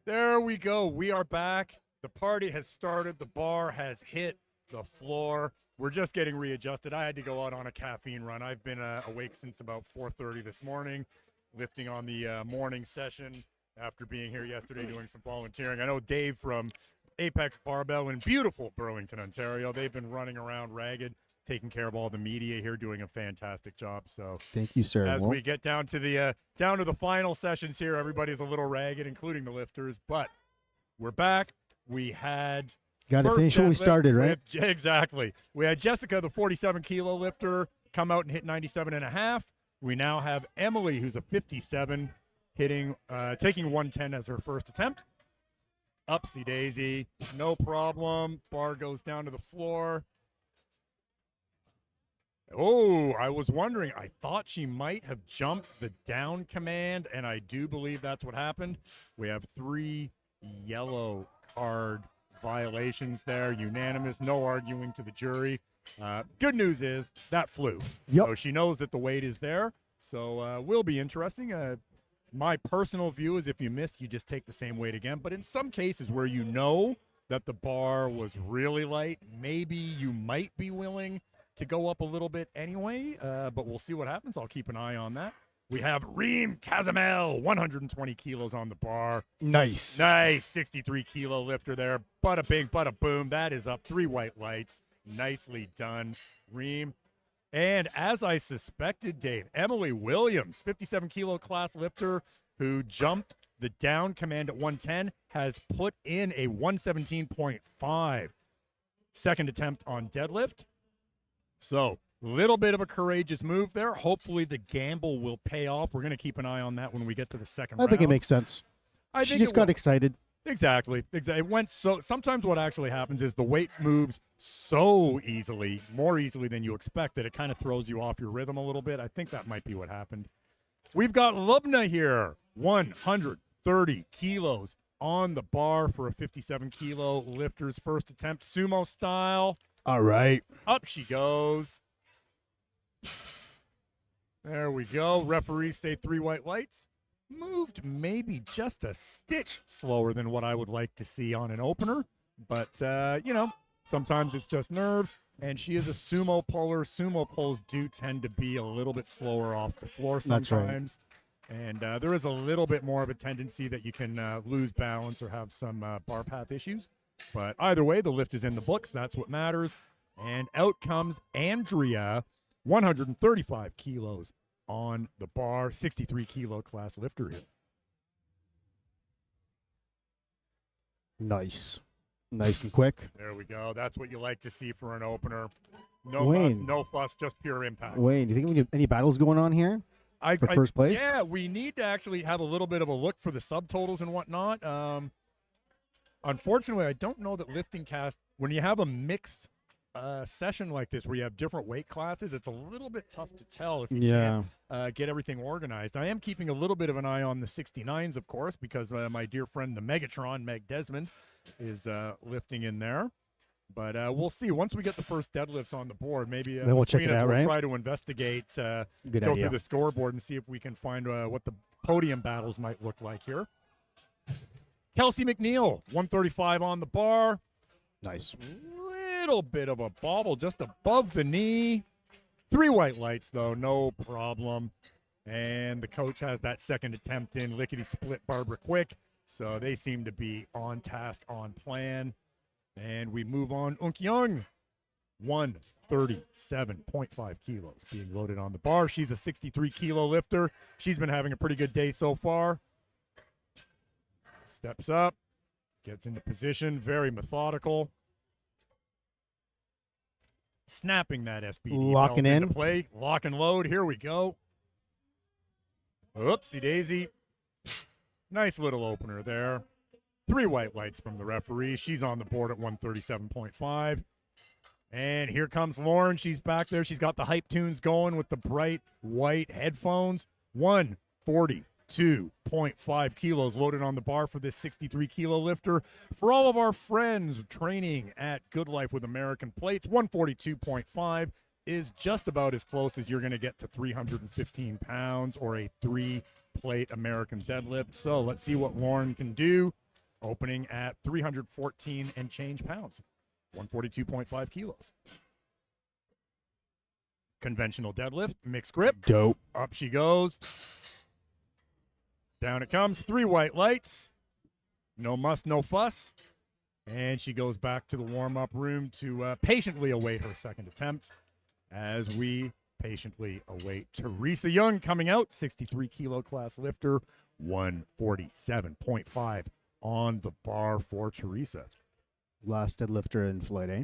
There we go. We are back. The party has started. The bar has hit the floor. We're just getting readjusted. I had to go out on a caffeine run. I've been awake since about 4:30 this morning, lifting on the morning session after being here yesterday doing some volunteering. I know Dave from Apex Barbell in beautiful Burlington, Ontario. They've been running around ragged, taking care of all the media here, doing a fantastic job. So Thank you, sir. as Well, we get down to the final sessions here, everybody's a little ragged, including the lifters. But we're back. We had got to first finish when we deadlift. started, right? Exactly. We had Jessica, the 47-kilo lifter, come out and hit 97.5. We now have Emily, who's a 57, taking 110 as her first attempt. Upsy daisy, no problem. Bar goes down to the floor. Oh, I was wondering. I thought she might have jumped the down command, and I do believe that's what happened. We have 3 yellow card violations there. Unanimous, no arguing to the jury. Good news is that flew. Yep. So she knows that the weight is there. So will be interesting. My personal view is if you miss, you just take the same weight again. But in some cases where you know that the bar was really light, maybe you might be willing to go up a little bit anyway. But we'll see what happens. I'll keep an eye on that. We have Reem Kazamel, 120 kilos on the bar. Nice. Nice 63-kilo lifter there. Bada bing, bada boom. That is up. 3 white lights. Nicely done, Reem. And as I suspected, Dave, Emily Williams, 57-kilo class lifter who jumped the down command at 110, has put in a 117.5 second attempt on deadlift. So, little bit of a courageous move there. Hopefully the gamble will pay off. We're going to keep an eye on that when we get to the second I round. think it makes sense. She just got excited. Exactly. It went so. Sometimes what actually happens is the weight moves so easily, more easily than you expect, that it kind of throws you off your rhythm a little bit. I think that might be what happened. We've got Lubna here, 130 kilos on the bar for a 57-kilo lifter's first attempt, sumo style. All right. Up she goes. There we go. Referees say 3 white lights. Moved maybe just a stitch slower than what I would like to see on an opener. But, sometimes it's just nerves. And she is a sumo puller. Sumo pulls do tend to be a little bit slower off the floor sometimes. That's right. And there is a little bit more of a tendency that you can lose balance or have some bar path issues. But either way, the lift is in the books. That's what matters. And out comes Andrea, 135 kilos on the bar, 63-kilo class lifter here. Nice. Nice and quick. There we go. That's what you like to see for an opener. No Wayne. fuss, no fuss, just pure impact. Wayne, do you think we have any battles going on here for first place? Yeah, we need to actually have a little bit of a look for the subtotals and whatnot. Unfortunately, I don't know that lifting cast, when you have a mixed session like this where you have different weight classes, it's a little bit tough to tell if you can't get everything organized. I am keeping a little bit of an eye on the 69s, of course, because my dear friend, the Megatron, Meg Desmond, is lifting in there. But we'll see. Once we get the first deadlifts on the board, maybe then we'll check it out, we'll right? try to investigate, Good go idea. through the scoreboard and see if we can find what the podium battles might look like here. Kelsey McNeil, 135 on the bar. Nice. Little bit of a bobble just above the knee. 3 white lights, though, no problem. And the coach has that second attempt in. Lickety split Barbara Quick. So they seem to be on task, on plan. And we move on. Young, 137.5 kilos being loaded on the bar. She's a 63-kilo lifter. She's been having a pretty good day so far. Steps up, gets into position, very methodical. Snapping that SBD Locking belt into in. play. Lock and load. Here we go. Oopsie daisy. Nice little opener there. 3 white lights from the referee. She's on the board at 137.5. And here comes Lauren. She's back there. She's got the hype tunes going with the bright white headphones. 142.5 kilos loaded on the bar for this 63-kilo lifter. For all of our friends training at Good Life with American Plates, 142.5 is just about as close as you're going to get to 315 pounds or a 3-plate American deadlift. So let's see what Lauren can do, opening at 314 and change pounds. 142.5 kilos. Conventional deadlift, mixed grip. Dope. Up she goes. Down it comes. 3 white lights. No muss, no fuss. And she goes back to the warm-up room to patiently await her second attempt as we patiently await Teresa Young coming out. 63-kilo class lifter. 147.5 on the bar for Teresa. Last deadlifter in flight, eh?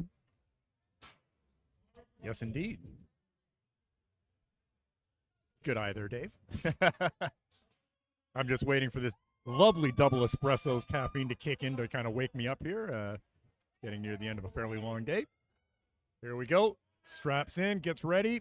Yes, indeed. Good eye there, Dave. I'm just waiting for this lovely double espresso's caffeine to kick in to kind of wake me up here. Getting near the end of a fairly long day. Here we go. Straps in, gets ready.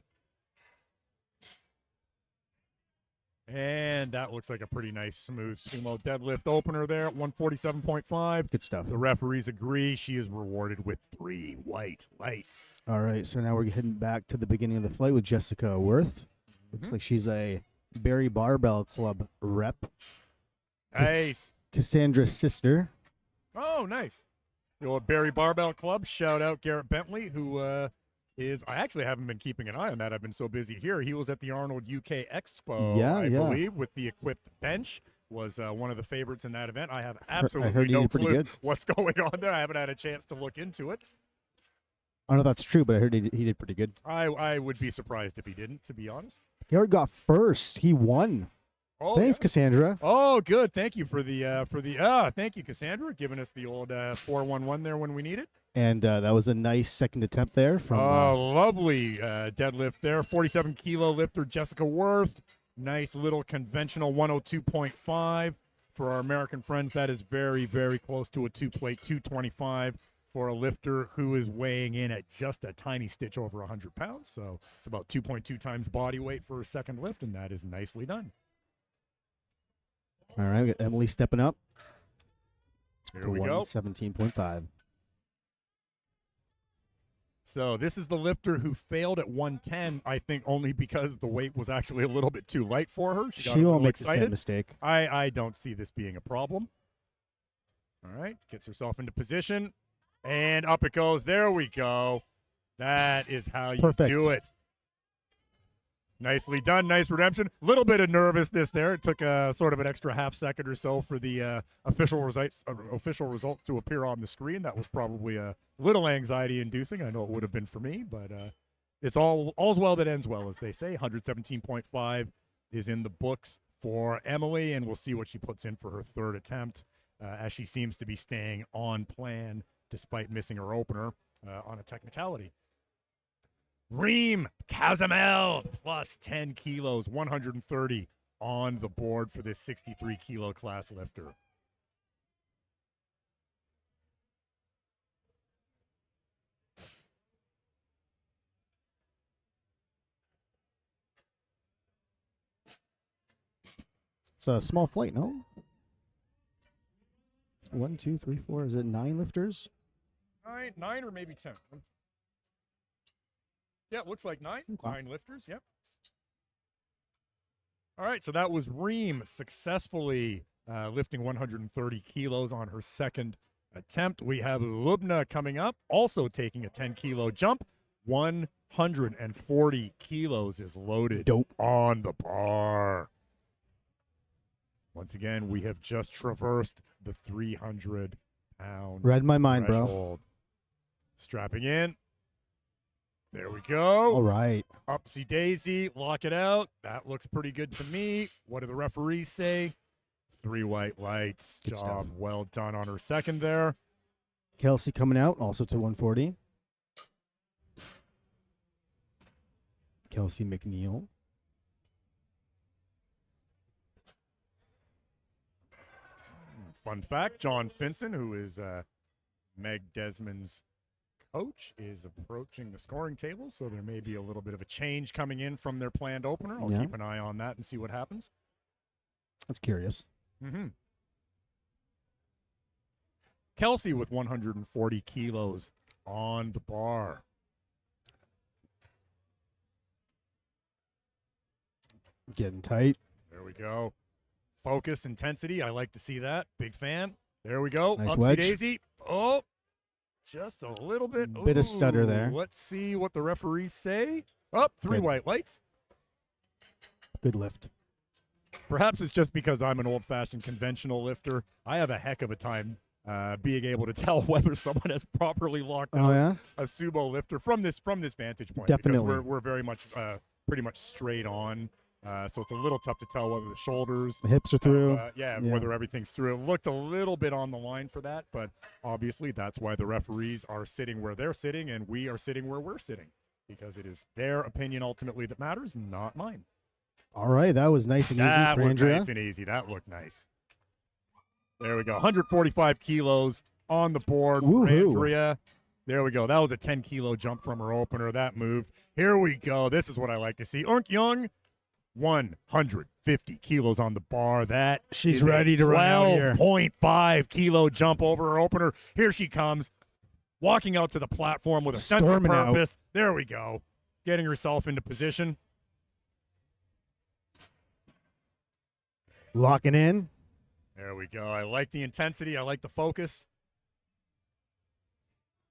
And that looks like a pretty nice, smooth sumo deadlift opener there at 147.5. Good stuff. The referees agree. She is rewarded with 3 white lights. All right, so now we're heading back to the beginning of the flight with Jessica Worth. Looks like she's a Barry Barbell Club rep. Nice. Cassandra's sister. Oh, nice. The old Barry Barbell Club. Shout out Garrett Bentley, who I actually haven't been keeping an eye on that. I've been so busy here. He was at the Arnold UK Expo, I believe, with the equipped bench. Was one of the favorites in that event. I have absolutely no clue what's going on there. I haven't had a chance to look into it. I don't know if that's true, but I heard he did pretty good. I would be surprised if he didn't, to be honest. He already got first. He won. Oh, Thanks, yeah. Cassandra. Oh, good. Thank you for the thank you, Cassandra, giving us the old 411 there when we need it. And that was a nice second attempt there from. Lovely deadlift there. 47-kilo lifter Jessica Worth. Nice little conventional 102.5 for our American friends. That is very, very close to a 2-plate 225 for a lifter who is weighing in at just a tiny stitch over 100 pounds. So it's about 2.2 times body weight for a second lift, and that is nicely done. All right, we got Emily stepping up. Here we go. 17.5. So this is the lifter who failed at 110, I think only because the weight was actually a little bit too light for her. She won't make the same mistake. I don't see this being a problem. All right, gets herself into position, and up it goes. There we go. That is how you do it. Nicely done. Nice redemption. Little bit of nervousness there. It took a sort of an extra half second or so for the official results to appear on the screen. That was probably a little anxiety-inducing. I know it would have been for me, but it's all's well that ends well, as they say. 117.5 is in the books for Emily, and we'll see what she puts in for her third attempt, as she seems to be staying on plan despite missing her opener on a technicality. Reem Kazamel plus 10 kilos, 130 on the board for this 63-kilo class lifter. It's a small flight, no? 1, 2, 3, 4. Is it 9 lifters? Nine or maybe 10. Yeah, it looks like 9. Okay. 9 lifters, yep. All right, so that was Reem successfully lifting 130 kilos on her second attempt. We have Lubna coming up, also taking a 10-kilo jump. 140 kilos is loaded on the bar. Once again, we have just traversed the 300-pound Read my mind, threshold. bro. Strapping in. There we go. All right. Upsy daisy. Lock it out. That looks pretty good to me. What do the referees say? 3 white lights. Good Job stuff. well done on her second there. Kelsey coming out, also to 140. Kelsey McNeil. Fun fact, John Finson, who is Meg Desmond's coach, is approaching the scoring table, so there may be a little bit of a change coming in from their planned opener. I'll keep an eye on that and see what happens. That's curious. Mm-hmm. Kelsey with 140 kilos on the bar. Getting tight. There we go. Focus, intensity. I like to see that. Big fan. There we go. Nice Upsy wedge. daisy. Oh, just a little bit. Bit of stutter there. Let's see what the referees say. Oh, three Good. white lights. Good lift. Perhaps it's just because I'm an old-fashioned conventional lifter. I have a heck of a time being able to tell whether someone has properly locked Oh, out yeah? a sumo lifter from this vantage point. Definitely. Because we're very much pretty much straight on. So it's a little tough to tell whether the shoulders, The hips are through. yeah, Yeah. whether everything's through. It looked a little bit on the line for that, but obviously that's why the referees are sitting where they're sitting and we are sitting where we're sitting, because it is their opinion ultimately that matters, not mine. All right, that was nice and easy That for was Andrea. nice and easy. That looked nice. There we go. 145 kilos on the board for Woohoo. Andrea. There we go. That was a 10-kilo jump from her opener. That moved. Here we go. This is what I like to see. Unk Young, 150 kilos on the bar. That She's is a ready to run out here. 12.5 kilo jump over her opener. Here she comes, walking out to the platform with a sense of Storming out. purpose. There we go. Getting herself into position. Locking in. There we go. I like the intensity. I like the focus.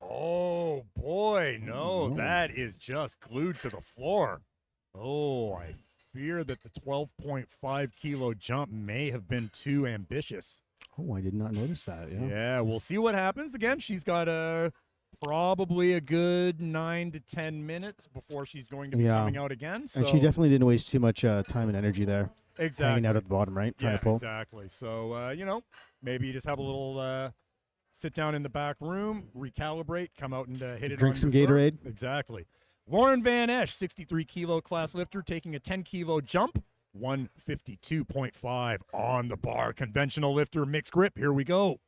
Oh, boy. No, No. that is just glued to the floor. Oh, I fear that the 12.5 kilo jump may have been too ambitious. Oh, I did not notice that. Yeah. Yeah, we'll see what happens. Again, she's got probably a good 9 to 10 minutes before she's going to be Yeah. coming out again. So And she definitely didn't waste too much time and energy there. exactly. Hanging out at the bottom, right? Trying Yeah, to pull. exactly. So, maybe you just have a little sit down in the back room, recalibrate, come out and hit it. Drink on some your third. Gatorade. Exactly. Lauren Van Esch, 63-kilo class lifter, taking a 10-kilo jump, 152.5 on the bar. Conventional lifter, mixed grip. Here we go.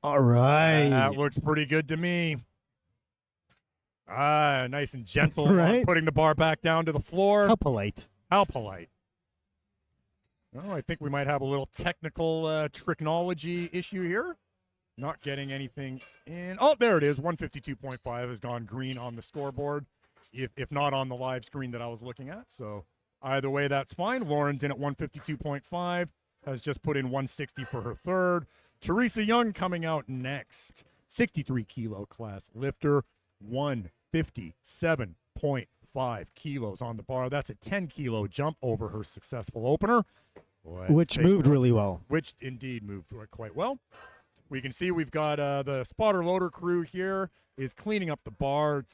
All right. That looks pretty good to me. Nice and gentle on Right? putting the bar back down to the floor. How polite. How polite. Oh, I think we might have a little technical tricknology issue here. Not getting anything in. Oh, there it is. 152.5 has gone green on the scoreboard, if not on the live screen that I was looking at. So either way, that's fine. Lauren's in at 152.5, has just put in 160 for her third. Teresa Young coming out next. 63-kilo class lifter, 157.5 kilos on the bar. That's a 10-kilo jump over her successful opener. Which moved really well. Which indeed moved quite well. We can see we've got the spotter loader crew here is cleaning up the bar,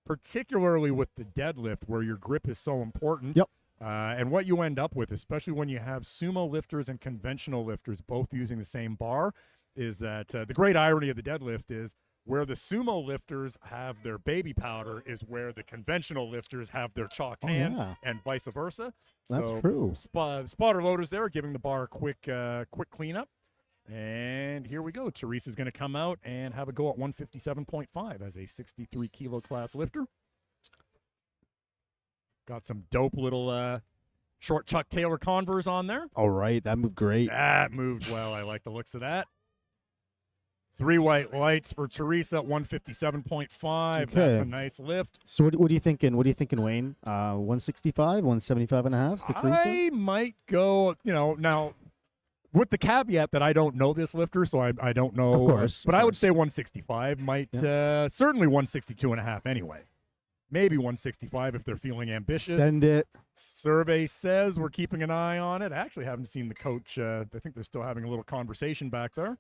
particularly with the deadlift where your grip is so important. Yep. And what you end up with, especially when you have sumo lifters and conventional lifters both using the same bar, is that the great irony of the deadlift is where the sumo lifters have their baby powder is where the conventional lifters have their chalked hands, yeah. and vice versa. That's So true. spotter loaders there, giving the bar a quick cleanup. And here we go. Teresa's going to come out and have a go at 157.5 as a 63-kilo class lifter. Got some dope little short Chuck Taylor Converse on there. All right. That moved great. That moved well. I like the looks of that. 3 white lights for Teresa at 157.5. Okay. That's a nice lift. So what are you thinking? What are you thinking, Wayne? 165, 175 and a half for Teresa? I might go, now with the caveat that I don't know this lifter, so I don't know. Of course, But of I would course. say 165 might, certainly 162 and a half anyway. Maybe 165 if they're feeling ambitious. Send it. Survey says we're keeping an eye on it. I actually haven't seen the coach. I think they're still having a little conversation back there.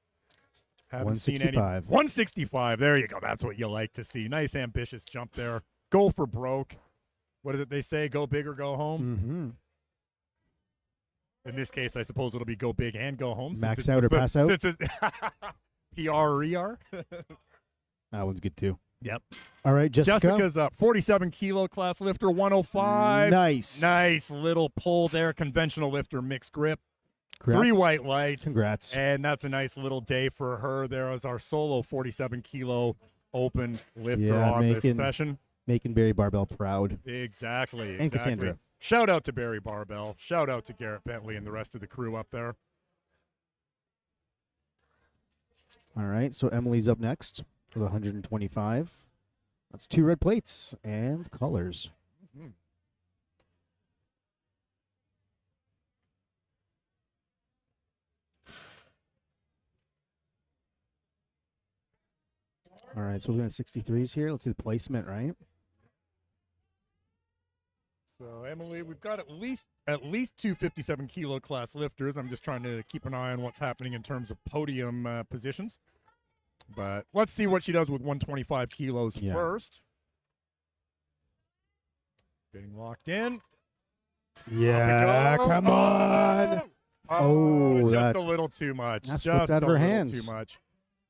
Haven't seen any. 165. 165. There you go. That's what you like to see. Nice ambitious jump there. Go for broke. What is it they say? Go big or go home. Mm-hmm. In this case, I suppose it'll be go big and go home. Max out or pass out? PR or ER. That one's good too. Yep. All right, Jessica. Jessica's up. 47-kilo class lifter, 105. Nice. Nice little pull there. Conventional lifter, mixed grip. 3 white lights. Congrats. And that's a nice little day for her. There was our solo 47-kilo open lifter on this session. Making Barry Barbell proud. Exactly. And Cassandra. Shout out to Barry Barbell. Shout out to Garrett Bentley and the rest of the crew up there. All right, so Emily's up next with 125. That's 2 red plates and colors. Mm-hmm. All right, so we're looking at 63s here. Let's see the placement, right? So, Emily, we've got at least 2 57-kilo class lifters. I'm just trying to keep an eye on what's happening in terms of podium positions. But let's see what she does with 125 kilos first. Getting locked in. Yeah, come on. Oh, just a little too much. That Just slipped out of her little hands. too much.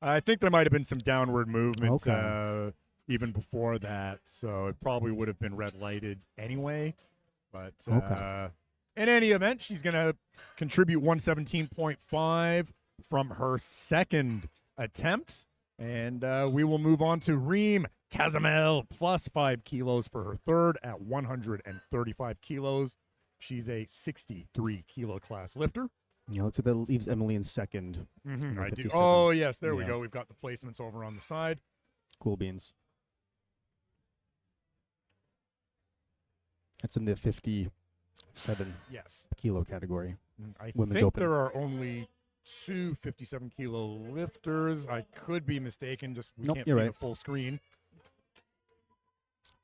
I think there might have been some downward movement Okay. even before that, so it probably would have been red lighted anyway. But Okay. in any event, she's going to contribute 117.5 from her second attempt. And we will move on to Reem Kazamel, plus 5 kilos for her third at 135 kilos. She's a 63-kilo class lifter. Yeah, looks like that leaves Emily in second. Mm-hmm, I do. 57. Oh, yes, there we Yeah. go. We've got the placements over on the side. Cool beans. That's in the 57 Yes. kilo category. I Women's think Open. there are only 2 57-kilo lifters. I could be mistaken. Just we Nope, can't you're see right. the full screen.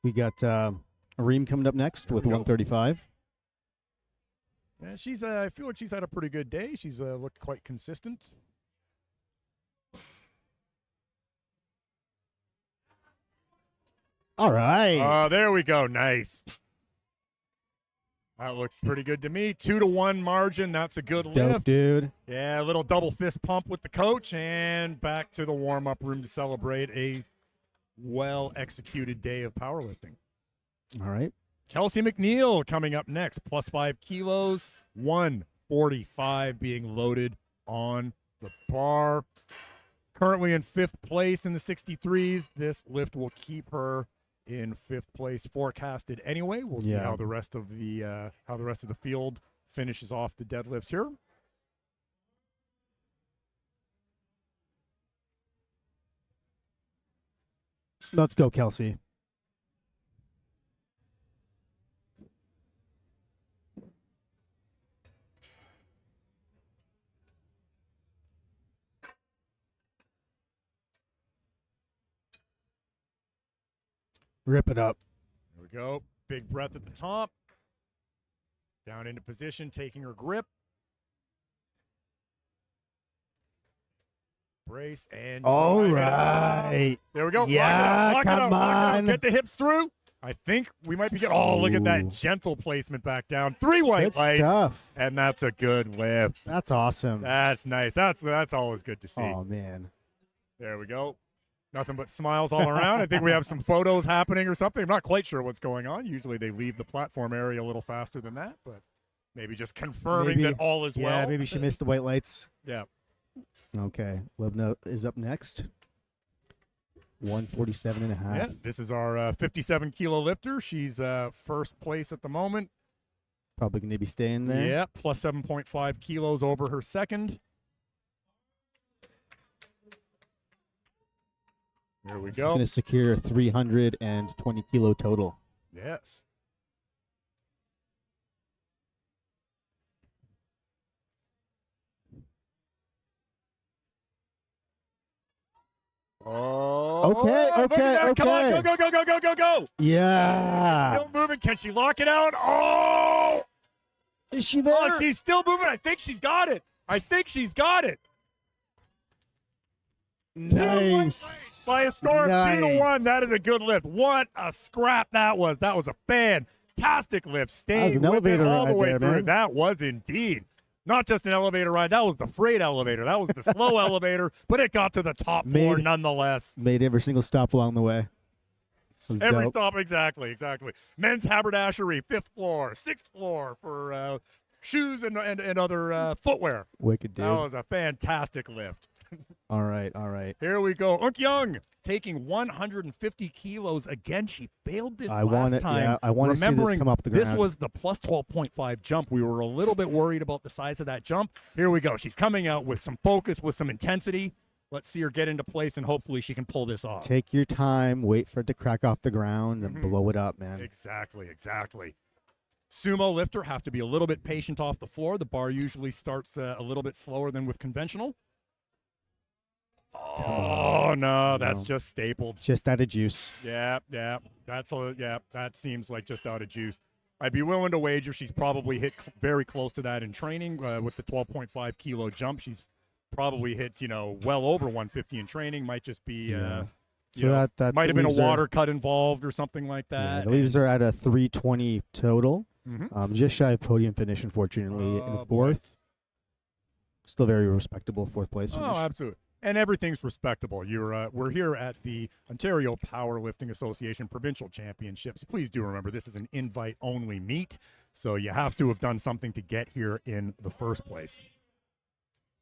We got Reem coming up next There with we go. 135. Yeah, she's. I feel like she's had a pretty good day. She's looked quite consistent. All right. Oh, there we go. Nice. That looks pretty good to me. 2-1 margin. That's a good Dope, lift. dude. Yeah, a little double fist pump with the coach, and back to the warm-up room to celebrate a well-executed day of powerlifting. All right. Kelsey McNeil coming up next, plus 5 kilos, 145 being loaded on the bar. Currently in 5th place in the 63s. This lift will keep her in 5th place forecasted anyway. We'll see Yeah. how the rest of the field finishes off the deadlifts here. Let's go, Kelsey. Rip it up. There we go. Big breath at the top. Down into position, taking her grip. Brace and All drive it. right. There we go. Yeah, lock it come out, lock it out. on. Get the hips through. I think we might be getting. Oh, look at that Ooh. gentle placement back down. 3 white Good lights, stuff. and that's a good lift. That's awesome. That's nice. That's always good to see. Oh, man. There we go. Nothing but smiles all around. I think we have some photos happening or something. I'm not quite sure what's going on. Usually they leave the platform area a little faster than that, but maybe just confirming that all is well. Yeah, maybe she missed the white lights. Yeah. Okay. Lubna is up next. 147 and a half. Yeah, this is our 57-kilo lifter. She's first place at the moment. Probably going to be staying there. Yeah, plus 7.5 kilos over her second. There we She's go. going to secure 320 kilo total. Yes. Oh. Okay, look at okay, that. Come on, okay. go. Yeah. Still moving. Can she lock it out? Oh! Is she there? Oh, she's still moving. I think she's got it. Nice. By a score of 2-1. Nice. That is a good lift. What a scrap that was. That was a fantastic lift. Staying an with elevator it all the ride way there, through. man. That was indeed. Not just an elevator ride. That was the freight elevator. That was the slow elevator, but it got to the top floor Made- nonetheless. Made every single stop along the way. Was Every dope. stop, exactly. Men's haberdashery, 5th floor, 6th floor for shoes and other footwear. Wicked, dude. That was a fantastic lift. All right, all right. Here we go. Unk Young taking 150 kilos again. She failed this I last want it. time. Yeah, I want to see this Remembering come up the ground. this was the plus 12.5 jump. We were a little bit worried about the size of that jump. Here we go. She's coming out with some focus, with some intensity. Let's see her get into place, and hopefully she can pull this off. Take your time. Wait for it to crack off the ground, and blow it up, man. Exactly, exactly. Sumo lifter have to be a little bit patient off the floor. The bar usually starts a little bit slower than with conventional. Oh no, that's just stapled. Just out of juice. Yeah, that seems like just out of juice. I'd be willing to wager she's probably hit very close to that in training with the 12.5 kilo jump. She's probably hit, well over 150 in training. Might just be, So that might have been a leaves her- water cut involved or something like Yeah, that. the leaves are at a 320 total. Mhm. Just shy of podium finish, unfortunately, in Oh, boy. fourth. Still very respectable fourth place finish. Oh, absolutely. And everything's respectable. We're here at the Ontario Powerlifting Association Provincial Championships. Please do remember this is an invite-only meet, so you have to have done something to get here in the first place.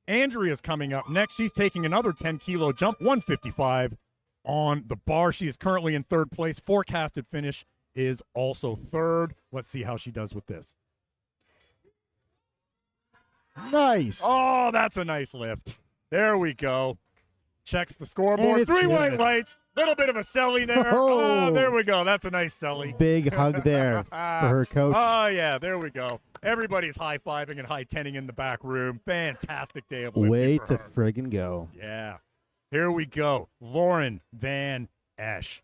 Andrea's coming up next. She's taking another 10-kilo jump, 155 on the bar. She is currently in third place. Forecasted finish is also third. Let's see how she does with this. Nice. Oh, that's a nice lift. There we go. Checks the And scoreboard. it's 3 good. white lights. Little bit of a celly there. Oh. Oh, there we go. That's a nice celly. Big hug there for her coach. Oh, yeah. There we go. Everybody's high-fiving and high-tenning in the back room. Fantastic day of lifting Way for to her. friggin' go. Yeah. Here we go. Lauren Van Esch.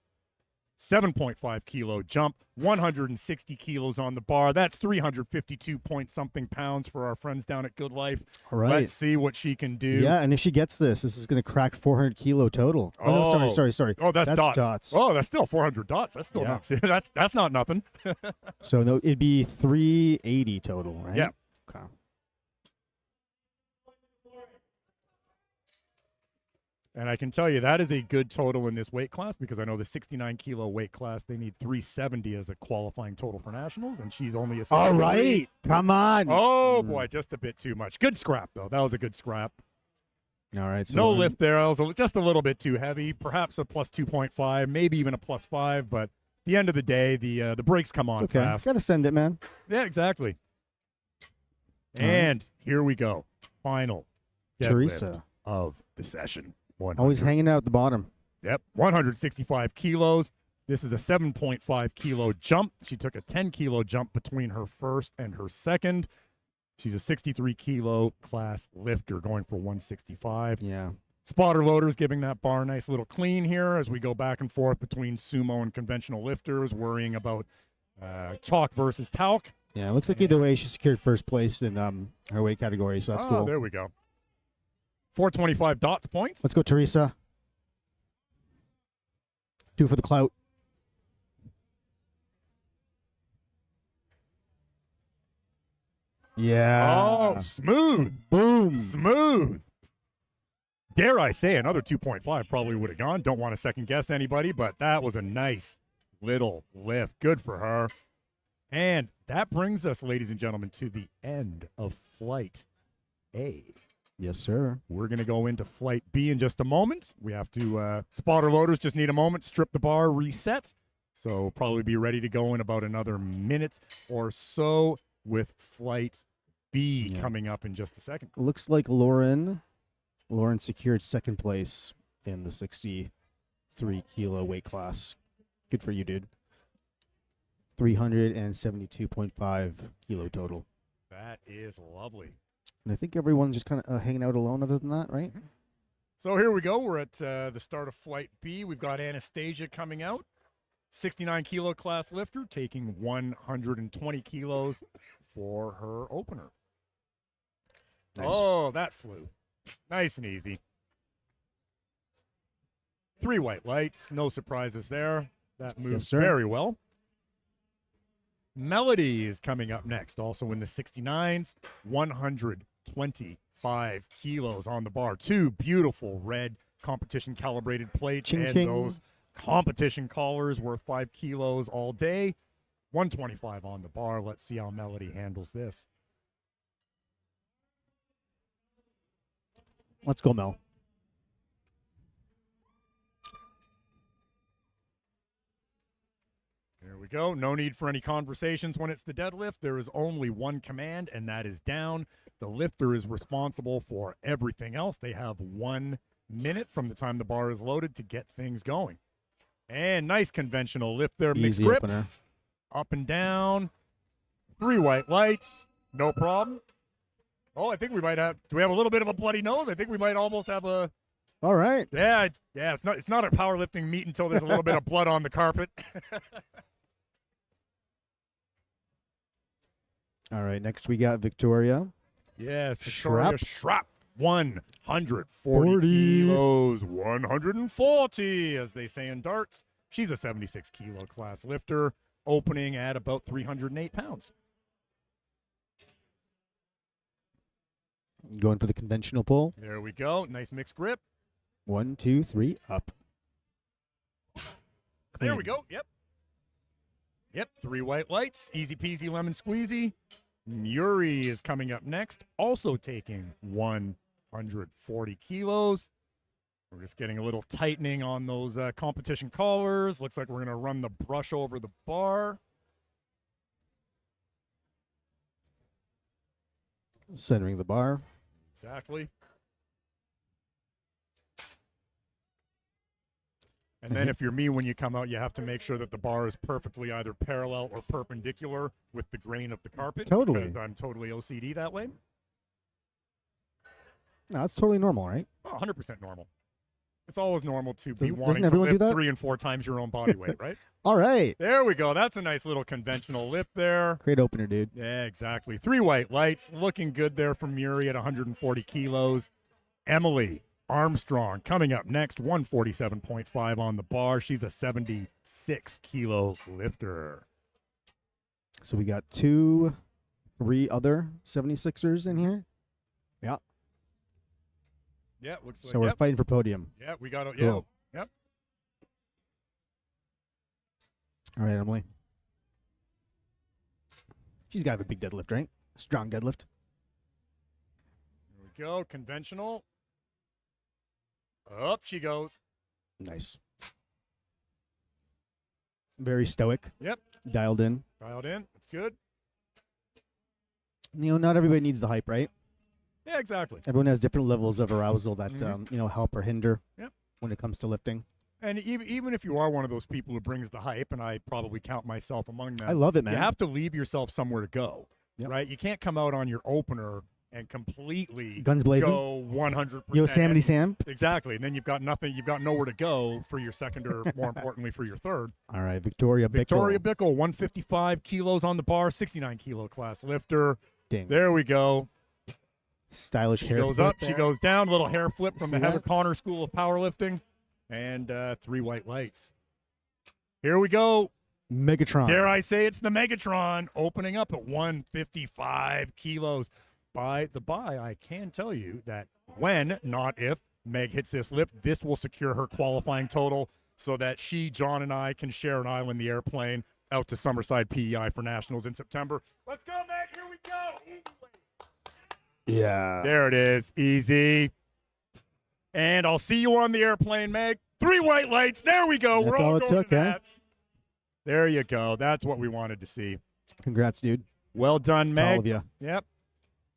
7.5 kilo jump, 160 kilos on the bar. That's 352 point something pounds for our friends down at Good Life. All right. Let's see what she can do. Yeah, and if she gets this is going to crack 400 kilo total. Oh, no, sorry. Oh, that's dots. Oh, that's still 400 dots. That's still Yeah. not. That's not nothing. So no, it'd be 380 total, right? Yeah. Okay. And I can tell you that is a good total in this weight class because I know the 69 kilo weight class, they need 370 as a qualifying total for nationals, and she's only a All 73. right. Come on. Oh, boy, just a bit too much. Good scrap, though. That was a good scrap. All right. So No lift there. That was just a little bit too heavy. Perhaps a plus 2.5, maybe even a plus 5, but at the end of the day, the brakes come on It's okay. fast. Got to send it, man. Yeah, exactly. All right. And here we go. Final deadlift Teresa. of the session. Always 100. hanging out at the bottom. Yep, 165 kilos. This is a 7.5 kilo jump. She took a 10 kilo jump between her first and her second. She's a 63 kilo class lifter going for 165. Yeah. Spotter loaders giving that bar a nice little clean here as we go back and forth between sumo and conventional lifters, worrying about chalk versus talc. Yeah, it looks like either way she secured first place in her weight category, so that's cool. There we go. 425 dots points. Let's go, Teresa. Do it for the clout. Yeah. Oh, smooth. Boom. Smooth. Dare I say another 2.5 probably would have gone. Don't want to second guess anybody, but that was a nice little lift. Good for her. And that brings us, ladies and gentlemen, to the end of Flight A. Yes, sir. We're going to go into Flight B in just a moment. We have to, spotter loaders just need a moment, strip the bar, reset. So we'll probably be ready to go in about another minute or so with Flight B coming up in just a second. Looks like Lauren secured second place in the 63 kilo weight class. Good for you, dude. 372.5 kilo total. That is lovely. And I think everyone's just kind of hanging out alone other than that, right? So here we go. We're at the start of Flight B. We've got Anastasia coming out. 69 kilo class lifter taking 120 kilos for her opener. Nice. Oh, that flew. Nice and easy. 3 white lights. No surprises there. That moves sir. very well. Melody is coming up next, also in the 69s. 125 kilos on the bar. 2 beautiful red competition calibrated plates Ching, and ching. those competition collars worth 5 kilos all day. 125 on the bar. Let's see how Melody handles this. Let's go, Mel. There we go. No need for any conversations when it's the deadlift. There is only one command, and that is down. The lifter is responsible for everything else. They have 1 minute from the time the bar is loaded to get things going. And nice conventional lift there. Mixed Easy grip. opener. Up and down. 3 white lights. No problem. Oh, I think we might have. Do we have a little bit of a bloody nose? I think we might almost have a. All right. Yeah. It's not a powerlifting meet until there's a little bit of blood on the carpet. All right. Next, we got Victoria. Yes, Victoria Schrapp. 140 40. kilos, 140, as they say in darts. She's a 76 kilo class lifter, opening at about 308 pounds. Going for the conventional pull. There we go. Nice mixed grip. 1, 2, 3, up. There Clean. we go. Yep. 3 white lights. Easy peasy lemon squeezy. Muri is coming up next, also taking 140 kilos. We're just getting a little tightening on those competition collars. Looks like we're going to run the brush over the bar. Centering the bar. Exactly. And then if you're me, when you come out, you have to make sure that the bar is perfectly either parallel or perpendicular with the grain of the carpet. Totally. Because I'm totally OCD that way. No, that's totally normal, right? Oh, 100% normal. It's always normal to be Doesn't wanting to everyone do lift that? 3 and 4 times your own body weight, right? All right. There we go. That's a nice little conventional lift there. Great opener, dude. Yeah, exactly. 3 white lights. Looking good there from Muri at 140 kilos. Emily Armstrong coming up next, 147.5 on the bar. She's a 76 kilo lifter. So we got 2, 3 other 76ers in here. Yeah. Yeah, looks like So we're yep. fighting for podium. Yeah, we got it. Cool. Yeah. Yep. All right, Emily. She's got to have a big deadlift, right? Strong deadlift. There we go. Conventional. Up she goes. Nice. Very stoic. Yep. Dialed in. Dialed in. That's good. You know, not everybody needs the hype, right? Yeah, exactly. Everyone has different levels of arousal that, help or hinder Yep. when it comes to lifting. And even if you are one of those people who brings the hype, and I probably count myself among them, I love it, man. you have to leave yourself somewhere to go, Yep. right? You can't come out on your opener and completely Guns blazing. go 100%. Yosemite Sam. Exactly. And then you've got nothing. You've got nowhere to go for your second or, more importantly, for your third. All right, Victoria Bickle. Victoria Bickle, 155 kilos on the bar, 69 kilo class lifter. Ding. There we go. Stylish She hair goes flip up, she there. goes down. Little hair flip from See the Heather that? Connor School of Powerlifting. And 3 white lights. Here we go. Megatron. Dare I say it's the Megatron, opening up at 155 kilos. By the by, I can tell you that when, not if, Meg hits this lift, this will secure her qualifying total so that she, John, and I can share an aisle in the airplane out to Summerside PEI for Nationals in September. Let's go, Meg. Here we go. Easily. Yeah. There it is. Easy. And I'll see you on the airplane, Meg. 3 white lights. There we go. That's We're all all it going took, to eh? that. There you go. That's what we wanted to see. Congrats, dude. Well done, To all Meg. of you. Yep.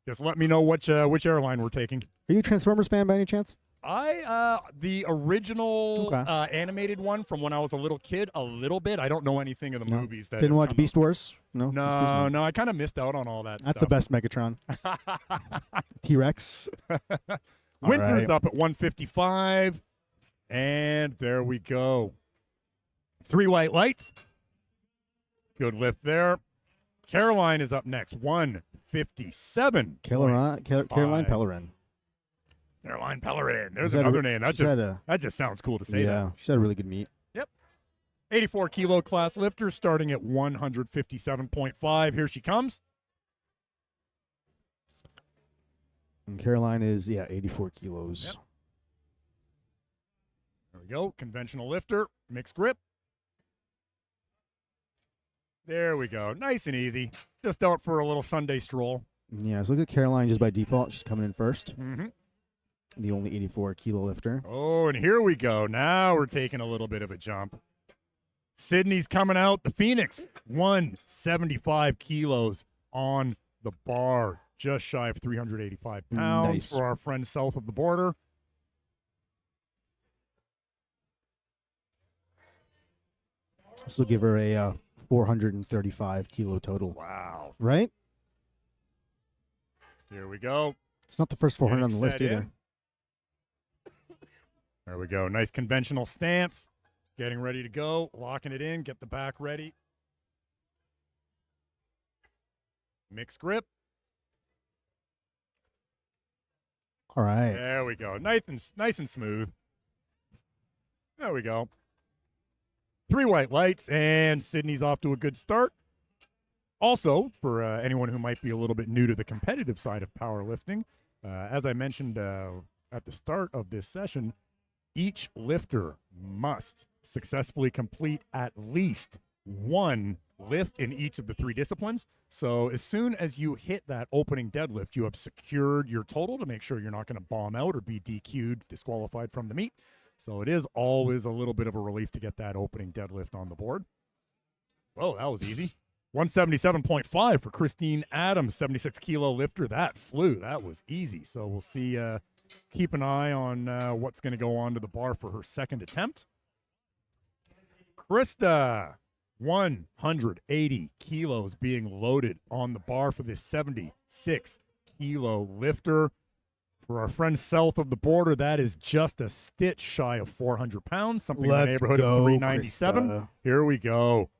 Just let me know which airline we're taking. Are you a Transformers fan by any chance? The original Okay. animated one from when I was a little kid, a little bit. I don't know anything of the No. movies that Didn't have watch come Beast Wars? No. out. Excuse me. No, I kind of missed out on all that That's the stuff. best Megatron. T-Rex. Winter's right. up at 155. And there we go. 3 white lights. Good lift there. Caroline is up next. 157. Caroline Five. Pellerin. Caroline Pellerin. There's She's had another a- name. she's had a- That just sounds cool to say that. Yeah, she's had a really good meet. 84 kilo class lifter starting at 157.5. Here she comes. And Caroline is, 84 kilos. Yep. There we go. Conventional lifter. Mixed grip. There we go. Nice and easy. Just out for a little Sunday stroll. Yeah, so look at Caroline just by default. She's coming in first. Mm-hmm. the only 84 kilo lifter. Oh, and here we go. Now we're taking a little bit of a jump. Sydney's coming out. The Phoenix, 175 kilos on the bar. Just shy of 385 pounds Nice. for our friends south of the border. This will give her a 435 kilo total. Wow. Right? Here we go. It's not the first 400 on the Getting list set either. in. There we go. Nice conventional stance. Getting ready to go. Locking it in. Get the back ready. Mixed grip. All right. There we go. Nice and smooth. There we go. 3 white lights, and Sydney's off to a good start. Also, for anyone who might be a little bit new to the competitive side of powerlifting, as I mentioned at the start of this session, each lifter must successfully complete at least one lift in each of the 3 disciplines. So as soon as you hit that opening deadlift, you have secured your total to make sure you're not going to bomb out or be DQ'd, disqualified from the meet. So it is always a little bit of a relief to get that opening deadlift on the board. Whoa, that was easy. 177.5 for Christine Adams, 76 kilo lifter. That flew. That was easy. So we'll see. Keep an eye on what's going to go onto the bar for her second attempt. Krista, 180 kilos being loaded on the bar for this 76 kilo lifter. For our friends south of the border, that is just a stitch shy of 400 pounds, something in the Let's neighborhood go, of 397. Krista. Here we go.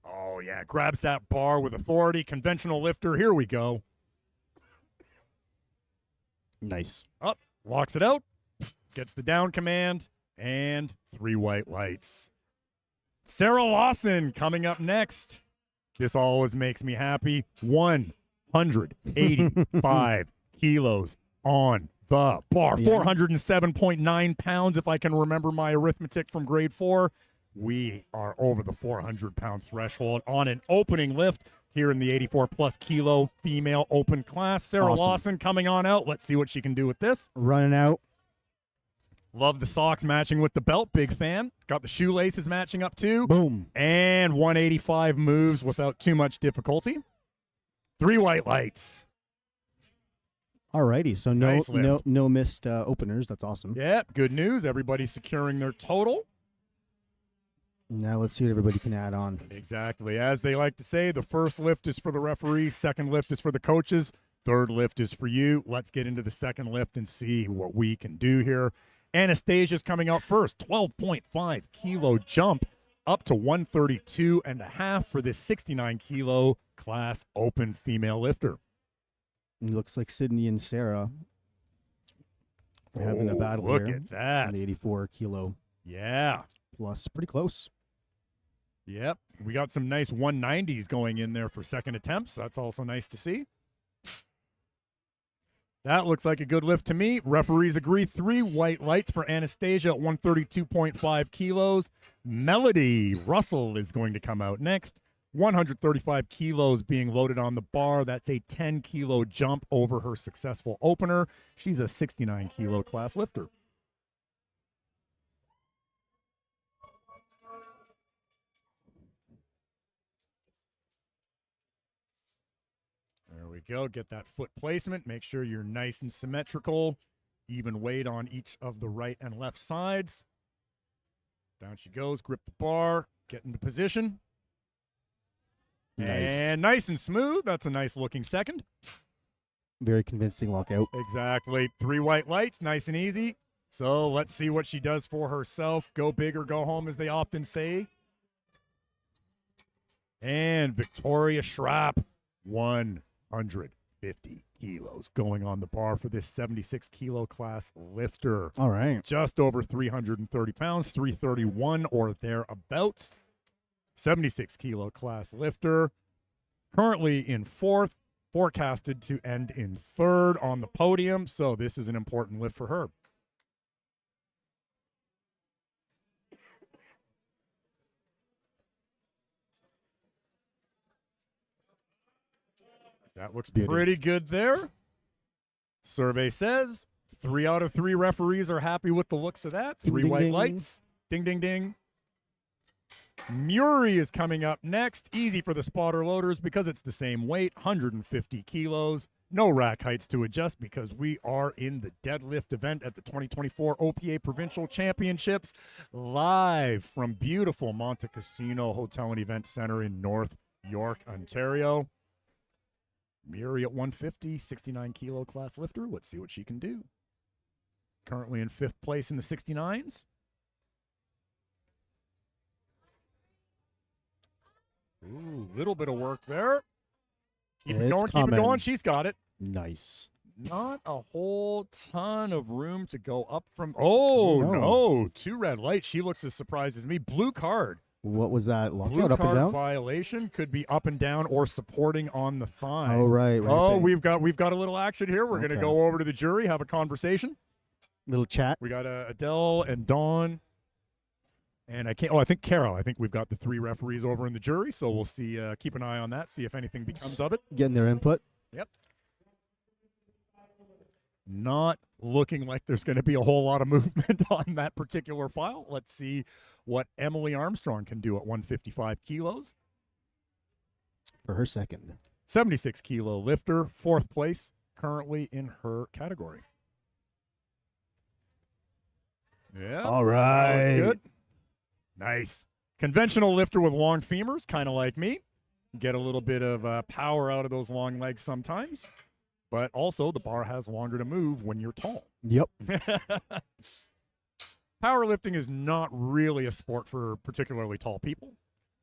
Oh, yeah, grabs that bar with authority. Conventional lifter. Here we go. Nice. Up, locks it out, gets the down command, and 3 white lights. Sarah Lawson coming up next. This always makes me happy. 185 kilos on the bar. Yeah. 407.9 pounds, if I can remember my arithmetic from grade 4. We are over the 400-pound threshold on an opening lift here in the 84-plus kilo female open class. Sarah Awesome. Lawson coming on out. Let's see what she can do with this. Running out. Love the socks matching with the belt. Big fan. Got the shoelaces matching up too. Boom. And 185 moves without too much difficulty. 3 white lights. Alrighty. So no Nice lift. no missed openers. That's awesome. Yep, good news. Everybody's securing their total. Now let's see what everybody can add on. Exactly. As they like to say, the first lift is for the referees, second lift is for the coaches, third lift is for you. Let's get into the second lift and see what we can do here. Anastasia's coming out first. 12.5 kilo jump up to 132.5 for this 69 kilo class open female lifter. It looks like Sydney and Sarah are having a battle Look here. at that. In the 84 kilo Yeah. plus. Pretty close. Yep. We got some nice 190s going in there for second attempts. That's also nice to see. That looks like a good lift to me. Referees agree. 3 white lights for Anastasia at 132.5 kilos. Melody Russell is going to come out next. 135 kilos being loaded on the bar. That's a 10-kilo jump over her successful opener. She's a 69-kilo class lifter. There we go. Get that foot placement. Make sure you're nice and symmetrical. Even weight on each of the right and left sides. Down she goes. Grip the bar. Get into position. Nice. And nice and smooth. That's a nice looking second. Very convincing lockout. Exactly. 3 white lights. Nice and easy. So let's see what she does for herself. Go big or go home, as they often say. And Victoria Schrapp, 150 kilos going on the bar for this 76-kilo class lifter. All right. Just over 330 pounds, 331 or thereabouts. 76-kilo class lifter. Currently in 4th, forecasted to end in 3rd on the podium. So this is an important lift for her. That looks Beauty. pretty good there. Survey says 3 out of 3 referees are happy with the looks of that. Ding, 3 ding, white ding. lights. Ding, ding, ding. Muri is coming up next. Easy for the spotter loaders because it's the same weight, 150 kilos. No rack heights to adjust because we are in the deadlift event at the 2024 OPA Provincial Championships, live from beautiful Monte Cassino Hotel and Event Center in North York, Ontario. Muri at 150, 69 kilo class lifter. Let's see what she can do. Currently in 5th place in the 69s. Ooh, little bit of work there. Keep it It's going, keep it coming. going. She's got it. Nice. Not a whole ton of room to go up from. Oh, no. no. 2 red lights. She looks as surprised as me. Blue card. What was that? Blue Lockout up and card down? violation could be up and down or supporting on the thighs. Oh, right. Oh, big. we've got a little action here. We're going to Okay. go over to the jury, have a conversation. Little chat. We got Adele and Dawn. And I think Carol. I think we've got the 3 referees over in the jury, so we'll see. Keep an eye on that. See if anything becomes of it. Getting their input. Yep. Not looking like there's going to be a whole lot of movement on that particular file. Let's see what Emily Armstrong can do at 155 kilos. For her second. 76 kilo lifter, 4th place currently in her category. Yeah. All that was right. Good. Nice. Conventional lifter with long femurs, kind of like me. Get a little bit of power out of those long legs sometimes. But also, the bar has longer to move when you're tall. Yep. Powerlifting is not really a sport for particularly tall people.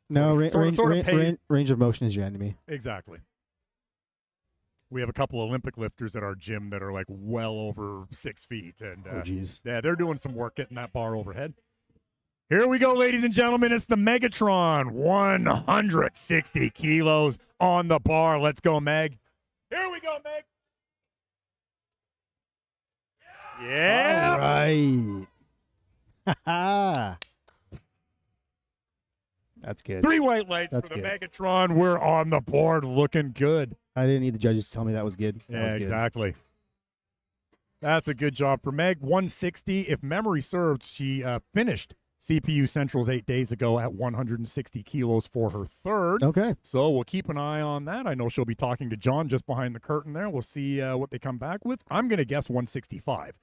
No, Sort of pays- range of motion is your enemy. Exactly. We have a couple Olympic lifters at our gym that are like well over 6 feet. And Oh, jeez. yeah, they're doing some work getting that bar overhead. Here we go, ladies and gentlemen. It's the Megatron. 160 kilos on the bar. Let's go, Meg. Here we go, Meg. Yeah. All right. Ha That's good. 3 white lights That's for the good. Megatron. We're on the board looking good. I didn't need the judges to tell me that was good. That Yeah, was good. exactly. That's a good job for Meg. 160. If memory serves, she finished CPU Centrals 8 days ago at 160 kilos for her 3rd. Okay. So we'll keep an eye on that. I know she'll be talking to John just behind the curtain there. We'll see what they come back with. I'm going to guess 165.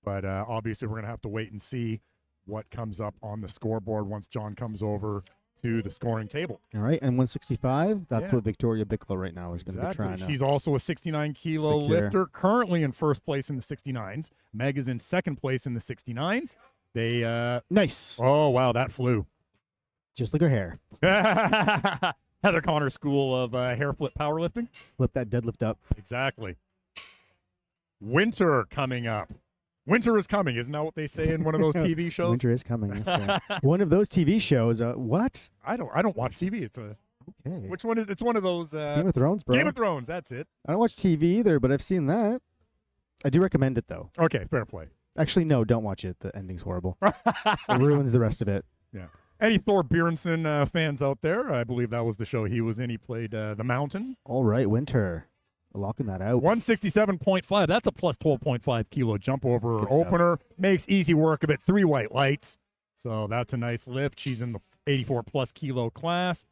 But obviously we're going to have to wait and see what comes up on the scoreboard once John comes over to the scoring table. All right. And 165, that's Yeah. what Victoria Bickler right now is going to be trying to. She's also a 69 kilo secure. lifter, currently in 1st place in the 69s. Meg is in 2nd place in the 69s. They Nice. oh wow, that flew. Just like her hair. Heather Connor School of Hair Flip Powerlifting. Flip that deadlift up. Exactly. Winter coming up. Winter is coming. Isn't that what they say in one of those TV shows? Winter is coming. Yes, sir. One of those TV shows. What? I don't watch TV. It's a Okay. which one is? It's one of those Game of Thrones, bro. Game of Thrones. That's it. I don't watch TV either, but I've seen that. I do recommend it, though. Okay, fair play. Actually, no, don't watch it. The ending's horrible. It ruins the rest of it. Yeah. Any Thor Bjornsson fans out there? I believe that was the show he was in. He played the Mountain. All right, Winter. Locking that out. 167.5. That's a plus 12.5 kilo jump over her Good stuff. opener. Makes easy work of it. 3 white lights. So that's a nice lift. She's in the 84 plus kilo class.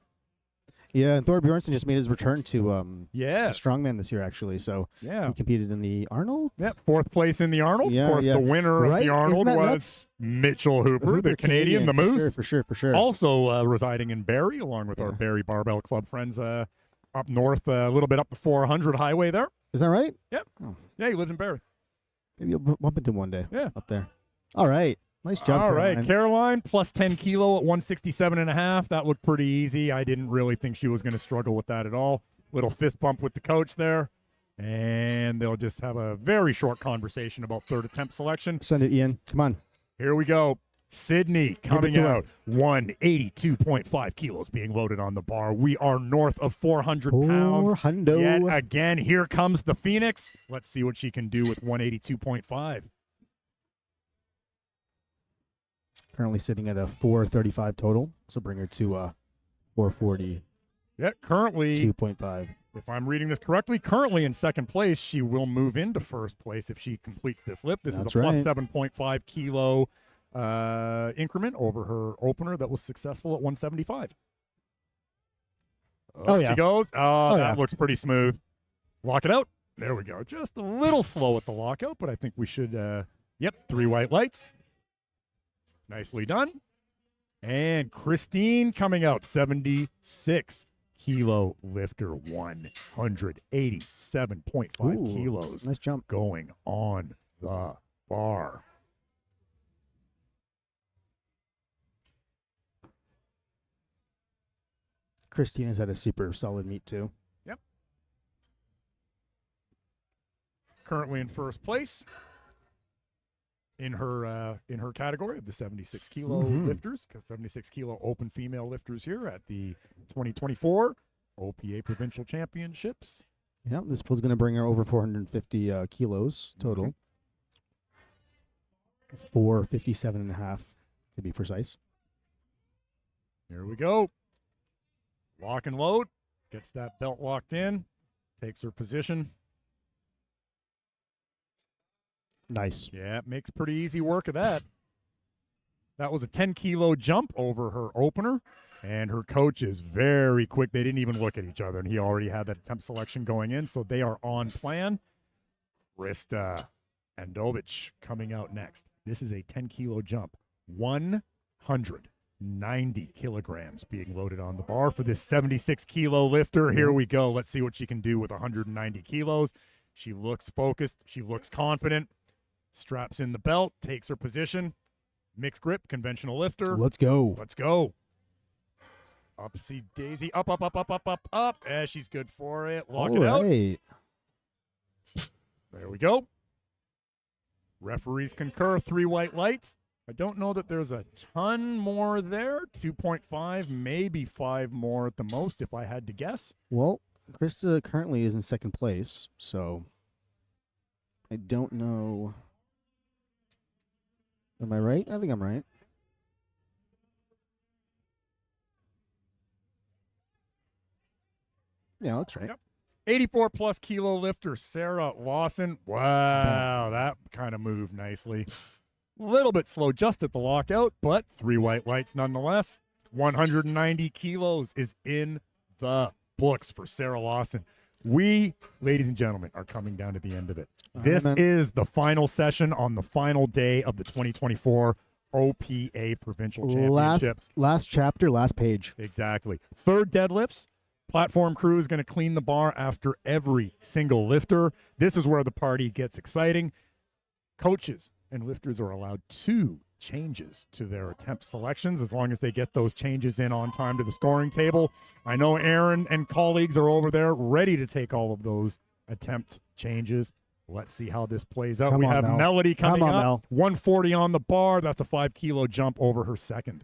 Yeah, and Thor Bjornsson just made his return to Yes. strongman this year, actually. So Yeah. he competed in the Arnold. Yep. 4th place in the Arnold. Yeah, of course, yeah. the winner Right? of the Arnold Isn't that was nuts? Mitchell Hooper, the Canadian, the for Moose. Sure, for sure, for sure. Also residing in Barrie, along with our Yeah. Barrie Barbell Club friends up north, a little bit up the 400 highway there. Is that right? Yep. Oh, Yeah, he lives in Barrie. maybe you'll bump into him one day. Yeah. Up there. All right. Nice job, All right, Caroline. Caroline plus 10 kilo at 167.5. That looked pretty easy. I didn't really think she was going to struggle with that at all. Little fist bump with the coach there. And they'll just have a very short conversation about 3rd attempt selection. Send it, Ian. Come on. Here we go. Sydney coming to out. 182.5 kilos being loaded on the bar. We are north of 400 pounds. hundo. Yet again, here comes the Phoenix. Let's see what she can do with 182.5. Currently sitting at a 435 total. So bring her to 442.5. Yeah, currently if I'm reading this correctly, currently in second place. She will move into first place if she completes this lift. This That's is a plus right. 7.5 kilo increment over her opener that was successful at 175. Oh, yeah. She goes. Oh, that yeah. looks pretty smooth. Lock it out. There we go. Just a little slow at the lockout, but I think we should. Yep, 3 white lights. Nicely done. And Christine coming out, 76 kilo lifter, 187.5 Ooh, kilos Nice jump. going on the bar. Christina's had a super solid meet too. Currently in first place in her category of the 76 kilo lifters, 76 kilo open female lifters here at the 2024 OPA Provincial Championships. Yeah, this pull's going to bring her over 450 kilos total. 457.5 to be precise. Here we go. Lock and load. Gets that belt locked in. Takes her position. Nice. Yeah, makes pretty easy work of that. That was a 10 kilo jump over her opener, and her coach is very quick. They didn't even look at each other, and he already had that attempt selection going in, so they are on plan. Krista Andovich coming out next. This is a 10 kilo jump. 190 kilograms being loaded on the bar for this 76 kilo lifter. Here we go. Let's see what she can do with 190 kilos. She looks focused. She looks confident. Straps in the belt, takes her position. Mixed grip, conventional lifter. Let's go. Let's go. Upsy daisy. Up, up, up, up, up, up, up. She's good for it. Lock it out. Right. There we go. Referees concur. 3 white lights. I don't know that there's a ton more there. 2.5, maybe 5 more at the most, if I had to guess. Well, Krista currently is in second place, so I don't know. Am I right? I think I'm right. Yeah, that's right. Yep. 84 plus kilo lifter, Sarah Lawson. Wow, that kind of moved nicely. A little bit slow just at the lockout, but 3 white lights nonetheless. 190 kilos is in the books for Sarah Lawson. We, ladies and gentlemen, are coming down to the end of it. This is the final session on the final day of the 2024 OPA Provincial Championships. Last chapter, last page. Exactly. 3rd deadlifts. Platform crew is going to clean the bar after every single lifter. This is where the party gets exciting. Coaches and lifters are allowed 2 changes to their attempt selections as long as they get those changes in on time to the scoring table. I know Aaron and colleagues are over there ready to take all of those attempt changes. Let's see how this plays out. Come We on, have Mel. Melody coming Come on, up. Mel. 140 on the bar. That's a 5 kilo jump over her second.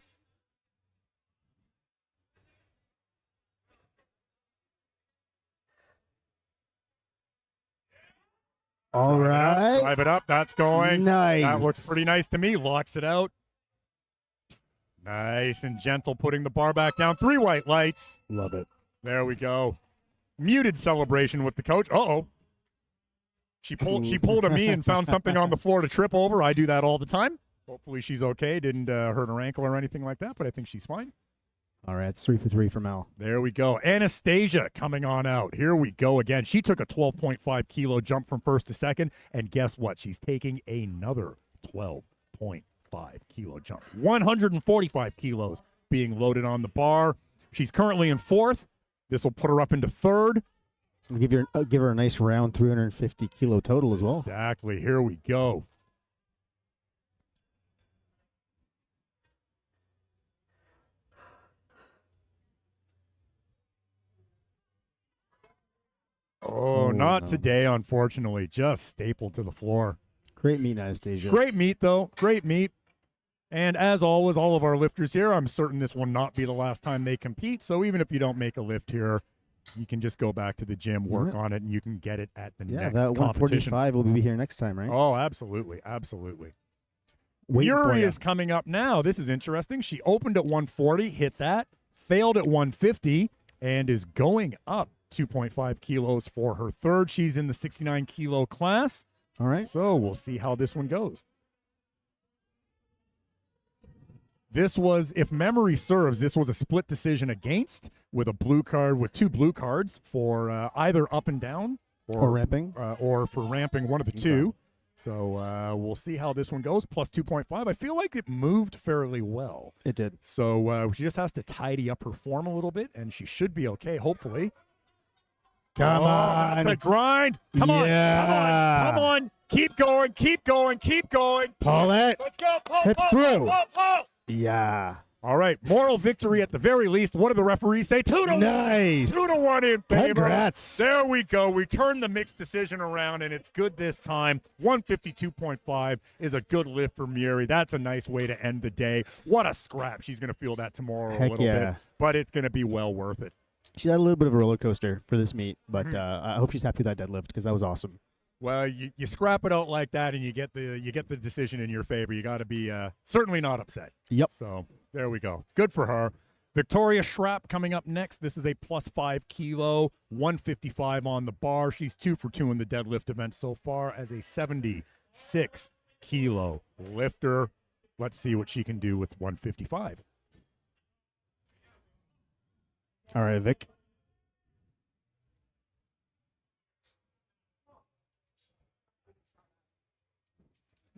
All right. Drive it up. That's going. Nice. That looks pretty nice to me. Locks it out. Nice and gentle, putting the bar back down. 3 white lights. Love it. There we go. Muted celebration with the coach. Uh-oh. She pulled a me and found something on the floor to trip over. I do that all the time. Hopefully she's okay. Didn't hurt her ankle or anything like that, but I think she's fine. All right, it's 3 for 3 for Mel. There we go. Anastasia coming on out. Here we go again. She took a 12.5 kilo jump from first to second, and guess what? She's taking another 12.5 kilo jump. 145 kilos being loaded on the bar. She's currently in 4th. This will put her up into 3rd. I'll give her a nice round 350 kilo total as well. Exactly. Here we go. Oh, not no. today, unfortunately. Just stapled to the floor. Great meet, Anastasia. Great meet, though. Great meet. And as always, all of our lifters here, I'm certain this will not be the last time they compete. So even if you don't make a lift here, you can just go back to the gym, work on it, and you can get it at the next that competition. 145 will be here next time, right? Oh, absolutely. Absolutely. Waiting for Yuri ya. is coming up now. This is interesting. She opened at 140, hit that, failed at 150, and is going up 2.5 kilos for her third. She's in the 69 kilo class. All right. So we'll see how this one goes. This was, if memory serves, this was a split decision against with a blue card, with 2 blue cards for either up and down Or ramping. or for ramping, one of the two. So we'll see how this one goes. Plus 2.5. I feel like it moved fairly well. It did. So she just has to tidy up her form a little bit, and she should be okay, hopefully. Come on. That's a grind. Come on. Come on. Keep going. Keep going. Keep going. Pull it. Let's go. Pull, Hips pull, through. Pull, pull, pull. Yeah. All right. Moral victory at the very least. What do the referees say? 2-1. Nice. 2-1 in favor. Congrats. There we go. We turned the mixed decision around, and it's good this time. 152.5 is a good lift for Muri. That's a nice way to end the day. What a scrap. She's going to feel that tomorrow a Heck little yeah. bit, but it's going to be well worth it. She had a little bit of a roller coaster for this meet, but I hope she's happy with that deadlift because that was awesome. Well, you scrap it out like that, and you get the decision in your favor. You got to be certainly not upset. Yep. So there we go. Good for her. Victoria Schrapp coming up next. This is a plus 5 kilo, 155 on the bar. She's 2 for 2 in the deadlift event so far as a 76 kilo lifter. Let's see what she can do with 155. All right, Vic.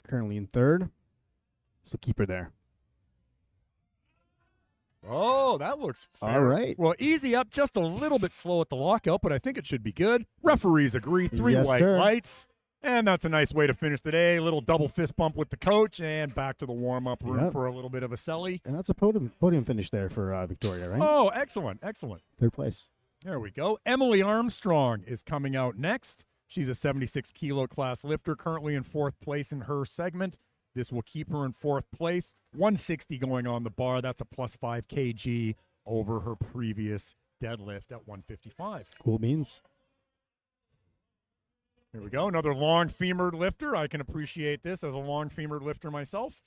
Currently in third, so keep her there. Oh, that looks fair. All right. Well, easy up, just a little bit slow at the lockout, but I think it should be good. Referees agree. 3 Yes, white sir. lights. And that's a nice way to finish the day. A little double fist bump with the coach and back to the warm-up room Yep. for a little bit of a celly. And that's a podium finish there for Victoria, right? Oh, excellent, excellent. Third place. There we go. Emily Armstrong is coming out next. She's a 76 kilo class lifter, currently in 4th place in her segment. This will keep her in 4th place. 160 going on the bar. That's a plus 5 kg over her previous deadlift at 155. Cool beans. Here we go. Another long femored lifter. I can appreciate this as a long femored lifter myself.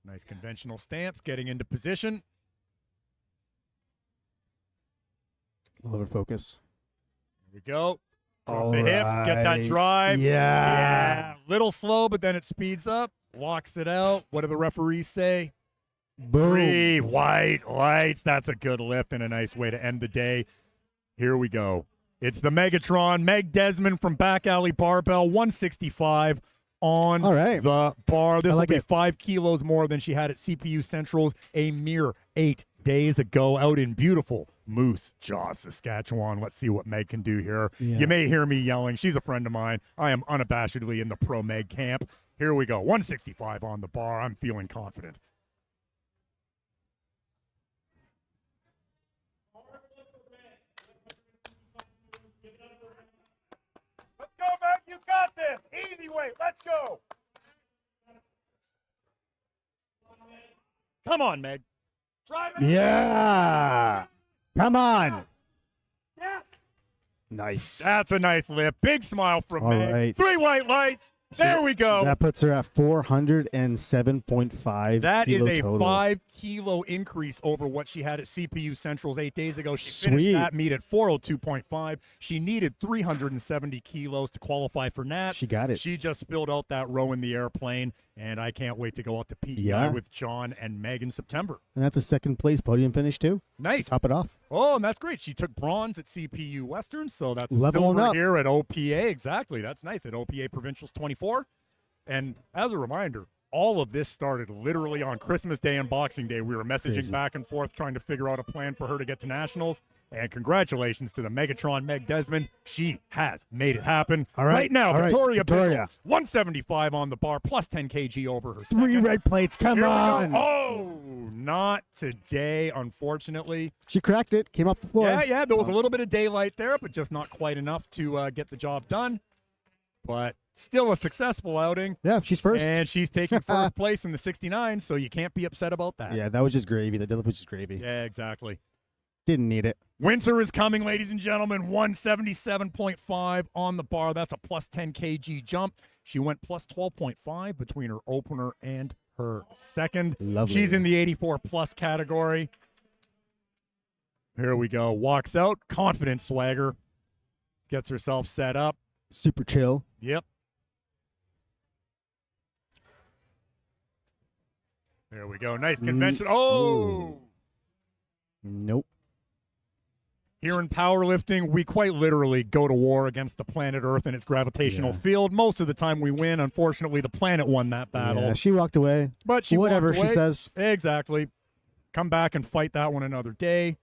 Nice conventional stance, getting into position. Love her focus. Here we go. Drop All the hips, get that right. drive. Yeah. Little slow, but then it speeds up, locks it out. What do the referees say? Boom. 3 white lights. That's a good lift and a nice way to end the day. Here we go. It's the Megatron, Meg Desmond from Back Alley Barbell, 165 on All right. the bar. This I will like be it. 5 kilos more than she had at CPU Centrals a mere 8 days ago out in beautiful Moose Jaw, Saskatchewan. Let's see what Meg can do here. Yeah. You may hear me yelling. She's a friend of mine. I am unabashedly in the pro Meg camp. Here we go. 165 on the bar. I'm feeling confident. Let's go, Meg. You got this. Easy weight. Let's go. Come on, Meg. Drive it. Yeah. Come on. Yes. Nice. That's a nice lift. Big smile from All Meg. right. 3 white lights. There we go. That puts her at 407.5 That is kilo a total. 5 kilo increase over what she had at CPU Centrals 8 days ago. She Sweet. finished that meet at 402.5. She needed 370 kilos to qualify for NAT. She got it. She just filled out that row in the airplane, and I can't wait to go out to PEI with John and Meg in September. And that's a second place podium finish too. Nice. Top it off. Oh, and that's great. She took bronze at CPU Western, so that's a Leveling silver up. here at OPA. Exactly. That's nice at OPA Provincials 24. And as a reminder, all of this started literally on Christmas Day and Boxing Day. We were messaging Crazy. back and forth trying to figure out a plan for her to get to nationals. And congratulations to the Megatron Meg Desmond. She has made it happen. All right. now, All right. Victoria, Victoria. Bickle, 175 on the bar, plus 10 kg over her 3 second. red plates. Come Here we go. on. Oh, not today, unfortunately. She cracked it. Came off the floor. Yeah, there was a little bit of daylight there, but just not quite enough to get the job done. But still a successful outing. Yeah, she's first. And she's taking first place in the 69, so you can't be upset about that. Yeah, that was just gravy. The deadlift was just gravy. Yeah, exactly. Didn't need it. Winter is coming, ladies and gentlemen. 177.5 on the bar. That's a plus 10 kg jump. She went plus 12.5 between her opener and her second. Lovely. She's in the 84 plus category. Here we go. Walks out. Confident swagger. Gets herself set up. Super chill. Yep. There we go. Nice convention. Oh! Nope. Here in powerlifting, we quite literally go to war against the planet Earth and its gravitational Yeah. field. Most of the time we win. Unfortunately, the planet won that battle. Yeah, she walked away. But she Whatever walked she away. says. Exactly. Come back and fight that one another day.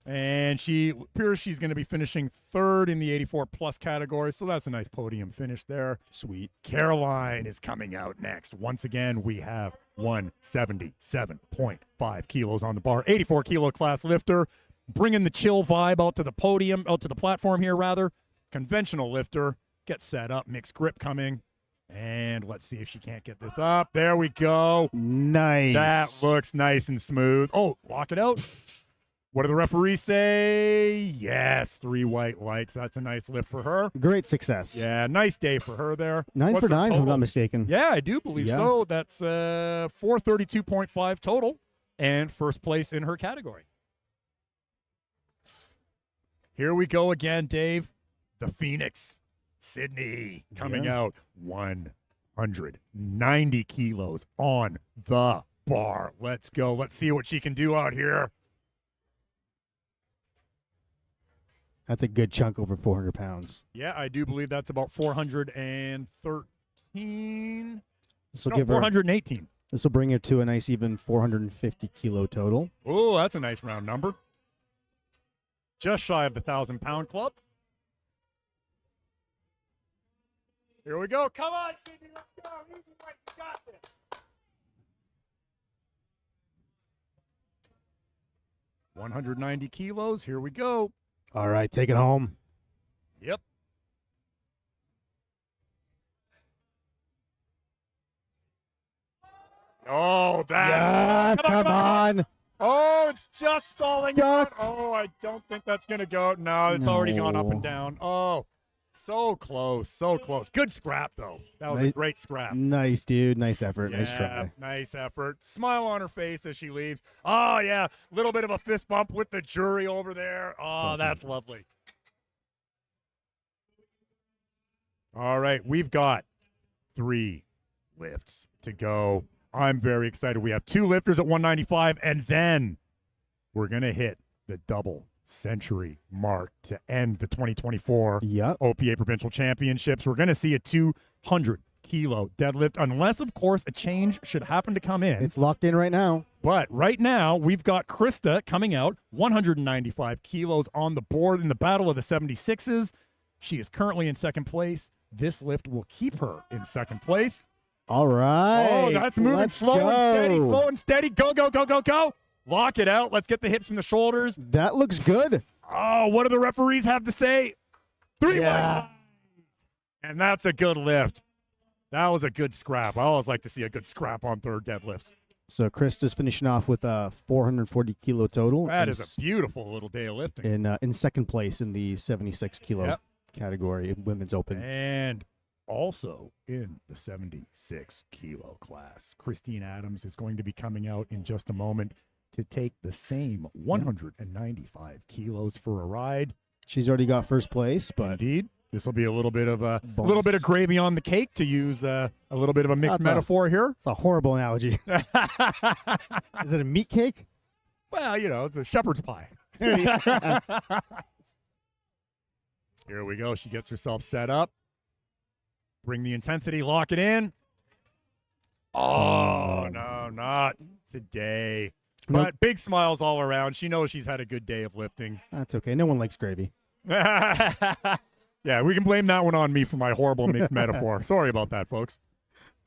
And she appears she's going to be finishing third in the 84 plus category, so that's a nice podium finish there. Sweet. Caroline is coming out next. Once again, we have 177.5 kilos on the bar, 84 kilo class lifter, bringing the chill vibe out to the podium, out to the platform here rather. Conventional lifter, gets set up, mixed grip coming. And let's see if she can't get this up. There we go. Nice. That looks nice and smooth. Oh, lock it out. What do the referees say? Yes, 3 white lights. That's a nice lift for her. Great success. Yeah, nice day for her there. 9 What's for her 9, if I'm total? not mistaken. Yeah, I do believe Yeah. so. That's 432.5 total and first place in her category. Here we go again, Dave. The Phoenix, Sydney, coming Yeah. out 190 kilos on the bar. Let's go. Let's see what she can do out here. That's a good chunk over 400 pounds. Yeah, I do believe that's about 413. This will No, give her. 418. This will bring her to a nice even 450 kilo total. Oh, that's a nice round number. Just shy of the 1,000-pound club. Here we go. Come on, Sydney. Let's go. Easy, Mike. You got this. $190 kilos. Here we go. All right, take it home. Yep. Oh, that. Yeah, come on. Oh, it's just stalling Stuck. out. Oh, I don't think that's going to go. No, it's already gone up No. and down. Oh, so close, so close. Good scrap, though. That was a Nice- great scrap. Nice, dude. Nice effort. Nice Yeah, try. nice effort. Smile on her face as she leaves. Oh, yeah, little bit of a fist bump with the jury over there. Oh, awesome. that's lovely. All right, we've got 3 lifts to go. I'm very excited. We have 2 lifters at 195, and then we're going to hit the double century mark to end the 2024 Yep. OPA Provincial Championships. We're going to see a 200-kilo deadlift, unless, of course, a change should happen to come in. It's locked in right now. But right now, we've got Krista coming out, 195 kilos on the board in the Battle of the 76s. She is currently in second place. This lift will keep her in second place. All right. Oh, that's moving Let's slow and steady, go. slow and steady. Go, go, go, go, go. Lock it out. Let's get the hips and the shoulders. That looks good. Oh, what do the referees have to say? 3 Yeah. white. And that's a good lift. That was a good scrap. I always like to see a good scrap on third deadlift. So Krista's finishing off with a 440 kilo total. That and is a beautiful little day of lifting. in second place in the 76 kilo Yep. category, women's open. And also in the 76 kilo class, Christine Adams is going to be coming out in just a moment to take the same 195 kilos for a ride. She's already got first place, but Indeed, this will be a little bit of Bonus. gravy on the cake, to use a little bit of a mixed That's a- metaphor here. it's a horrible analogy. Is it a meat cake? Well, you know, it's a shepherd's pie. Here we go. She gets herself set up. Bring the intensity, lock it in. Oh, no, not today. Nope. But big smiles all around. She knows she's had a good day of lifting. That's okay. No one likes gravy. Yeah, we can blame that one on me for my horrible mixed metaphor. Sorry about that, folks.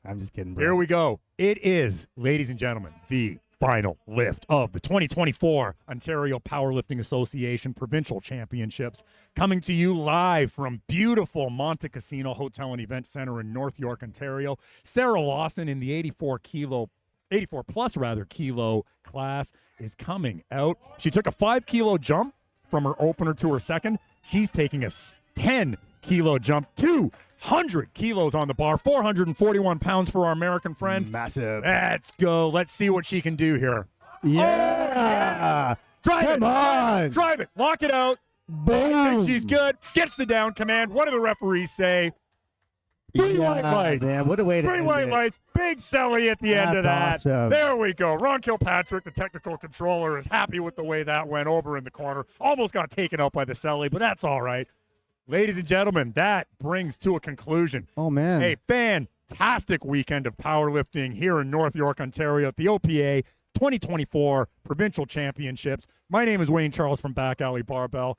I'm just kidding, bro. Here we go. It is, ladies and gentlemen, the final lift of the 2024 Ontario Powerlifting Association Provincial Championships, coming to you live from beautiful Monte Casino Hotel and Event Center in North York, Ontario. Sarah Lawson in the 84 plus kilo class is coming out. She took a 5 kilo jump from her opener to her second. She's taking a 10 kilo jump to 100 kilos on the bar, 441 pounds for our American friends. Massive. Let's go. Let's see what she can do here. Yeah. Drive Come it. on. Drive it. Lock it out. Boom. She's good. Gets the down command. What do the referees say? Three white lights. Man, what a way to Three end white it. lights. Big Selly at the end of that. That's awesome. There we go. Ron Kilpatrick, the technical controller, is happy with the way that went over in the corner. Almost got taken out by the Selly, but that's all right. Ladies and gentlemen, that brings to a conclusion Oh, man. a fantastic weekend of powerlifting here in North York, Ontario at the OPA 2024 Provincial Championships. My name is Wayne Charles from Back Alley Barbell.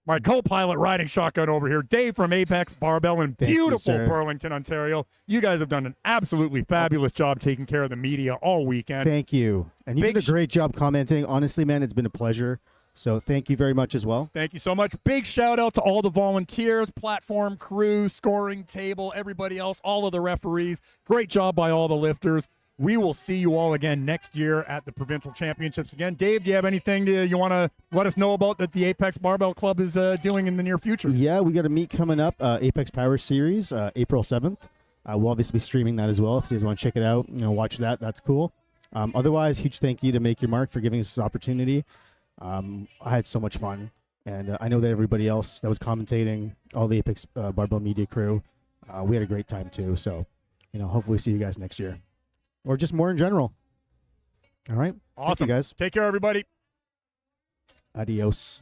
My co-pilot riding shotgun over here, Dave from Apex Barbell in Thank you, beautiful sir. Burlington, Ontario. You guys have done an absolutely fabulous job taking care of the media all weekend. Thank you. And you Big did a great job commenting. Honestly, man, it's been a pleasure. So thank you very much as well. Thank you so much. Big shout out to all the volunteers, platform crew, scoring table, everybody else, all of the referees. Great job by all the lifters. We will see you all again next year at the Provincial Championships again. Dave, do you have anything you want to let us know about that the Apex Barbell Club is doing in the near future? Yeah, we got a meet coming up, Apex Power Series, April 7th. We'll obviously be streaming that as well. If you guys want to check it out, watch that. That's cool. Otherwise, huge thank you to Make Your Mark for giving us this opportunity. I had so much fun. And I know that everybody else that was commentating, all the Apex Barbell Media crew, we had a great time too. So, hopefully see you guys next year. Or just more in general. All right. Awesome. Thank you, guys. Take care, everybody. Adios.